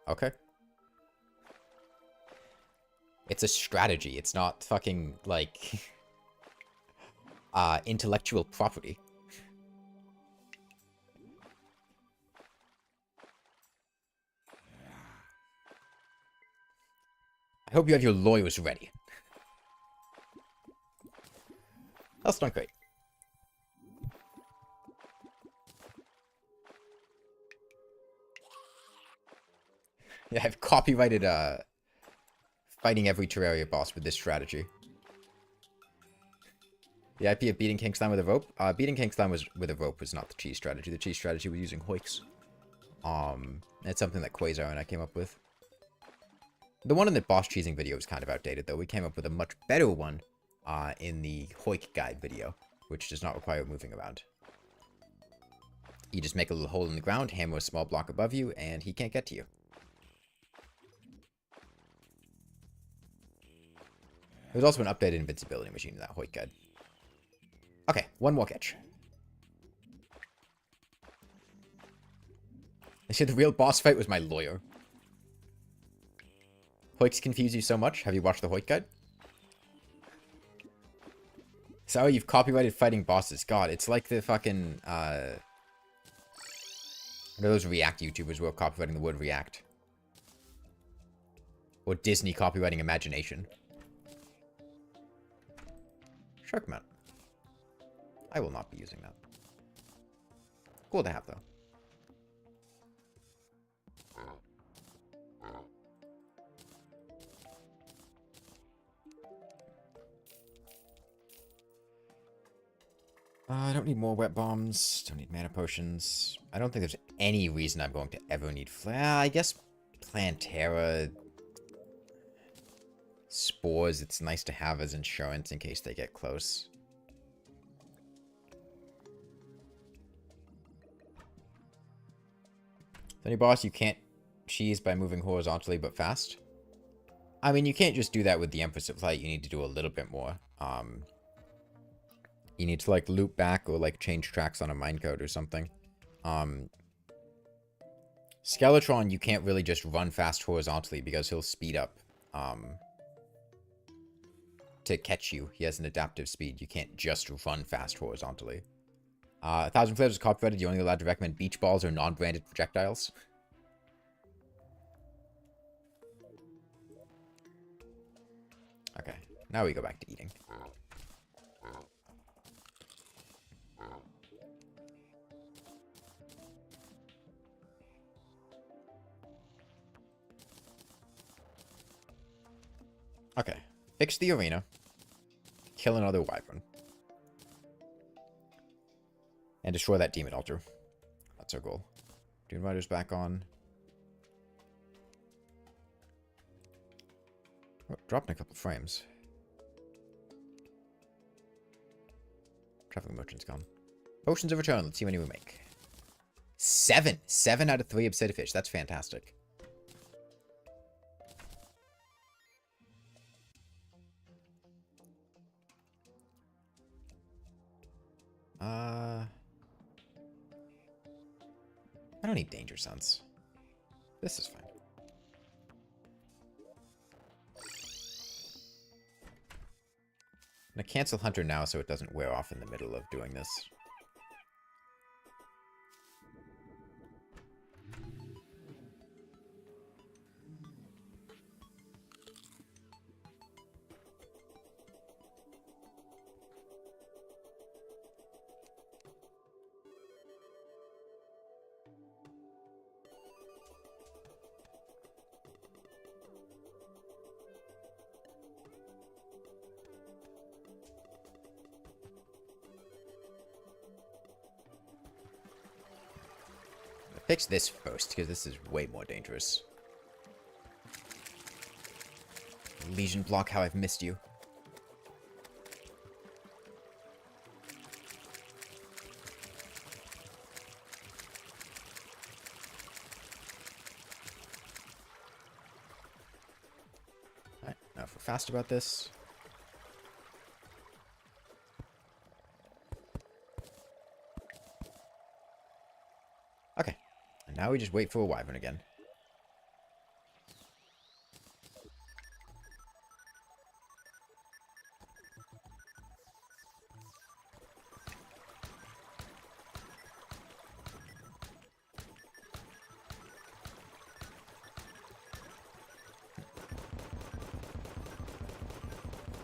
Okay. It's a strategy. It's not fucking, like, intellectual property. I hope you have your lawyers ready. That's not great. Yeah, I've copyrighted fighting every Terraria boss with this strategy. The IP of beating King Slime with a rope? Beating King Slime with a rope was not the cheese strategy. The cheese strategy was using hoiks. It's something that Quasar and I came up with. The one in the boss cheesing video is kind of outdated, though. We came up with a much better one in the hoik guide video, which does not require moving around. You just make a little hole in the ground, hammer a small block above you, and he can't get to you. There's also an updated invincibility machine in that hoik guide. Okay, one more catch. They said the real boss fight was my lawyer. Hoiks confuse you so much? Have you watched the hoik guide? So you've copyrighted fighting bosses. God, it's like the fucking, what are those React YouTubers who are copyrighting the word React? Or Disney copywriting imagination. Sharkman. I will not be using that. Cool to have, though. I don't need more wet bombs. Don't need mana potions. I don't think there's any reason I'm going to ever need flare. I guess Plantera spores, it's nice to have as insurance in case they get close. Any boss you can't cheese by moving horizontally but fast. I mean, you can't just do that with the Empress of Light. You need to do a little bit more. You need to, like, loop back or, like, change tracks on a minecode or something. Skeletron, you can't really just run fast horizontally because he'll speed up to catch you. He has an adaptive speed. You can't just run fast horizontally. 1,000 Flavors is copyrighted. You're only allowed to recommend beach balls or non-branded projectiles. Okay, now we go back to eating. Okay, fix the arena. Kill another Wyvern. And destroy that demon altar. That's our goal. Dune Rider's back on. Oh, dropping a couple frames. Traveling Merchant's gone. Potions of Return. Let's see how many we make. 7! 7 out of 3 Obsidian Fish. That's fantastic. I don't need Danger Sense. This is fine. I'm gonna cancel Hunter now so it doesn't wear off in the middle of doing this. Fix this first, because this is way more dangerous. Legion block, how I've missed you. Alright, now if we're fast about this. Okay. And now we just wait for a Wyvern again.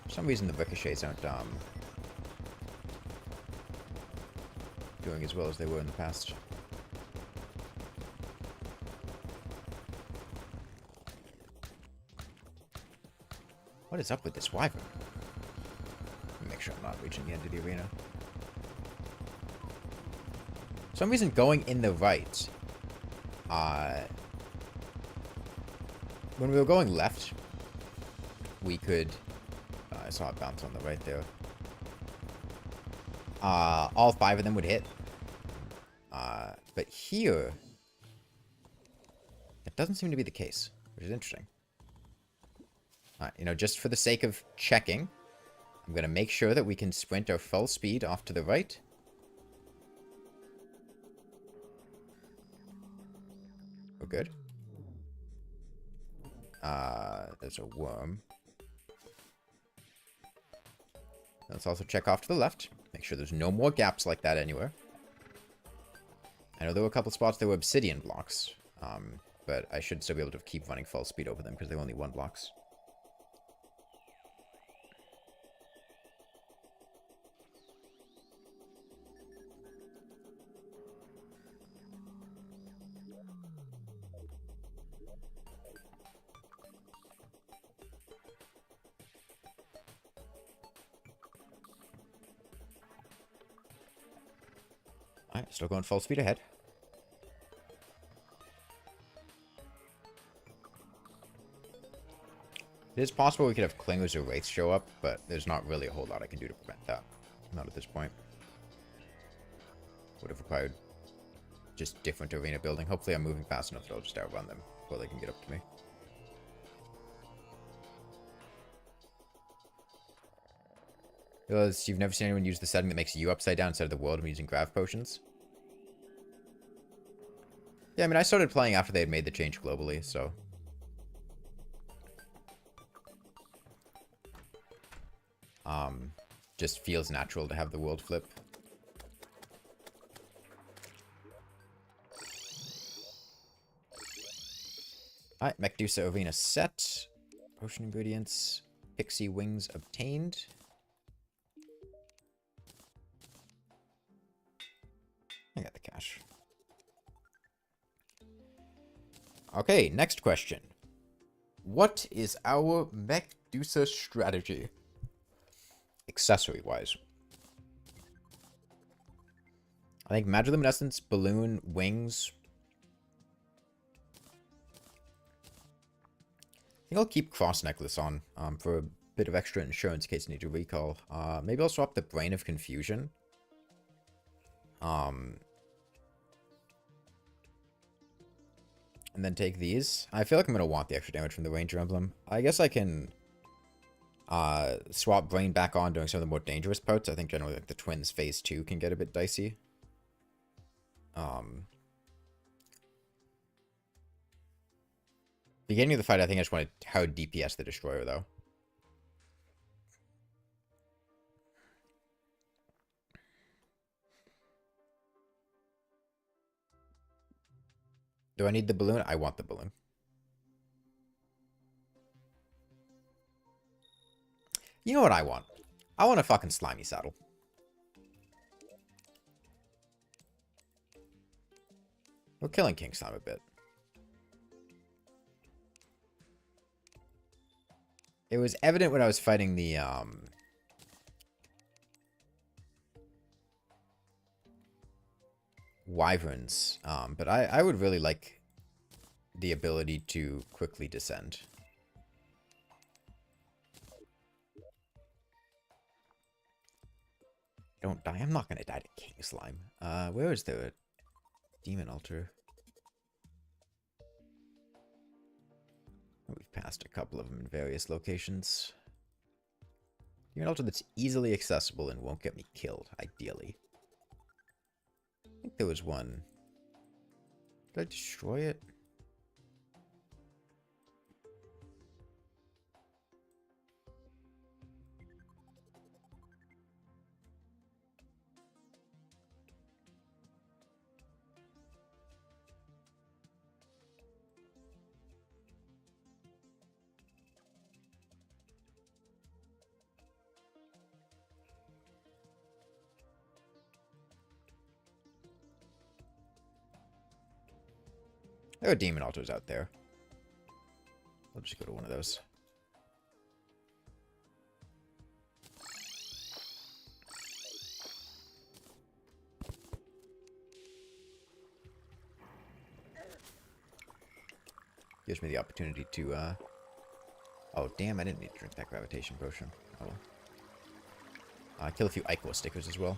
For some reason the ricochets aren't doing as well as they were in the past. What is up with this Wyvern? Make sure I'm not reaching the end of the arena. For some reason going in the right, when we were going left, we could, I saw it bounce on the right there. All 5 of them would hit. But here, it doesn't seem to be the case, which is interesting. You know, just for the sake of checking, I'm going to make sure that we can sprint our full speed off to the right. We're good. There's a worm. Let's also check off to the left. Make sure there's no more gaps like that anywhere. I know there were a couple spots that were obsidian blocks. But I should still be able to keep running full speed over them because they're only 1 blocks. Alright, still going full speed ahead. It is possible we could have Clingers or Wraiths show up, but there's not really a whole lot I can do to prevent that. Not at this point. Would have required just different arena building. Hopefully I'm moving fast enough that I'll just outrun them before they can get up to me. Because you've never seen anyone use the setting that makes you upside down instead of the world when using grav potions? Yeah, I mean, I started playing after they had made the change globally, so... just feels natural to have the world flip. Alright, Medusa Arena set. Potion ingredients. Pixie wings obtained. I got the cash. Okay, next question. What is our Medusa strategy? Accessory-wise. I think Magiluminescence, Balloon, Wings. I think I'll keep Cross Necklace on for a bit of extra insurance in case I need to recall. Maybe I'll swap the Brain of Confusion. And then take these. I feel like I'm going to want the extra damage from the Ranger Emblem. I guess I can swap Brain back on doing some of the more dangerous parts. I think generally like the Twins Phase 2 can get a bit dicey. Beginning of the fight, I think I just want to hard DPS the Destroyer, though. Do I need the balloon? I want the balloon. You know what I want? I want a fucking slimy saddle. We're killing King Slime a bit. It was evident when I was fighting the, Wyverns, but I would really like the ability to quickly descend. Don't die. I'm not going to die to King Slime. Where is the Demon Altar? We've passed a couple of them in various locations. Demon Altar that's easily accessible and won't get me killed, ideally. I think there was one. Did I destroy it? There are demon altars out there. I'll just go to one of those. Gives me the opportunity to, oh, damn, I didn't need to drink that gravitation potion. Oh well. Kill a few Ichor stickers as well.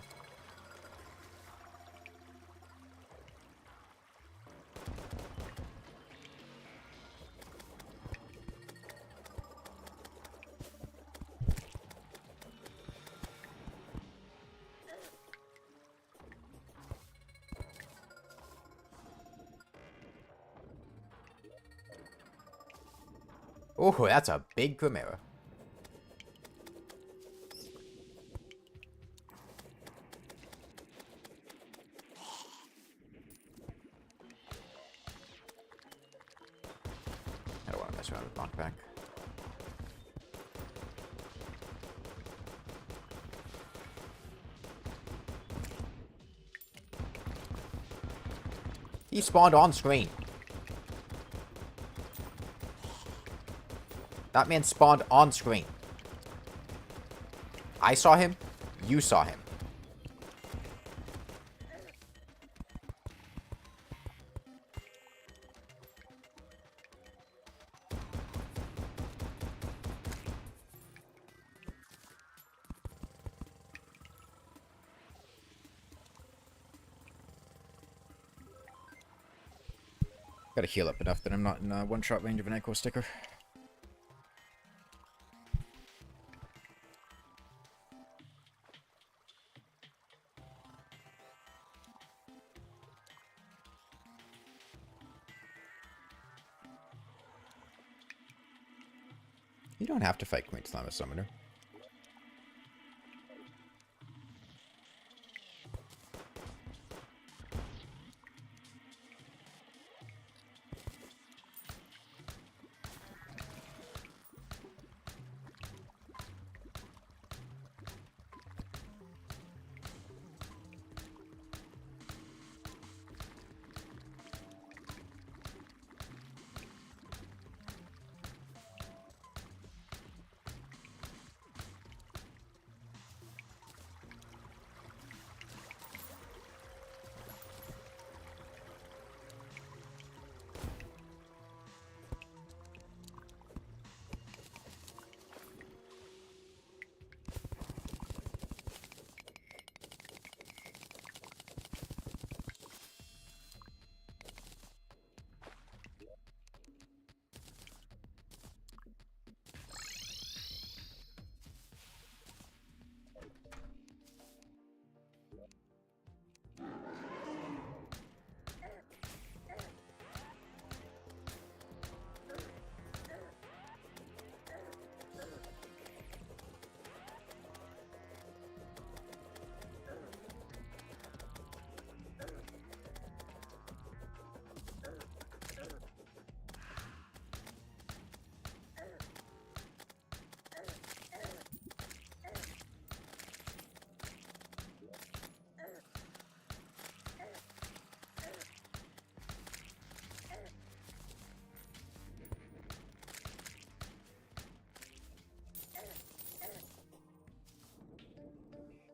Oh, that's a big Chimera. I don't want to mess around with knockback. He spawned on screen. That man spawned on screen. I saw him. You saw him. Gotta heal up enough that I'm not in one-shot range of an echo sticker. You don't have to fight Queen Slime Summoner.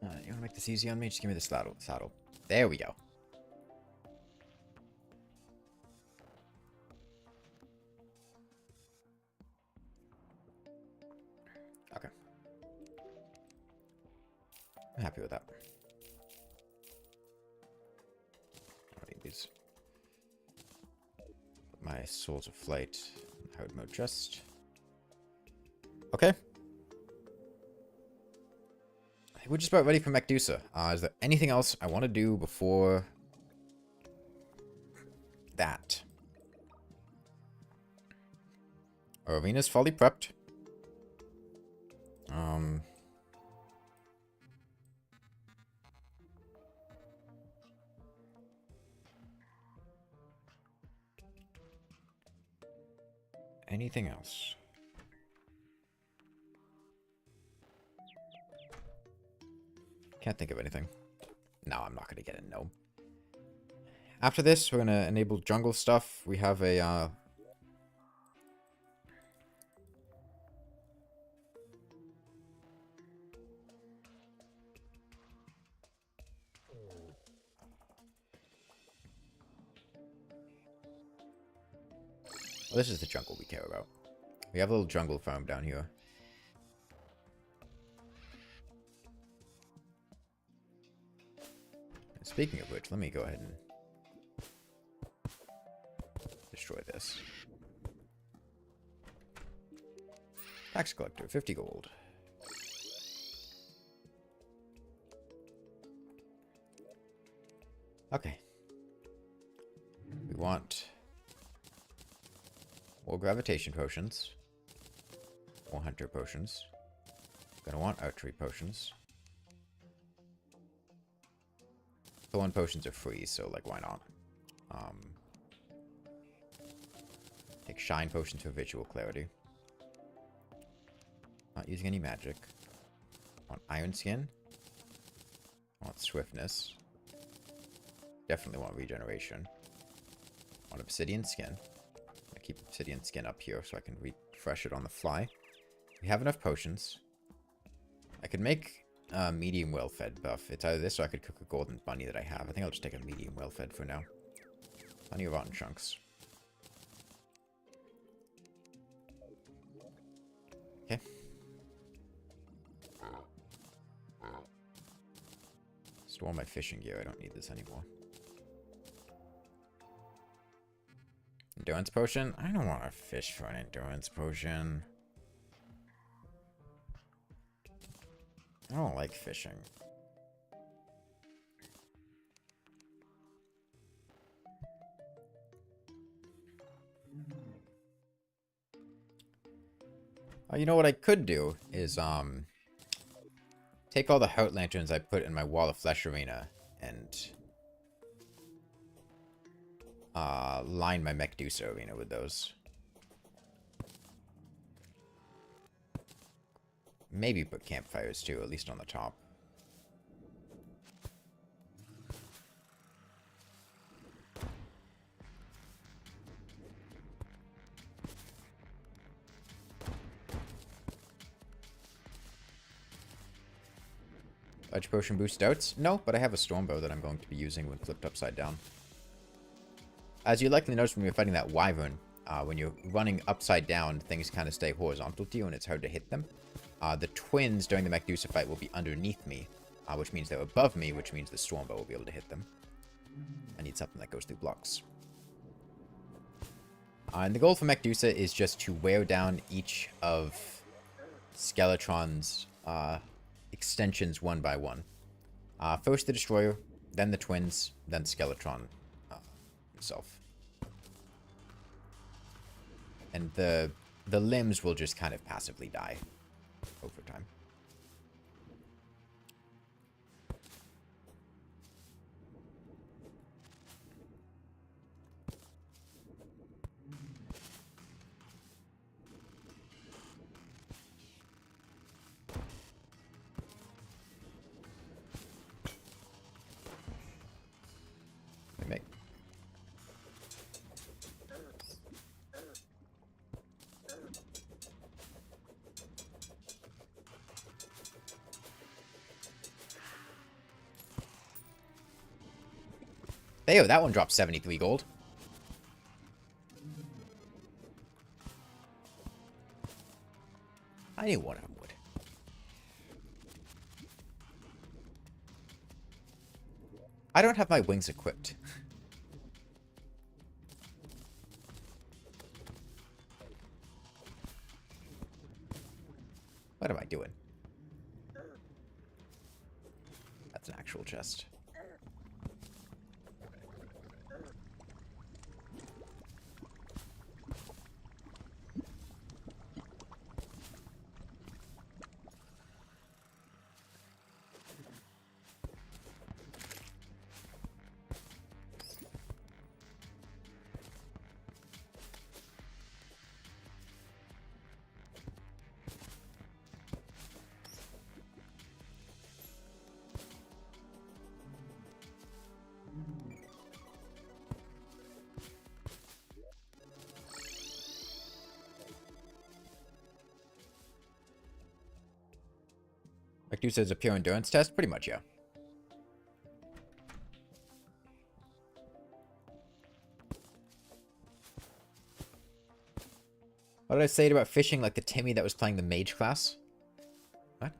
You want to make this easy on me? Just give me the saddle. There we go. Okay. I'm happy with that. I need these. Put my Souls of Flight in hard mode chest. Okay. We're just about ready for Mechdusa. Is there anything else I want to do before that? Our arena's fully prepped. Anything else? Can't think of anything. No, I'm not going to get a gnome. After this, we're going to enable jungle stuff. We have a... Well, this is the jungle we care about. We have a little jungle farm down here. Speaking of which, let me go ahead and destroy this. Tax collector, 50 gold. Okay. We want more gravitation potions. More hunter potions. Gonna want archery potions. Thorn potions are free, so, like, why not? Take shine potions for visual clarity. Not using any magic. Want iron skin. Want swiftness. Definitely want regeneration. Want obsidian skin. I keep obsidian skin up here so I can refresh it on the fly. We have enough potions. I could make medium well-fed buff. It's either this or I could cook a golden bunny that I have. I think I'll just take a medium well-fed for now. Plenty of rotten chunks. Okay. Store my fishing gear. I don't need this anymore. endurance potion? I don't want to fish for an endurance potion. I don't like fishing. You know what I could do is, take all the heart lanterns I put in my Wall of Flesh arena and, line my Medusa arena with those. Maybe put campfires too, at least on the top. Ledge potion boost outs? No, but I have a stormbow that I'm going to be using when flipped upside down. As you likely noticed when you're fighting that Wyvern, when you're running upside down, things kind of stay horizontal to you and it's hard to hit them. The twins during the Medusa fight will be underneath me, which means they're above me, which means the stormbow will be able to hit them. I need something that goes through blocks. And the goal for Medusa is just to wear down each of Skeletron's extensions one by one. First the Destroyer, then the twins, then Skeletron himself. And the limbs will just kind of passively die over time. Hey, that one dropped 73 gold. I knew one of them would. I don't have my wings equipped. What am I doing? That's an actual chest. Like you said, it's a pure endurance test? Pretty much, yeah. What did I say about fishing like the Timmy that was playing the mage class? What?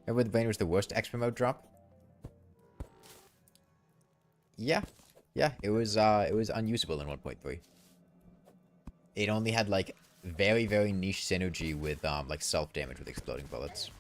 Remember the Vein was the worst extra mode drop? Yeah. Yeah, it was unusable in 1.3. It only had like very, very niche synergy with like self-damage with exploding bullets.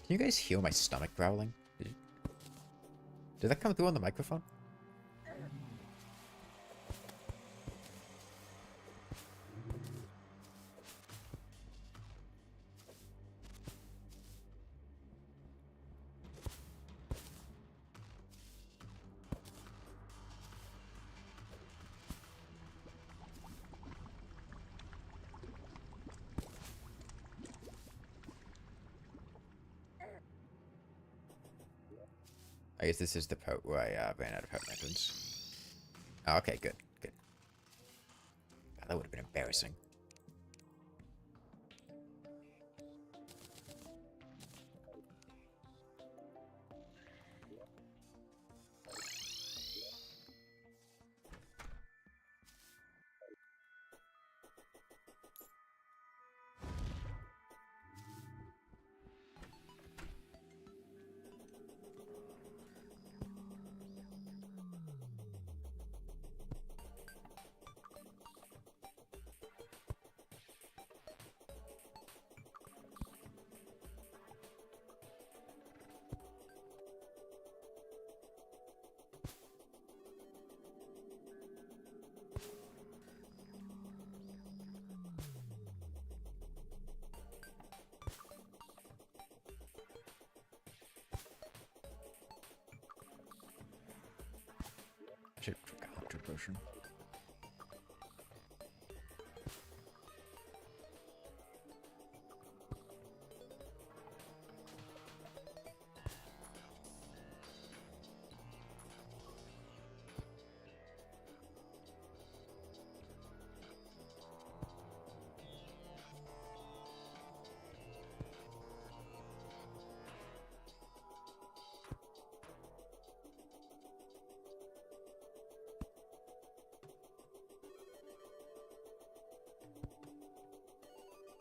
Can you guys hear my stomach growling? Did that come through on the microphone? I guess this is the part where I ran out of heart lanterns. Oh, okay, good, good. God, that would have been embarrassing. electric potion.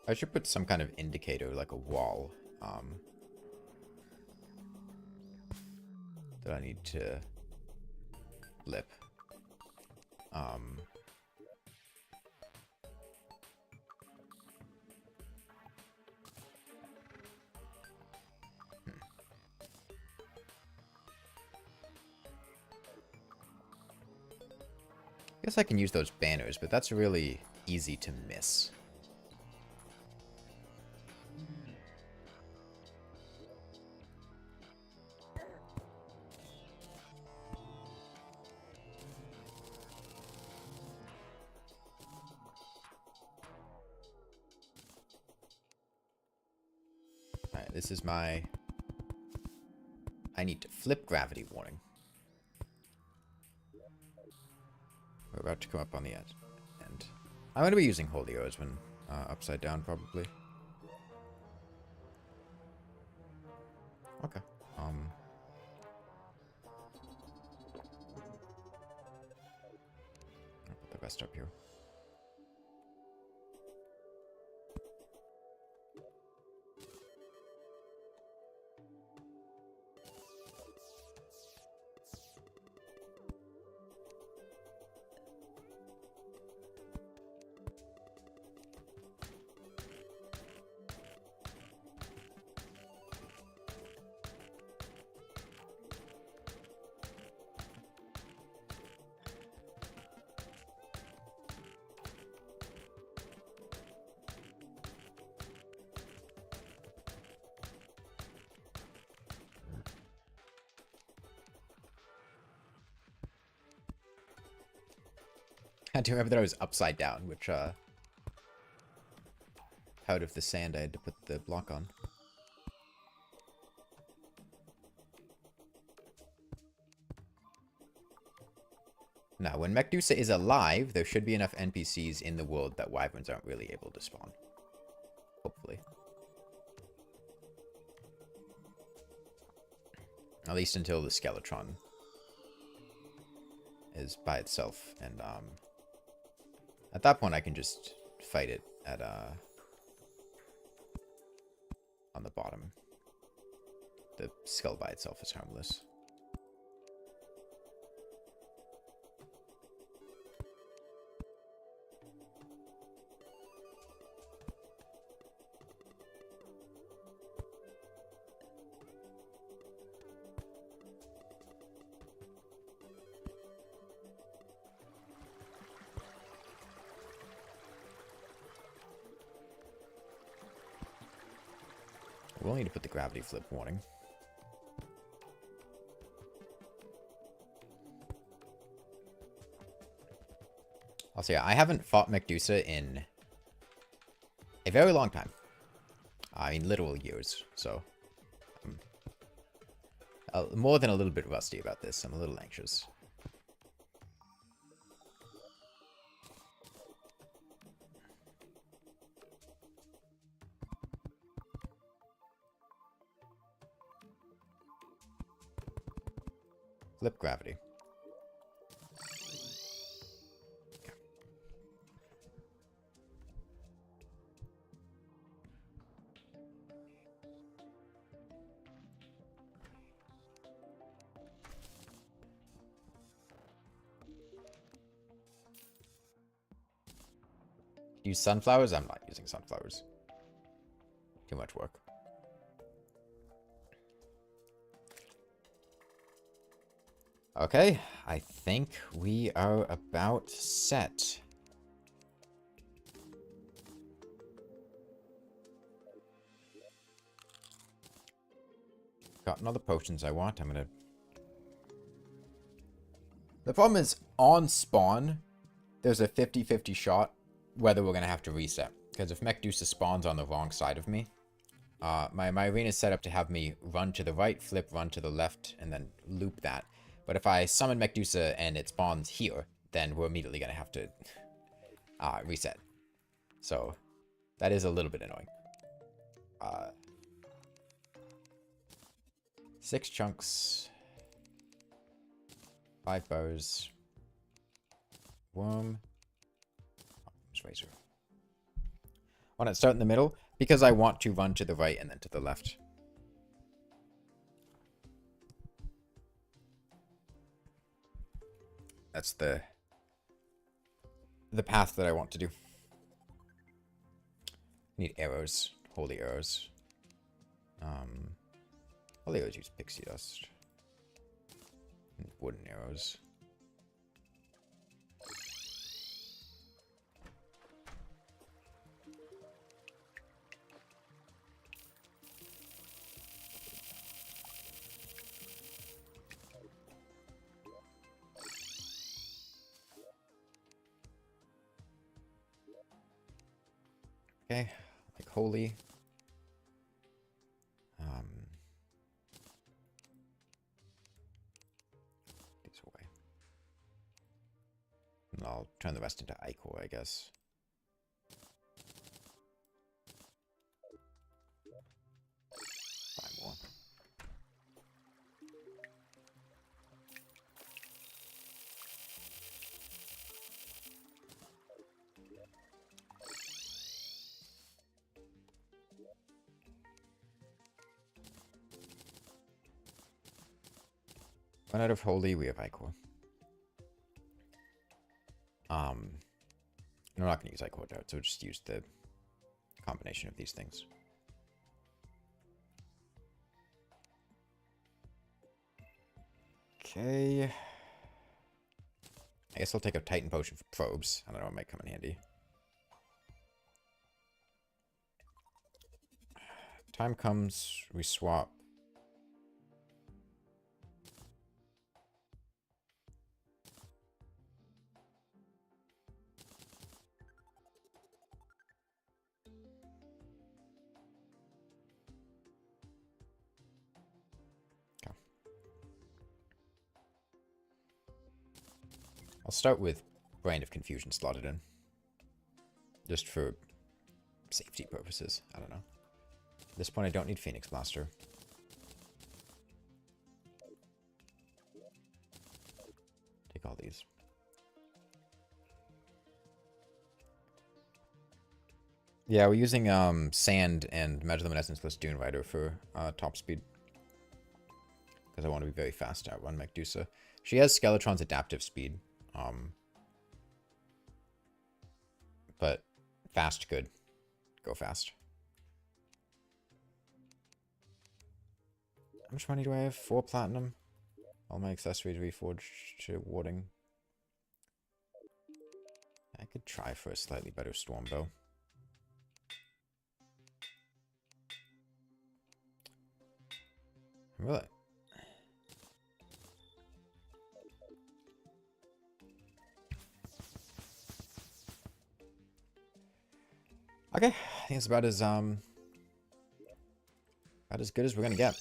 I should put some kind of indicator, like a wall, that I need to flip. I guess I can use those banners, but that's really easy to miss. Alright, this is my... I need to flip gravity warning. We're about to come up on the edge. And I'm going to be using holy oars when upside down, probably. Okay. I'll put the rest up here. I do remember that I was upside down, which, out of the sand I had to put the block on. Now, when Medusa is alive, there should be enough NPCs in the world that Wyverns aren't really able to spawn. Hopefully. At least until the Skeletron is by itself, and, at that point I can just fight it at, on the bottom. The skull by itself is harmless. We'll need to put the gravity flip warning. I'll say I haven't fought Medusa in a very long time. I mean, literal years, so I'm more than a little bit rusty about this. I'm a little anxious. Flip gravity. Okay. Use sunflowers? I'm not using sunflowers. Too much work. Okay, I think we are about set. Gotten all the potions I want. I'm gonna The problem is, on spawn, there's a 50-50 shot whether we're going to have to reset. Because if Medusa spawns on the wrong side of me, my arena is set up to have me run to the right, flip, run to the left, and then loop that. But if I summon Medusa and it spawns here, then we're immediately going to have to reset. So that is a little bit annoying. 6 chunks. 5 bows. Worm. Razor. I want to start in the middle because I want to run to the right and then to the left. That's the path that I want to do. Need arrows. Holy arrows. Holy arrows use pixie dust. And wooden arrows. Okay, like holy. These away. And I'll turn the rest into ichor, I guess. Five more. Run out of holy, we have ichor. We're not going to use ichor dart, so we'll just use the combination of these things. Okay. I guess I'll take a Titan potion for probes. I don't know, it might come in handy. Time comes, we swap. I'll start with Brand of Confusion slotted in. Just for safety purposes. I don't know. At this point, I don't need Phoenix Blaster. Take all these. Yeah, we're using Sand and Magic-Luminescence plus Dune Rider for top speed. Because I want to be very fast to outrun Medusa. She has Skeletron's adaptive speed. But fast, good. Go fast. How much money do I have? 4 platinum. All my accessories reforged to warding. I could try for a slightly better storm bow. Really? Okay, I think it's about as good as we're gonna get.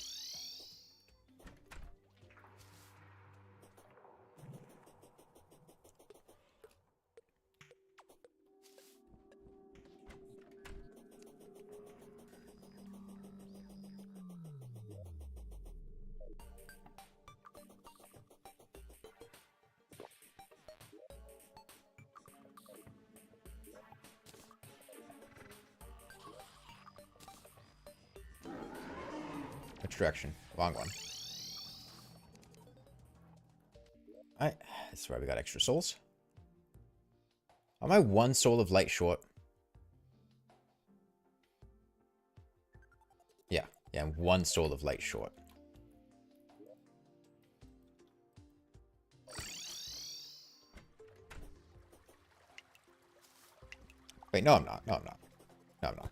Which direction? Wrong one. Alright, this is where we got extra souls. Am I 1 soul of light short? Yeah, I'm 1 soul of light short. Wait, no, I'm not. No, I'm not. No, I'm not.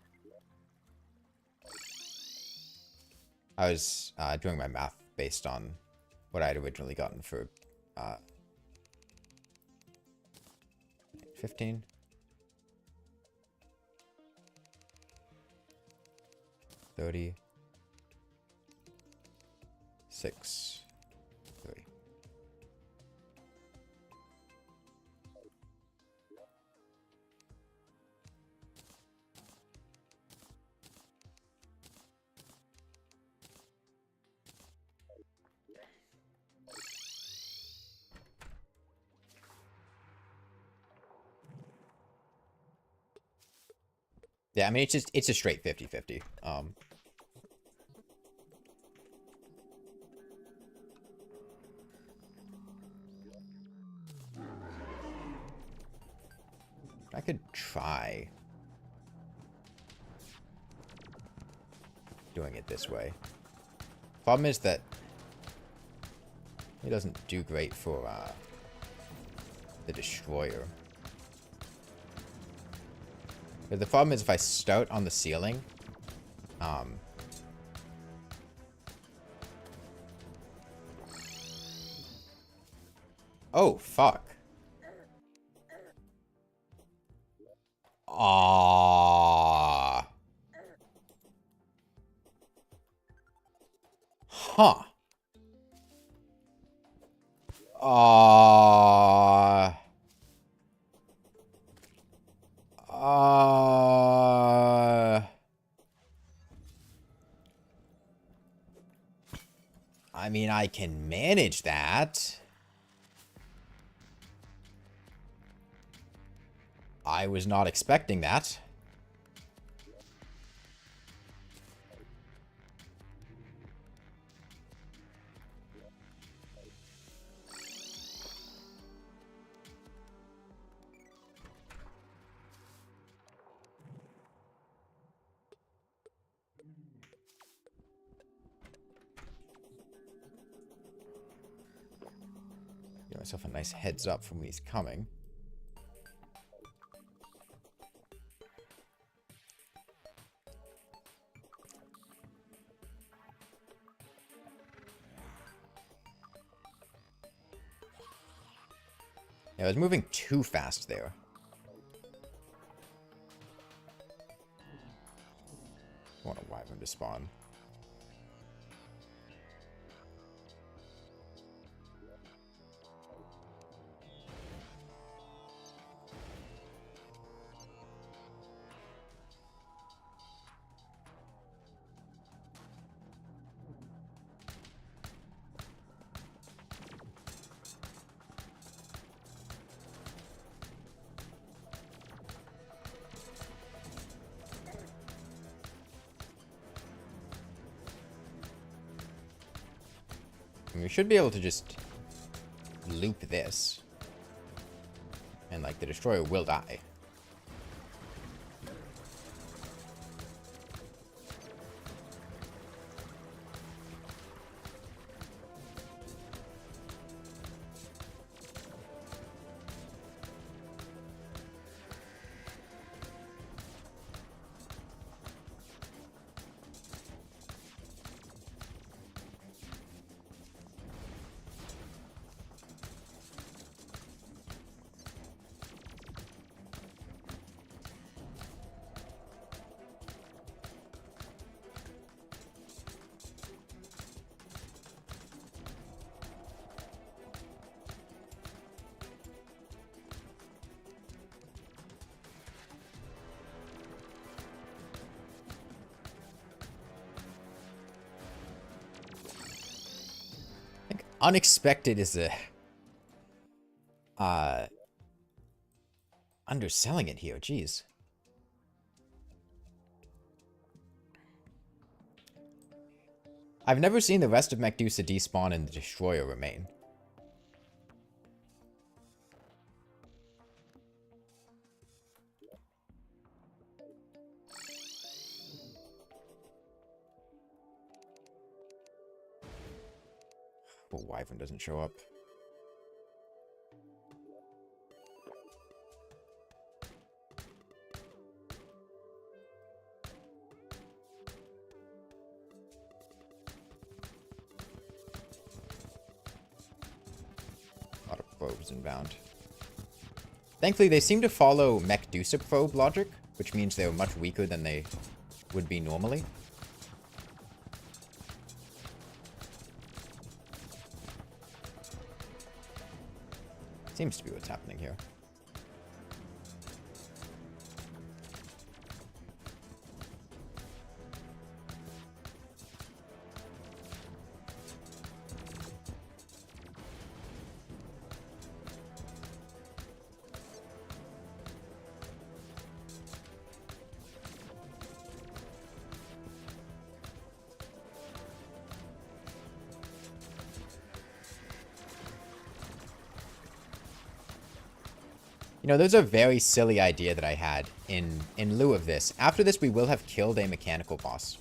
I was doing my math based on what I had originally gotten for 15. 30. 6. 3. Yeah, I mean, it's a straight 50-50. I could try doing it this way. Problem is that it doesn't do great for the destroyer. But the problem is if I start on the ceiling, oh, fuck. Ah. Huh. I mean, I can manage that. I was not expecting that. Give myself a nice heads up from when he's coming. Yeah, I was moving too fast there. I want a Wyvern to spawn. We should be able to just loop this. And, like, the destroyer will die. Unexpected is a underselling it here, jeez. I've never seen the rest of Medusa despawn and the destroyer remain. But Wyvern doesn't show up. A lot of probes inbound. Thankfully, they seem to follow Medusa probe logic, which means they're much weaker than they would be normally. Seems to be what's happening here. You know, there's a very silly idea that I had in lieu of this. After this, we will have killed a mechanical boss.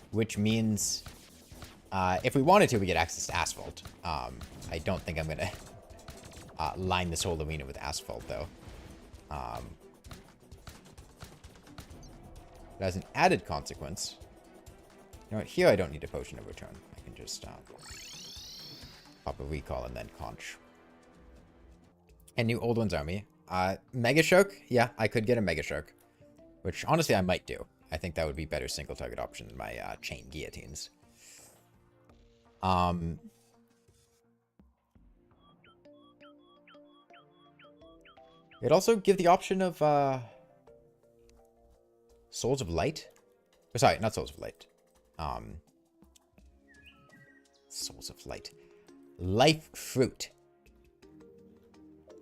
Which means, if we wanted to, we get access to asphalt. I don't think I'm going to line this whole arena with asphalt, though. But as an added consequence, you know what, here I don't need a potion of return. I can just pop a recall and then conch. And new old ones army. Mega Shark? Yeah, I could get a Mega Shark. Which, honestly, I might do. I think that would be better single target option than my chain guillotines. It'd also give the option of Souls of Light? Oh, sorry, not Souls of Light. Souls of Light. Life Fruit.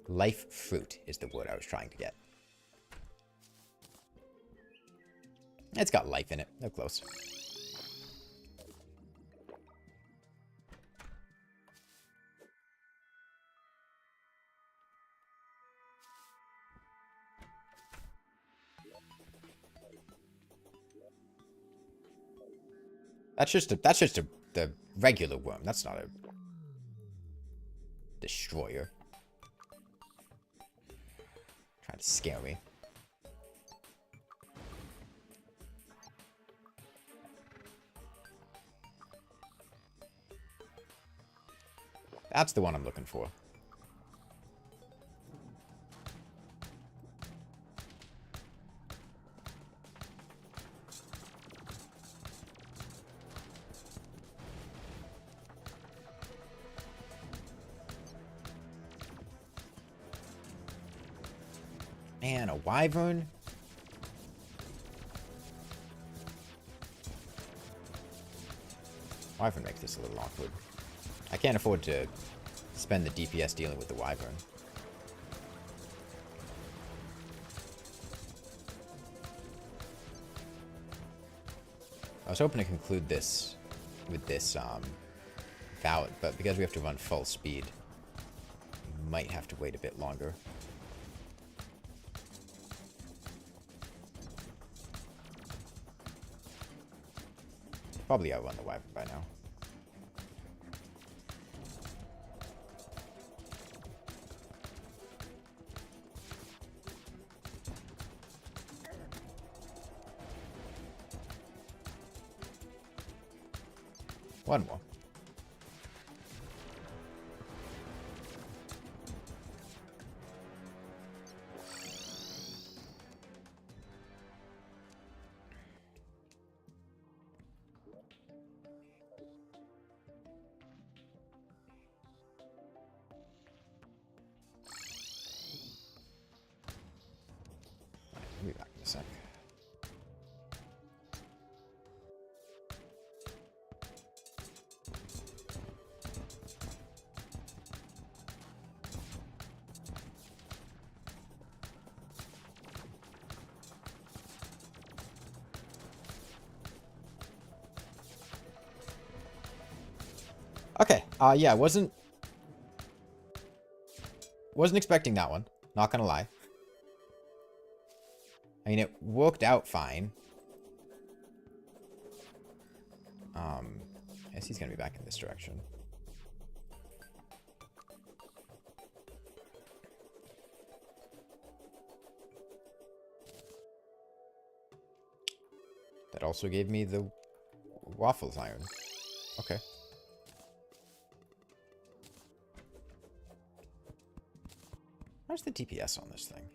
Life Fruit is the word I was trying to get. It's got life in it. They're close. That's just the regular worm. That's not a destroyer. Trying to scare me. That's the one I'm looking for. Man, a Wyvern? Wyvern makes this a little awkward. I can't afford to spend the DPS dealing with the Wyvern. I was hoping to conclude this with this Valid, but because we have to run full speed, we might have to wait a bit longer. Probably outrun the Wyvern by now. One more. I'll be back in a sec. Okay, yeah, wasn't expecting that one, not gonna lie. I mean, it worked out fine. I guess he's gonna be back in this direction. That also gave me the waffles iron. Okay. Where's the DPS on this thing?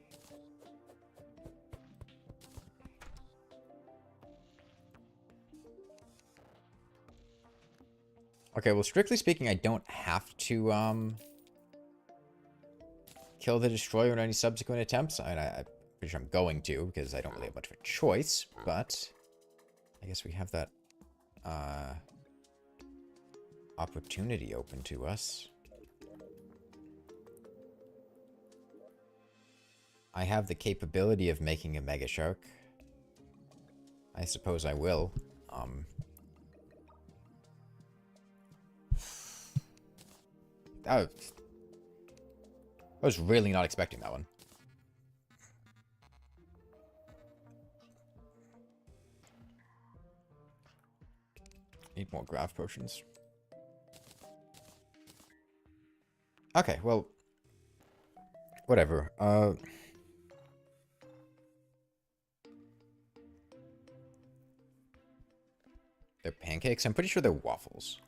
Okay, well, strictly speaking, I don't have to, kill the destroyer in any subsequent attempts. I'm pretty sure I'm going to, because I don't really have much of a choice, but I guess we have that, opportunity open to us. I have the capability of making a Mega Shark. I suppose I will. I was really not expecting that one. Need more graph potions. Okay, well, whatever. They're pancakes? I'm pretty sure they're waffles.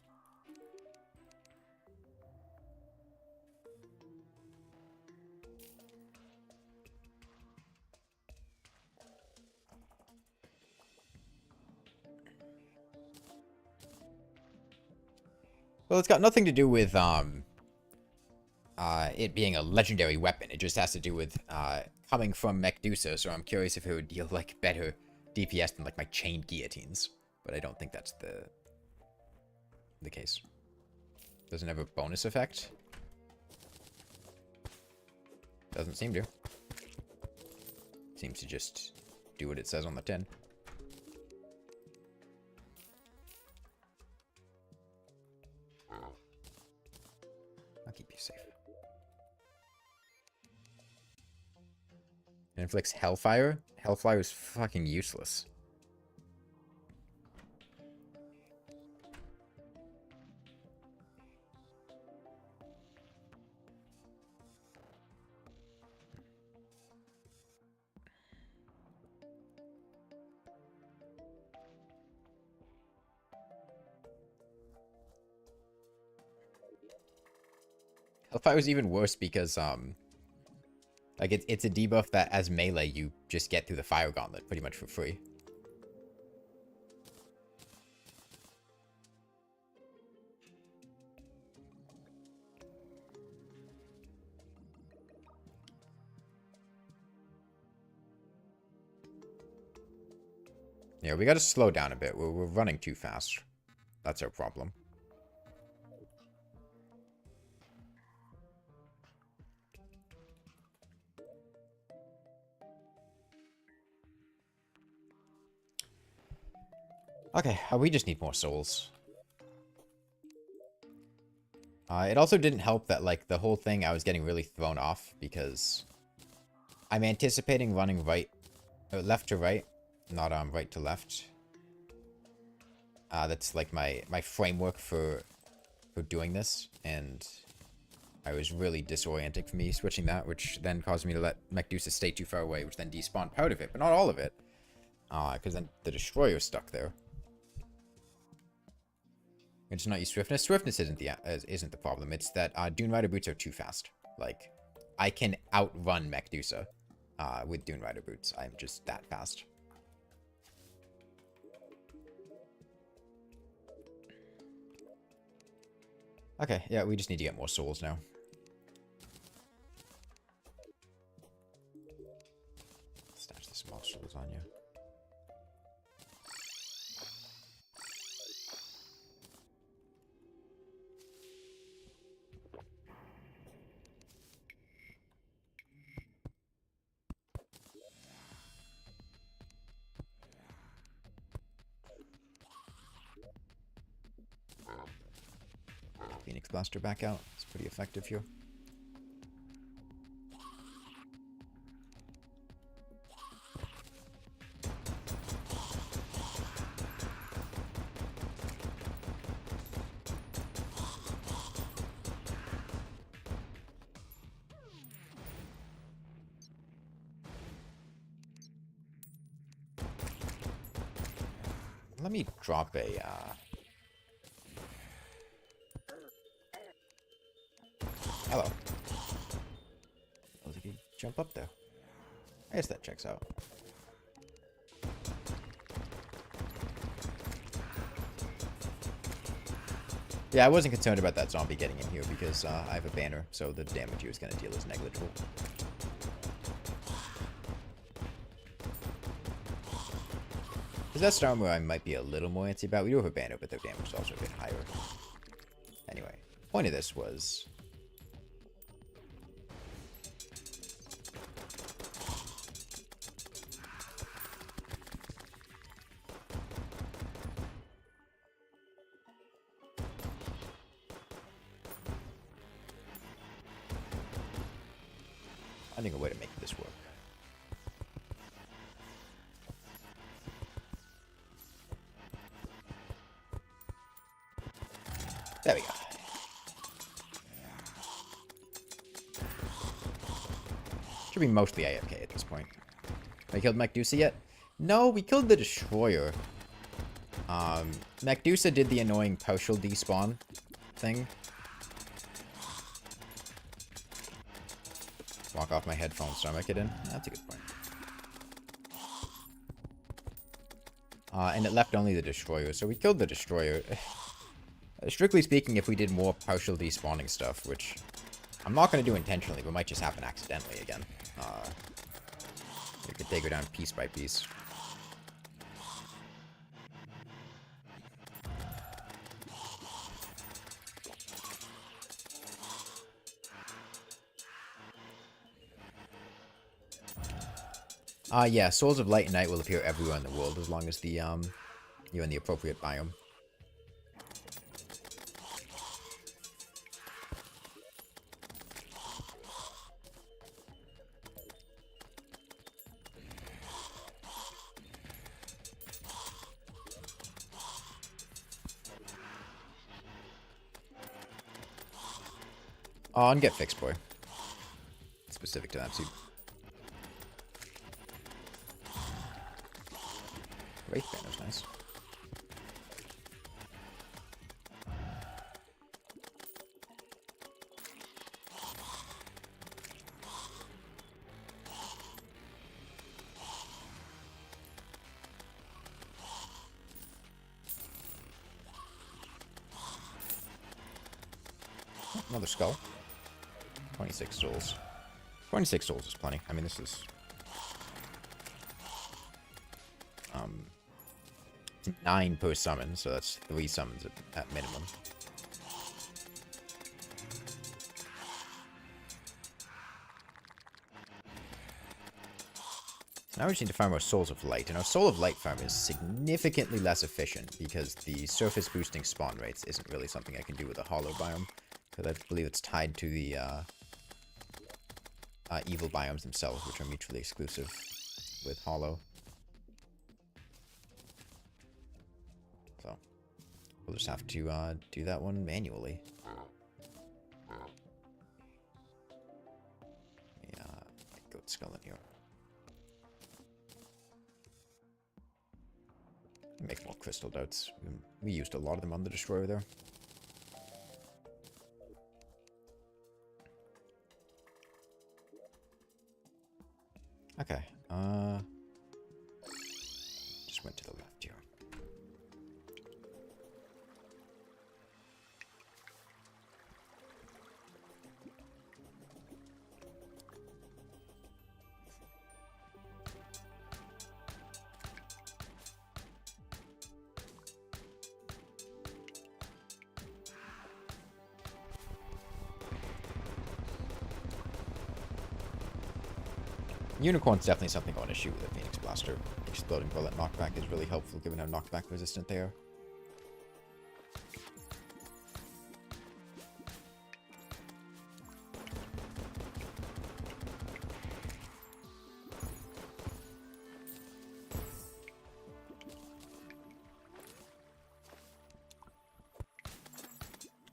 Well, it's got nothing to do with, it being a legendary weapon. It just has to do with, coming from Medusa, so I'm curious if it would deal, like, better DPS than, like, my chained guillotines. But I don't think that's the case. Doesn't have a bonus effect? Doesn't seem to. Seems to just do what it says on the tin. I'll keep you safe. It inflicts Hellfire? Hellfire is fucking useless. Hellfire was even worse because, like, it's a debuff that as melee you just get through the Fire Gauntlet pretty much for free. Yeah, we gotta slow down a bit. We're running too fast. That's our problem. Okay, we just need more souls. It also didn't help that, like, the whole thing I was getting really thrown off because I'm anticipating running left to right, not right to left. That's like my framework for doing this, and I was really disorienting for me switching that, which then caused me to let Medusa stay too far away, which then despawned part of it, but not all of it, because then the destroyer's stuck there. It's not use swiftness. Swiftness isn't the problem. It's that Dune Rider boots are too fast. Like, I can outrun Medusa with Dune Rider boots. I'm just that fast. Okay, yeah, we just need to get more souls now. Stash the small souls on you. Phoenix Blaster back out. It's pretty effective here. Let me drop a, Hello. jump up there. I guess that checks out. Yeah, I wasn't concerned about that zombie getting in here because I have a banner, so the damage he was going to deal is negligible. Because that's the armor I might be a little more antsy about. We do have a banner, but their damage is also a bit higher. Anyway, point of this was... finding a way to make this work. There we go. Should be mostly AFK at this point. Have we killed Medusa yet? No, we killed the Destroyer. Medusa did the annoying partial despawn thing. Walk off my headphones so I might get in. That's a good point. And it left only the Destroyer, so we killed the Destroyer. Strictly speaking, if we did more partial despawning stuff, which I'm not going to do intentionally, but might just happen accidentally again. We could take her down piece by piece. Yeah, Souls of Light and Night will appear everywhere in the world as long as the you're in the appropriate biome. Oh, and get Fixed Boy. Specific to that, too. Wraith Banner's nice. Another skull. 26 souls. 26 souls is plenty. I mean, this is... 9 per summon, so that's 3 summons at minimum. Now we just need to farm our Souls of Light, and our Soul of Light farm is significantly less efficient because the surface boosting spawn rates isn't really something I can do with a Hollow biome, because I believe it's tied to the evil biomes themselves, which are mutually exclusive with Hollow. So, we'll just have to do that one manually. Yeah, goat skull in here. Make more crystal darts. We used a lot of them on the Destroyer there. Okay, just went to the left here. Unicorn's definitely something I want to shoot with a Phoenix Blaster. Exploding bullet knockback is really helpful given how knockback resistant they are.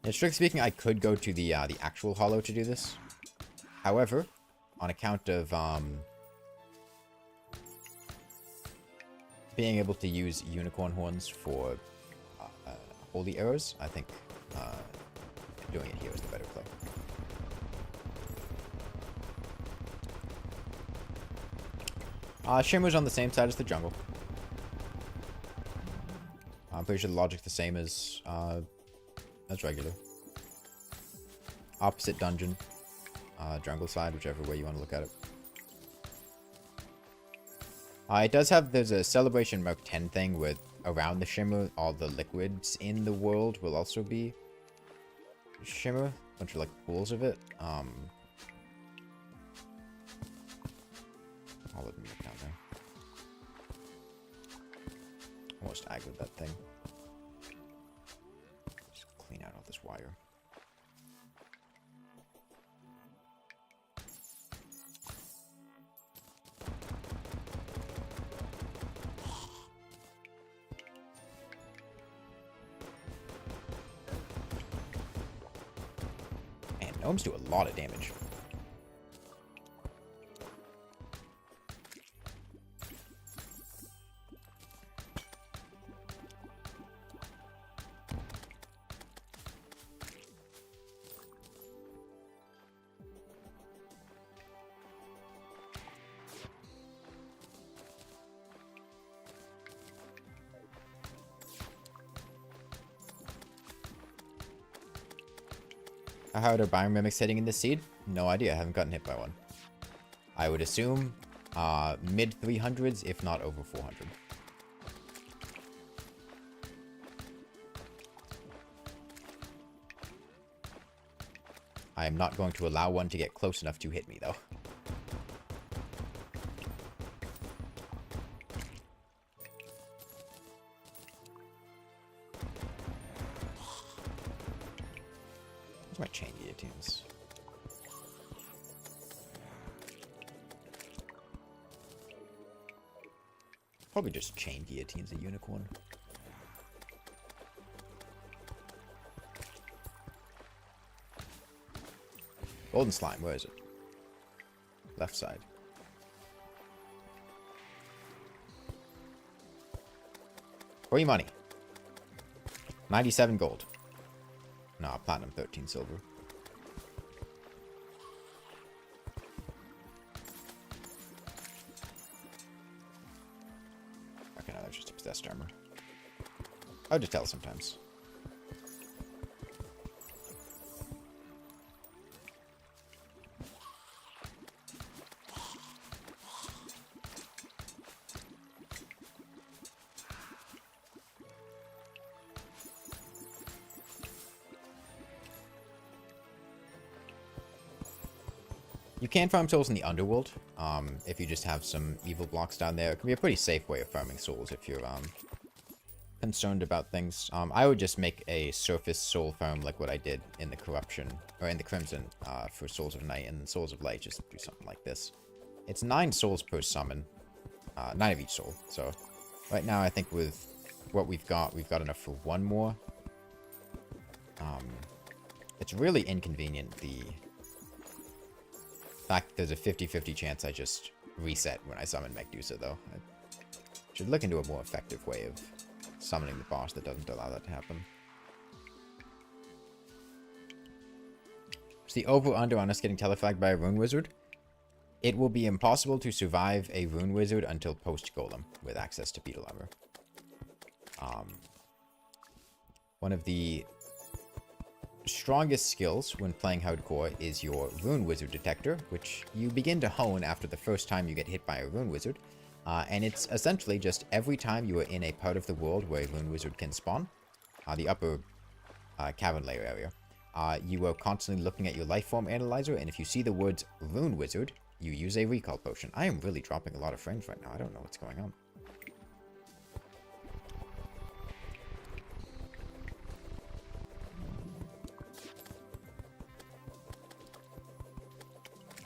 Yeah, strictly speaking, I could go to the actual Hollow to do this. However, on account of being able to use unicorn horns for holy arrows, I think doing it here is the better play. Shimmer's on the same side as the jungle. I'm pretty sure the logic's the same as regular. Opposite dungeon. Jungle side, whichever way you want to look at it. It does have, there's a Celebration Mark 10 thing with around the shimmer, all the liquids in the world will also be shimmer. A bunch of like pools of it. I'll let me look down there. Almost aggroed that thing. Just clean out all this wire. Man, gnomes do a lot of damage. How are Biome mimics hitting in this seed? No idea. I haven't gotten hit by one. I would assume mid 300s, if not over 400. I am not going to allow one to get close enough to hit me, though. My chain guillotines. Probably just chain guillotines a unicorn. Golden slime, where is it? Left side. Free money. 97 gold. No, platinum, 13 silver. Okay, no, that's just a possessed armor. I would just tell sometimes. You can farm souls in the underworld, if you just have some evil blocks down there. It can be a pretty safe way of farming souls if you're concerned about things. I would just make a surface soul farm like what I did in the Corruption, or in the Crimson, for Souls of Night, and Souls of Light, just do something like this. It's 9 souls per summon, 9 of each soul. So right now I think with what we've got enough for one more. It's really inconvenient, the fact there's a 50-50 chance I just reset when I summon Medusa, though. I should look into a more effective way of summoning the boss that doesn't allow that to happen. Is the over-under on us getting teleflagged by a rune wizard? It will be impossible to survive a rune wizard until post-golem with access to beetle armor. One of the strongest skills when playing hardcore is your rune wizard detector, which you begin to hone after the first time you get hit by a rune wizard. And it's essentially just every time you are in a part of the world where a rune wizard can spawn, the upper cavern layer area, you are constantly looking at your life form analyzer, and if you see the words rune wizard, you use a recall potion. I am really dropping a lot of frames right now. I don't know what's going on.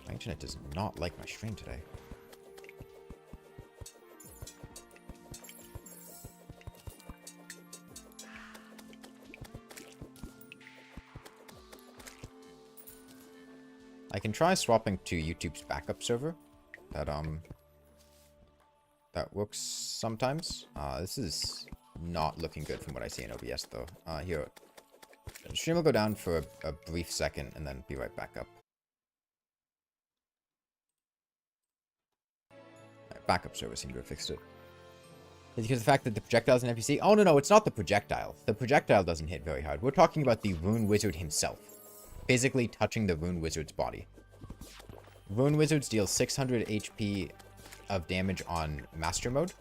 My internet does not like my stream today. I can try swapping to YouTube's backup server. That works sometimes. This is not looking good from what I see in OBS, though. Here, the stream will go down for a brief second and then be right back up. backup server seemed to have fixed it. It's because of the fact that the projectile is an NPC? Oh, no, it's not the projectile. The projectile doesn't hit very hard. We're talking about the Rune Wizard himself. Physically touching the Rune Wizard's body. Rune Wizards deal 600 HP of damage on Master Mode.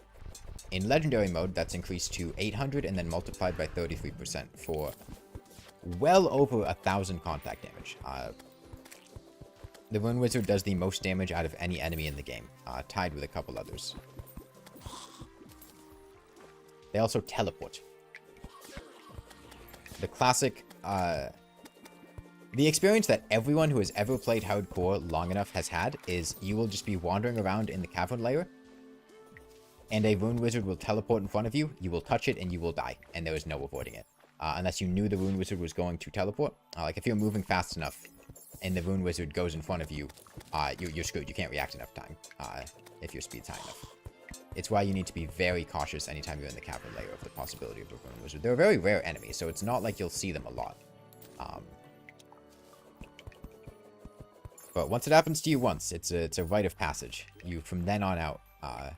In Legendary Mode, that's increased to 800 and then multiplied by 33% for well over 1,000 contact damage. The Rune Wizard does the most damage out of any enemy in the game, tied with a couple others. They also teleport. The classic, the experience that everyone who has ever played hardcore long enough has had is you will just be wandering around in the cavern layer, and a Rune Wizard will teleport in front of you, you will touch it, and you will die, and there is no avoiding it. Unless you knew the Rune Wizard was going to teleport. Like, if you're moving fast enough, and the Rune Wizard goes in front of you, you're screwed. You can't react enough time, if your speed's high enough. It's why you need to be very cautious anytime you're in the cavern layer of the possibility of a Rune Wizard. They're a very rare enemy, so it's not like you'll see them a lot. But once it happens to you once, it's a rite of passage. You, from then on out, are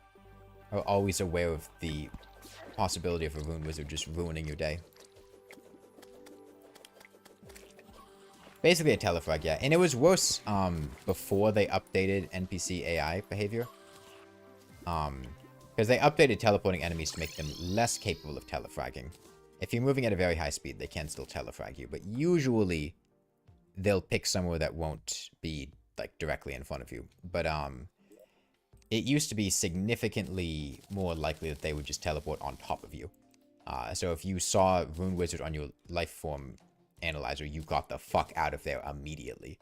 always aware of the possibility of a Rune Wizard just ruining your day. Basically a telefrag, yeah. And it was worse before they updated NPC AI behavior. Because they updated teleporting enemies to make them less capable of telefragging. If you're moving at a very high speed, they can still telefrag you. But usually, they'll pick somewhere that won't be, like, directly in front of you. But, it used to be significantly more likely that they would just teleport on top of you. So if you saw Rune Wizard on your life form analyzer, you got the fuck out of there immediately.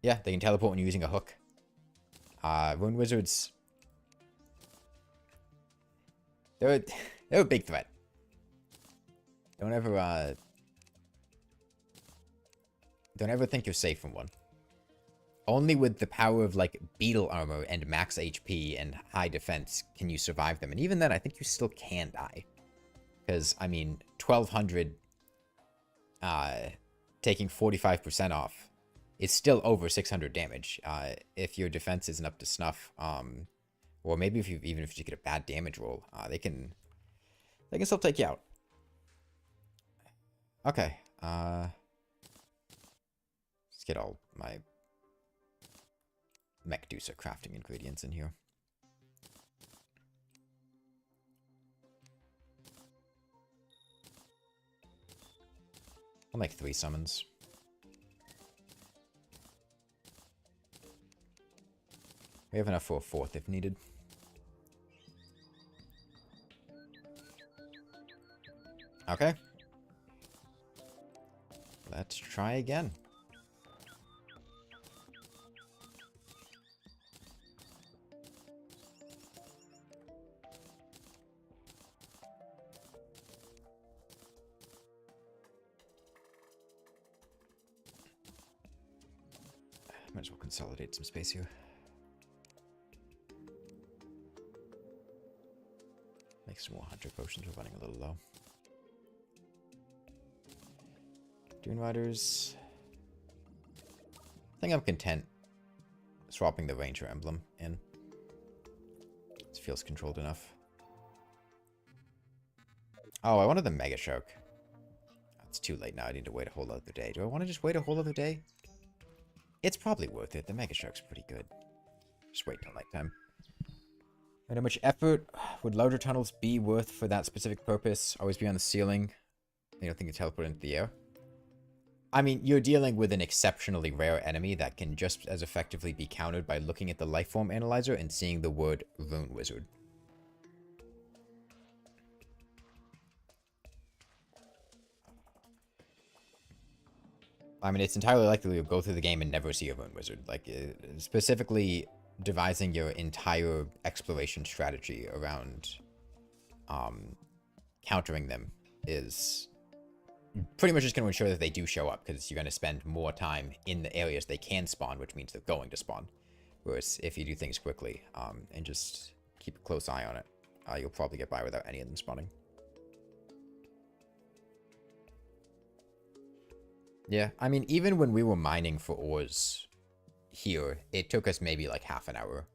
Yeah, they can teleport when you're using a hook. Rune Wizards... They're a big threat. Don't ever think you're safe from one. Only with the power of, like, beetle armor and max HP and high defense can you survive them. And even then, I think you still can die. Because, I mean, 1,200 taking 45% off is still over 600 damage. If your defense isn't up to snuff, or maybe even if you get a bad damage roll, they can still take you out. Okay, let's get all my Mechdusa crafting ingredients in here. I'll make 3 summons. We have enough for a 4th if needed. Okay. Let's try again. Might as well consolidate some space here. Make some more hunter potions. We're running a little low. Dune Riders. I think I'm content swapping the Ranger emblem in. This feels controlled enough. Oh, I wanted the Mega Shark. It's too late now. I need to wait a whole other day. Do I want to just wait a whole other day? It's probably worth it. The Mega Shark's pretty good. Just wait till nighttime. And how much effort would larger tunnels be worth for that specific purpose? Always be on the ceiling. You don't think you teleport into the air? I mean, you're dealing with an exceptionally rare enemy that can just as effectively be countered by looking at the lifeform analyzer and seeing the word Rune Wizard. I mean, it's entirely likely you'll go through the game and never see a Rune Wizard. Like, specifically devising your entire exploration strategy around countering them is pretty much just going to ensure that they do show up, because you're going to spend more time in the areas they can spawn, which means they're going to spawn. Whereas if you do things quickly and just keep a close eye on it, you'll probably get by without any of them spawning. Yeah, I mean, even when we were mining for ores here, it took us maybe like half an hour.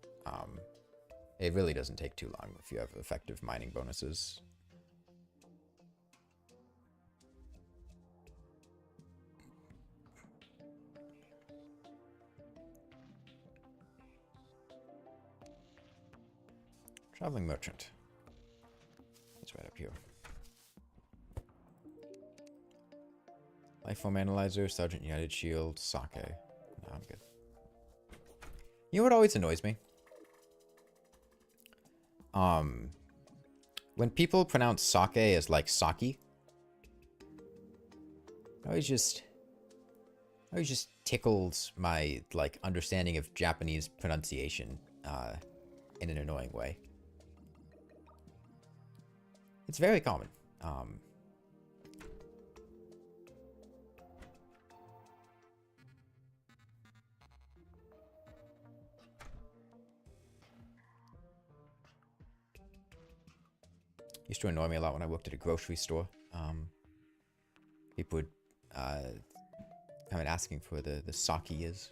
It really doesn't take too long if you have effective mining bonuses. Traveling merchant. It's right up here. Lifeform analyzer, Sergeant United Shield, sake. No, I'm good. You know what always annoys me? When people pronounce sake as like sake, it always just tickles my like understanding of Japanese pronunciation in an annoying way. It's very common. Used to annoy me a lot when I worked at a grocery store. People would come in asking for the sake is.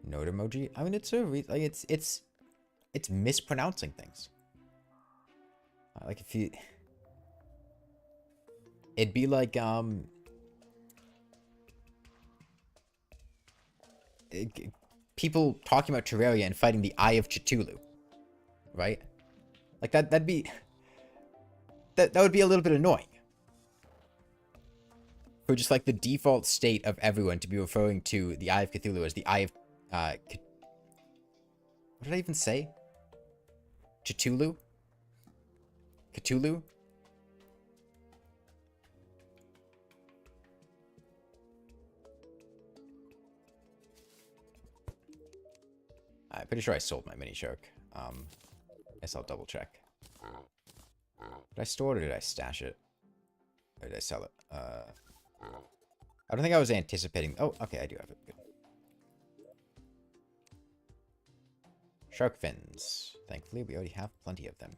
Note emoji. I mean, it's mispronouncing things. Like if you, it'd be like people talking about Terraria and fighting the Eye of Cthulhu, right? Like that would be a little bit annoying. For just like the default state of everyone to be referring to the Eye of Cthulhu as the Eye of what did I even say? Cthulhu? Cthulhu? I'm pretty sure I sold my mini shark. Guess I'll double check. Did I store it or did I stash it? Or did I sell it? I don't think I was anticipating. Oh, okay, I do have it. Good. Shark fins. Thankfully, we already have plenty of them.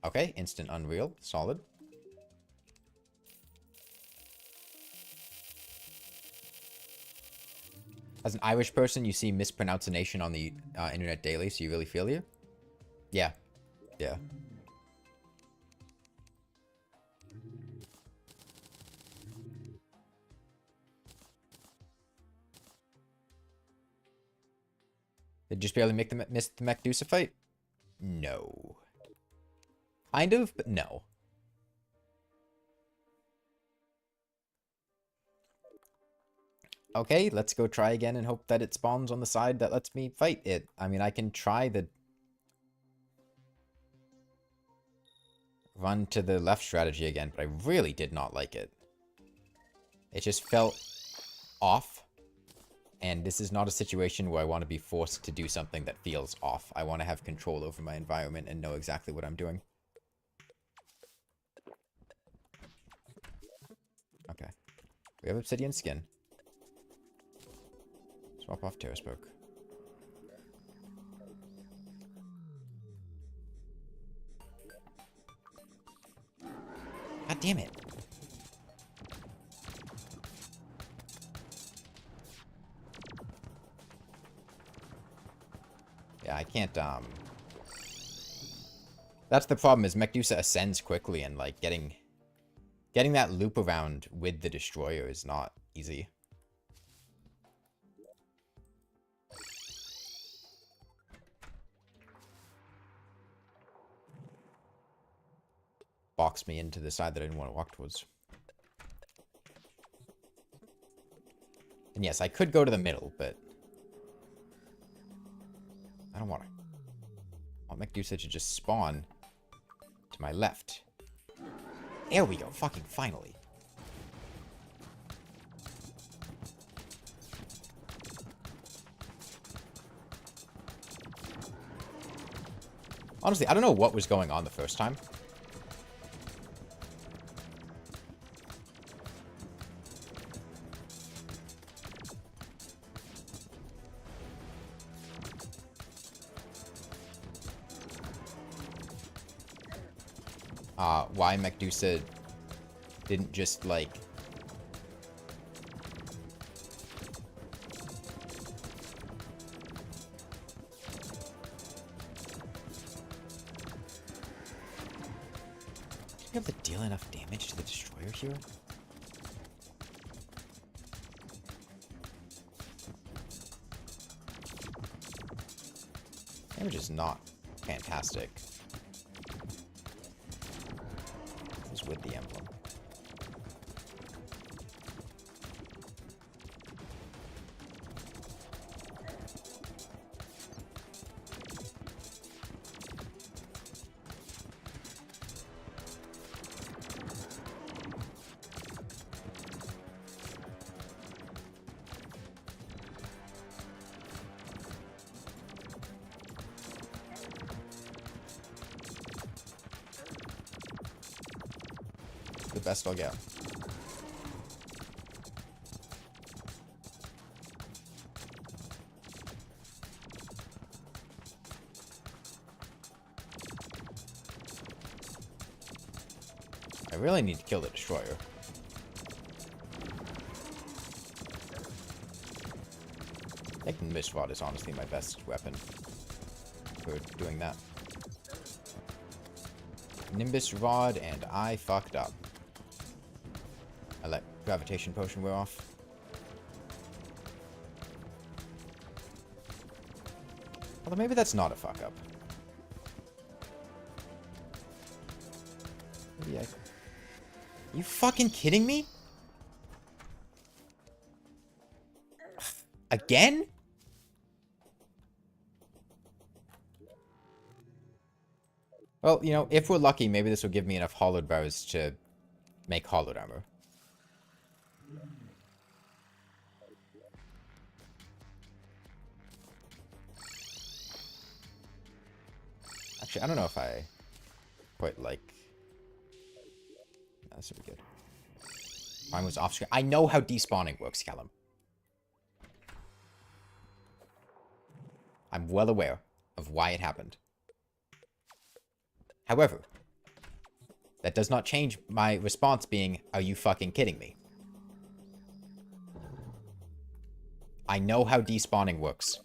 Okay, instant unreal. Solid. As an Irish person, you see mispronunciation on the internet daily, so you really feel you? Yeah. Yeah. Did you just barely miss the Medusa fight? No. Kind of, but no. Okay, let's go try again and hope that it spawns on the side that lets me fight it. I mean, I can try the run to the left strategy again, but I really did not like it. It just felt off. And this is not a situation where I want to be forced to do something that feels off. I want to have control over my environment and know exactly what I'm doing. Okay. We have obsidian skin. Swap off Terra Spoke. God damn it. Yeah, I can't, that's the problem, is Medusa ascends quickly, and, like, getting that loop around with the Destroyer is not easy. Boxed me into the side that I didn't want to walk towards. And yes, I could go to the middle, but I don't want to. I want Medusa to just spawn to my left. There we go, fucking finally. Honestly, I don't know what was going on the first time. why Medusa didn't just, like... be able to deal enough damage to the destroyer here? Damage is not fantastic. Just with the emblem. The best I'll get. I really need to kill the destroyer. I think Nimbus Rod is honestly my best weapon for doing that. Nimbus Rod, and I fucked up. I let Gravitation Potion wear off. Although maybe that's not a fuck up. Maybe I... You fucking kidding me? Again? Well, you know, if we're lucky, maybe this will give me enough Hallowed bows to make Hallowed armor. Actually, I don't know if I quite like... No, this would be good. Mine was off screen. I know how despawning works, Callum. I'm well aware of why it happened. However, that does not change my response being, are you fucking kidding me? I know how despawning works.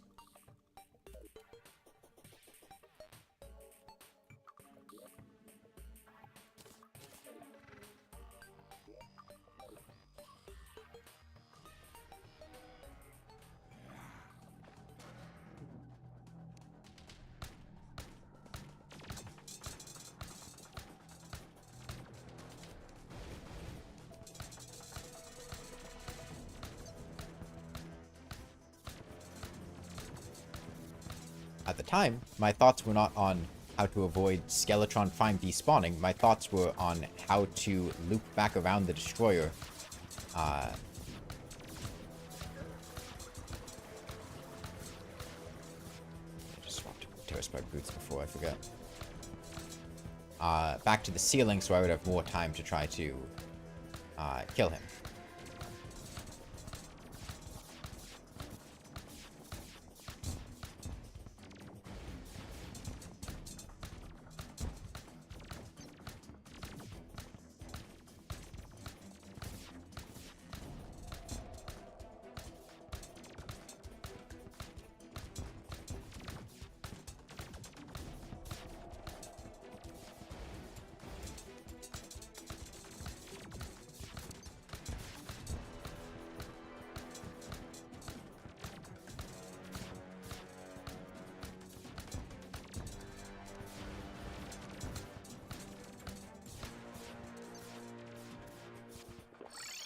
At the time, my thoughts were not on how to avoid Skeletron Prime despawning. My thoughts were on how to loop back around the Destroyer. I just swapped Terraspark boots before I forget. Back to the ceiling so I would have more time to try to kill him.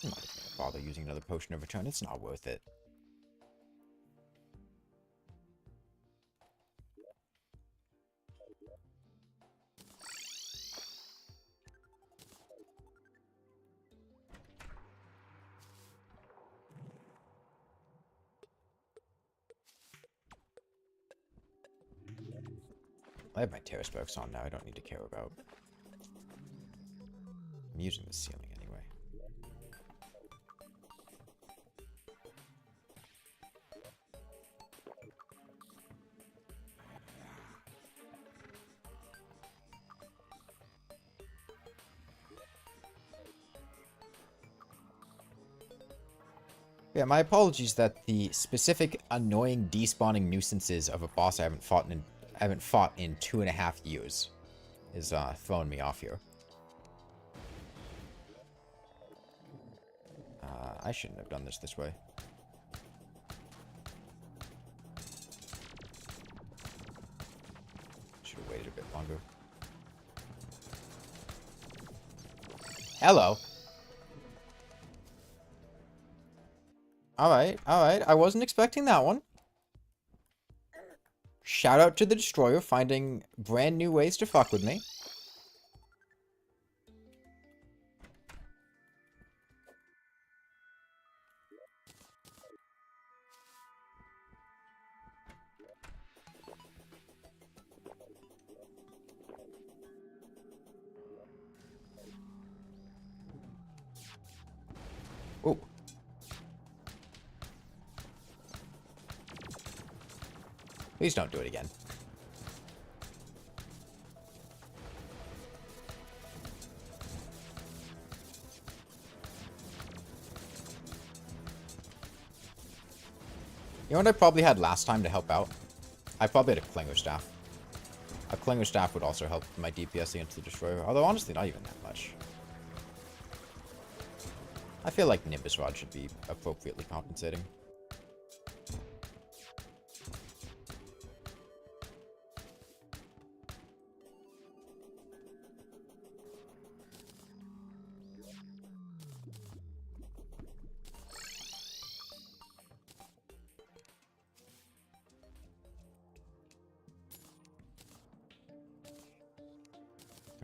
I'm not even gonna bother using another potion of return. It's not worth it. I have my Terrasparks on now. I don't need to care about. I'm using the ceiling anyway. Yeah, my apologies that the specific annoying despawning nuisances of a boss I haven't fought in 2.5 years is throwing me off here. I shouldn't have done this way. Should have waited a bit longer. Hello. Alright, alright. I wasn't expecting that one. Shout out to the Destroyer finding brand new ways to fuck with me. Ooh. Please don't do it again. You know what I probably had last time to help out? I probably had a Clinger Staff. A Clinger Staff would also help my DPS against the Destroyer, although honestly not even that much. I feel like Nimbus Rod should be appropriately compensating.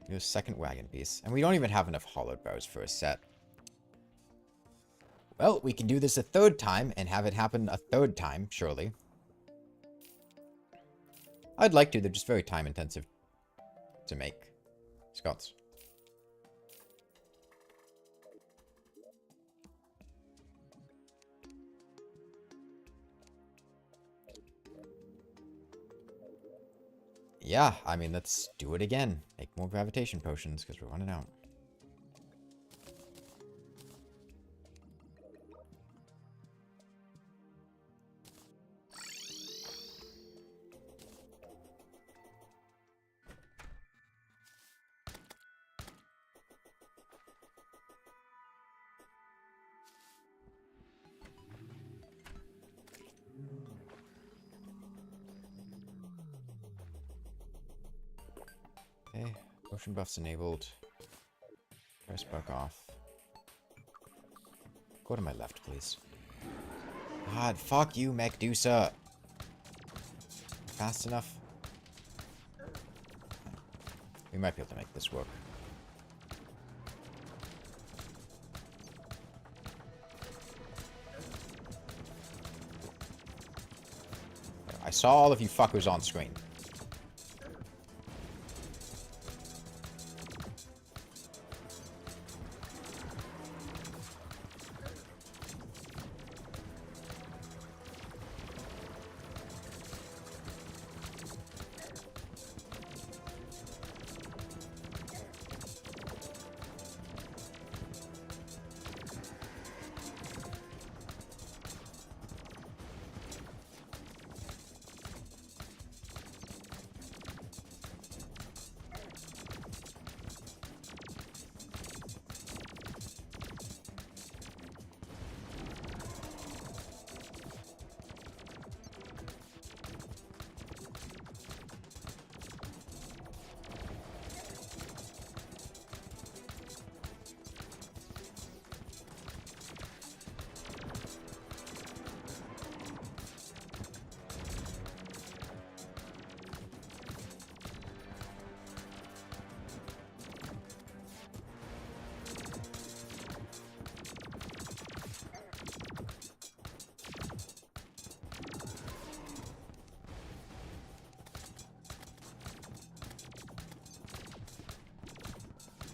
Your second wagon piece. And we don't even have enough Hallowed bows for a set. Well, we can do this a third time and have it happen a third time, surely. I'd like to, they're just very time intensive to make. Scots. Yeah, I mean, let's do it again. Make more gravitation potions, because we're running out. Okay, motion buffs enabled. Press buck off. Go to my left, please. God, fuck you, Mechdusa. Fast enough? We might be able to make this work. I saw all of you fuckers on screen.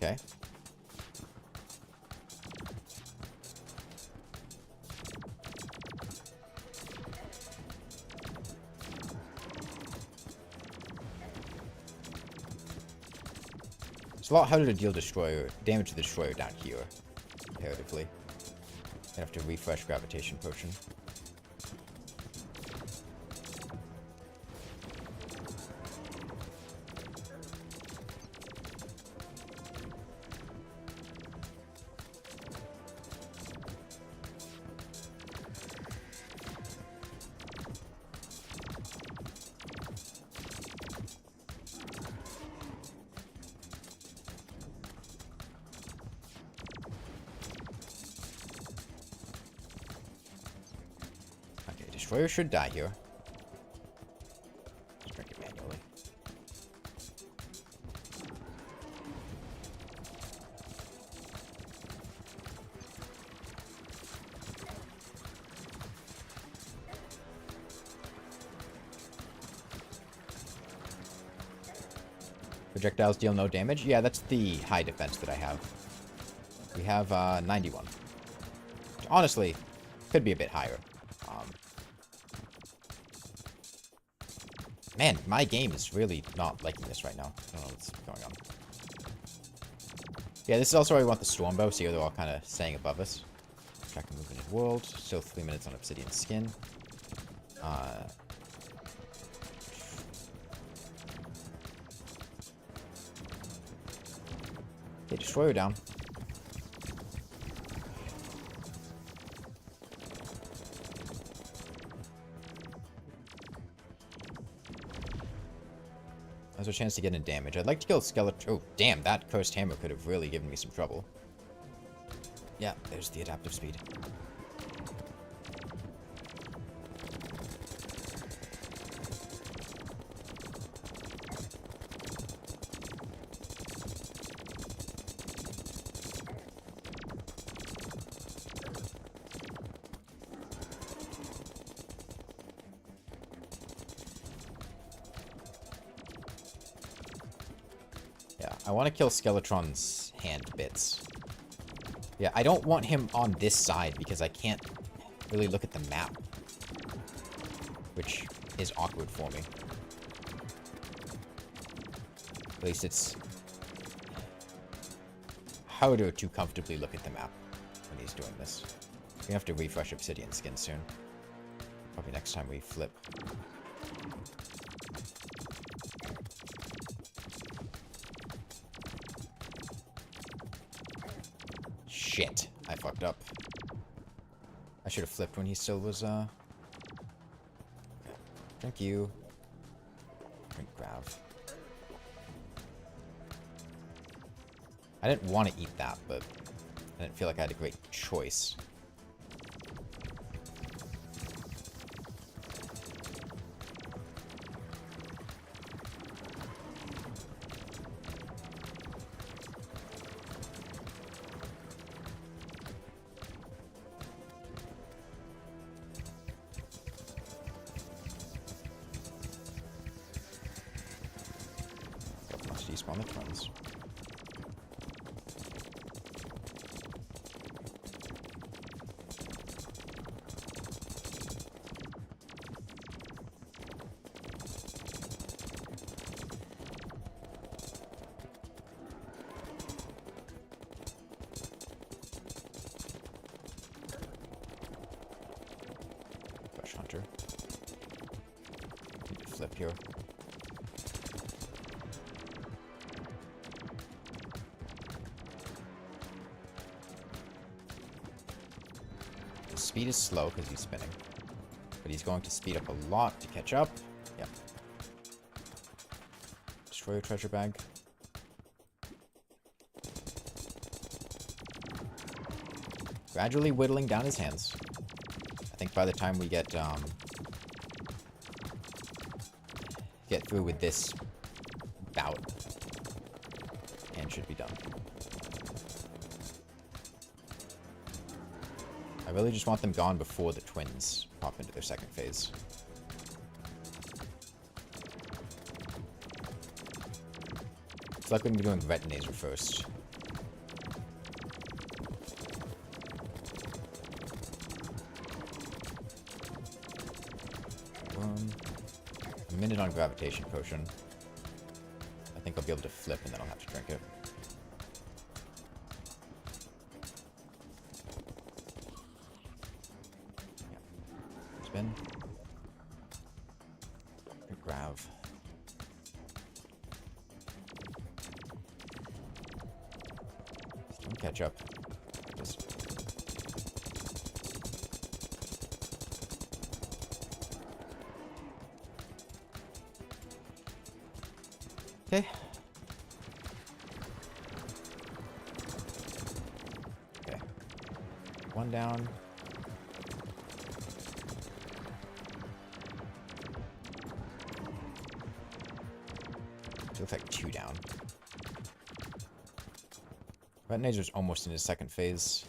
Okay. It's a lot harder to deal damage to the destroyer down here, comparatively. I have to refresh gravitation potion. Destroyer should die here. Let's drink it manually. Projectiles deal no damage? Yeah, that's the high defense that I have. We have 91. Honestly, could be a bit higher. Man, my game is really not liking this right now. I don't know what's going on. Yeah, this is also where we want the Stormbow, so they're all kind of staying above us. Track and movement in world. Still 3 minutes on Obsidian Skin. Okay, Destroyer down. There's a chance to get in damage. I'd like to kill Skeleton. Oh, damn, that Cursed Hammer could have really given me some trouble. Yeah, there's the adaptive speed. I want to kill Skeletron's hand bits. Yeah, I don't want him on this side because I can't really look at the map. Which is awkward for me. At least it's harder to comfortably look at the map when he's doing this. We have to refresh Obsidian Skin soon. Probably next time we flip. Shit, I fucked up. I should have flipped when he still was, Thank you. Drink Grav. I didn't want to eat that, but I didn't feel like I had a great choice. Despawn the twins. Fresh Hunter. Need to flip here. Speed is slow because he's spinning. But he's going to speed up a lot to catch up. Yep. Destroy your treasure bag. Gradually whittling down his hands. I think by the time we get through with this bout, hand should be done. I really just want them gone before the twins pop into their second phase. It's like we're going to be doing Retinaser first. A minute on Gravitation Potion. I think I'll be able to flip and then I'll have to drink it. spin. Grav. Don't catch up. Just... Okay. Okay. One down. Looks like 2 down. Retinazer's almost in his second phase,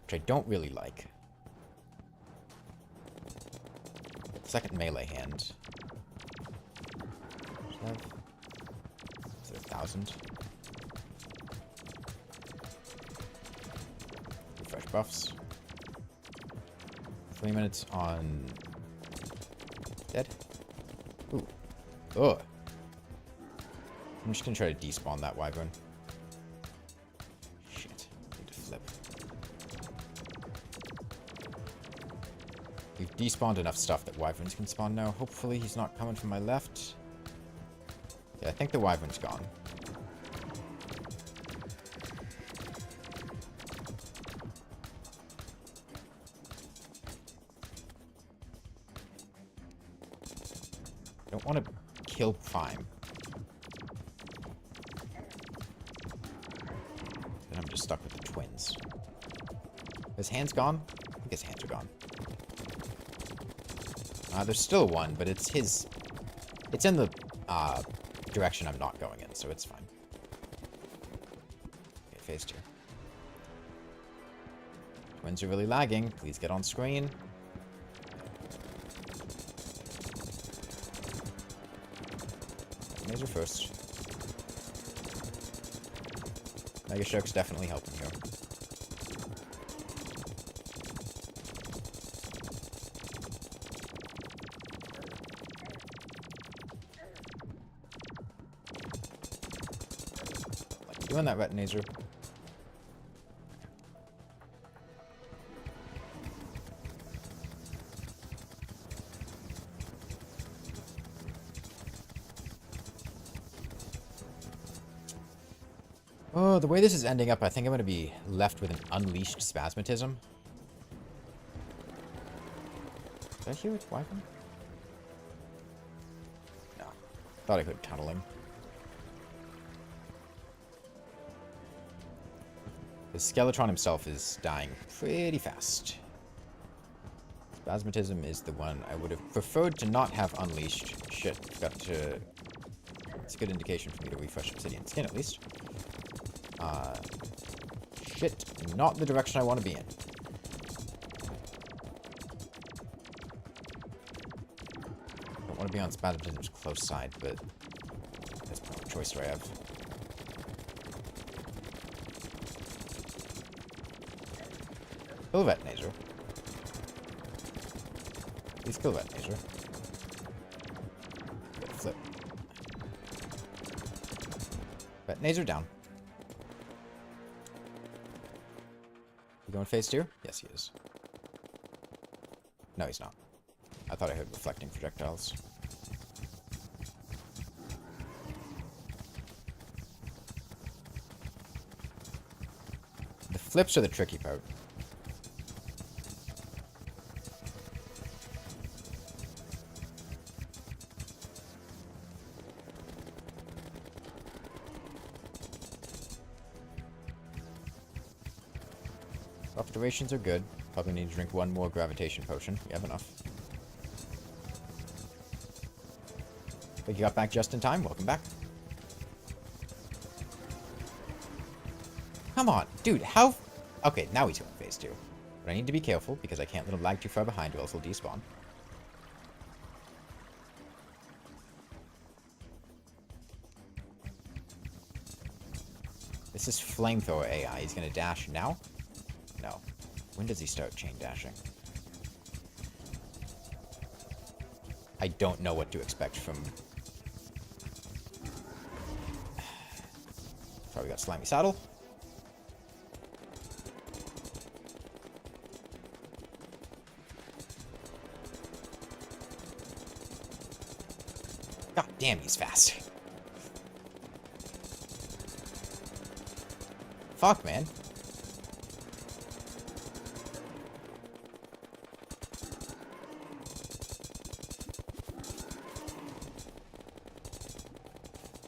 which I don't really like. Second melee hand. Is it 1,000? Refresh buffs. 3 minutes on... Dead? Ooh. Ugh. I'm just gonna try to despawn that Wyvern. Shit. Need to flip. We've despawned enough stuff that Wyverns can spawn now. Hopefully he's not coming from my left. Yeah, I think the Wyvern's gone. Don't want to kill Prime. Then I'm just stuck with the twins. His hand's gone? I think his hands are gone. There's still one, but it's his... It's in the direction I'm not going in, so it's fine. Okay, phase 2. Twins are really lagging. Please get on screen. Laser first. Mega Shark's definitely helping here. Like doing that, Retinazer. Oh, the way this is ending up, I think I'm going to be left with an unleashed spasmatism. Did I hear it, Wyvern? No. Thought I heard tunneling. The Skeletron himself is dying pretty fast. Spasmatism is the one I would have preferred to not have unleashed. Shit, got to... It's a good indication for me to refresh Obsidian Skin, at least. Shit, not the direction I want to be in. Don't want to be on Spasmatism's close side, but that's probably the choice I have. Kill Retinazer. Please kill Retinazer. Get a flip. Retinazer down. Going phase 2? Yes, he is. No, he's not. I thought I heard reflecting projectiles. The flips are the tricky part. Observations are good. Probably need to drink one more gravitation potion. We have enough. But you got back just in time. Welcome back. Come on, dude, how... Okay, now he's going phase 2. But I need to be careful because I can't let him lag too far behind or else he'll despawn. This is flamethrower AI. He's going to dash now? No. When does he start chain dashing? I don't know what to expect from... Probably got Slimy Saddle. God damn, he's fast. Fuck, man.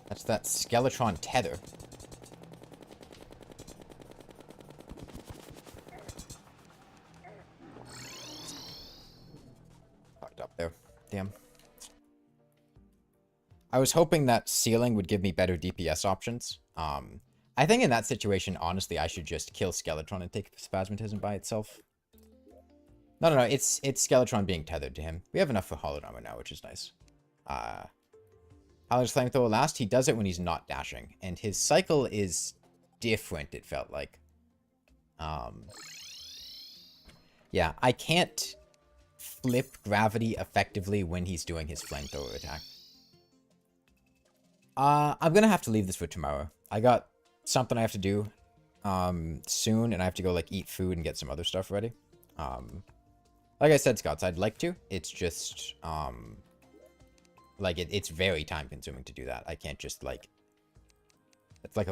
That's that Skeletron tether. Fucked up there. Damn. I was hoping that ceiling would give me better DPS options. I think in that situation, honestly, I should just kill Skeletron and take Spasmatism by itself. No, it's Skeletron being tethered to him. We have enough for Hallowed Armor now, which is nice. How does Flamethrower last? He does it when he's not dashing. And his cycle is different, it felt like. Yeah, I can't flip gravity effectively when he's doing his Flamethrower attack. I'm gonna have to leave this for tomorrow. I got something I have to do soon, and I have to go, like, eat food and get some other stuff ready. Like I said, Scots, I'd like to. It's just, like, it's very time-consuming to do that. I can't just, like... It's like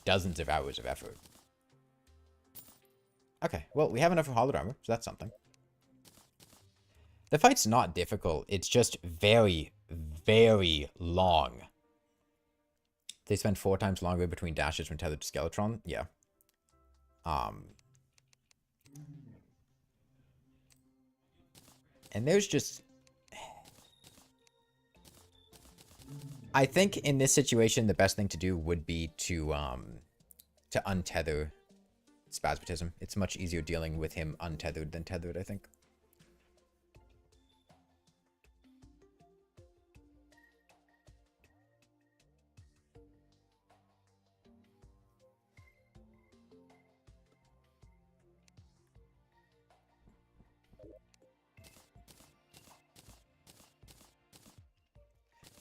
dozens of hours of effort. Okay, well, we have enough for Hallowed Armor, so that's something. The fight's not difficult. It's just very, very long. They spend 4 times longer between dashes when tethered to Skeletron. Yeah. And there's just... I think in this situation, the best thing to do would be to untether Spasmatism. It's much easier dealing with him untethered than tethered, I think.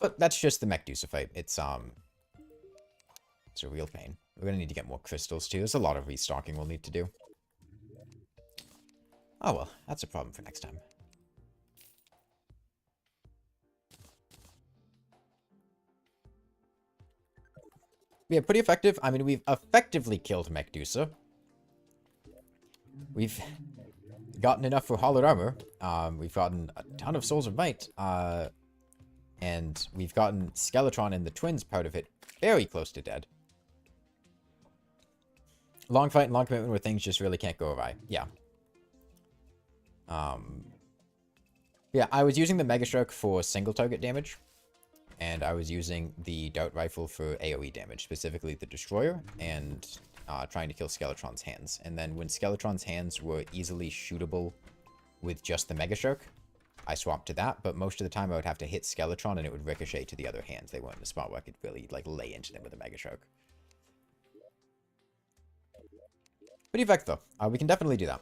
But that's just the Mechdusa fight. It's a real pain. We're gonna need to get more crystals too. There's a lot of restocking we'll need to do. Oh well, that's a problem for next time. Yeah, pretty effective. I mean, we've effectively killed Mechdusa. We've gotten enough for Hallowed Armor. We've gotten a ton of Souls of Might. And we've gotten Skeletron and the twins part of it very close to dead. Long fight and long commitment where things just really can't go awry. Yeah. Yeah, I was using the Mega Stroke for single target damage. And I was using the Dart Rifle for AoE damage, specifically the Destroyer, and trying to kill Skeletron's hands. And then when Skeletron's hands were easily shootable with just the Mega Stroke, I swapped to that, but most of the time I would have to hit Skeletron and it would ricochet to the other hands. They weren't in a spot where I could really, like, lay into them with a Mega Stroke. Pretty effective, though. We can definitely do that.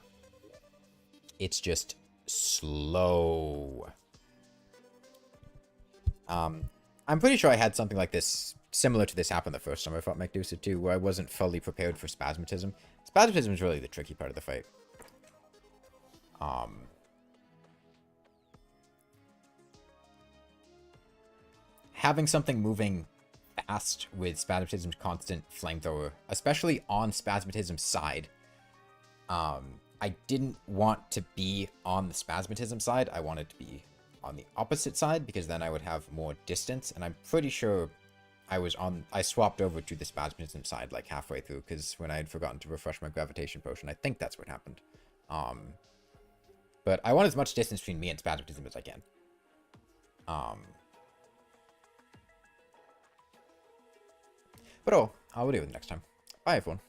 It's just slow. I'm pretty sure I had something like this, similar to this happen the first time I fought Mechdusa too, where I wasn't fully prepared for Spasmatism. Spasmatism is really the tricky part of the fight. Having something moving fast with Spasmatism's constant flamethrower, especially on Spasmatism's side. I didn't want to be on the Spasmatism side. I wanted to be on the opposite side because then I would have more distance. And I'm pretty sure I swapped over to the Spasmatism side like halfway through because when I had forgotten to refresh my gravitation potion, I think that's what happened. But I want as much distance between me and Spasmatism as I can. But we'll deal with it next time. Bye, everyone.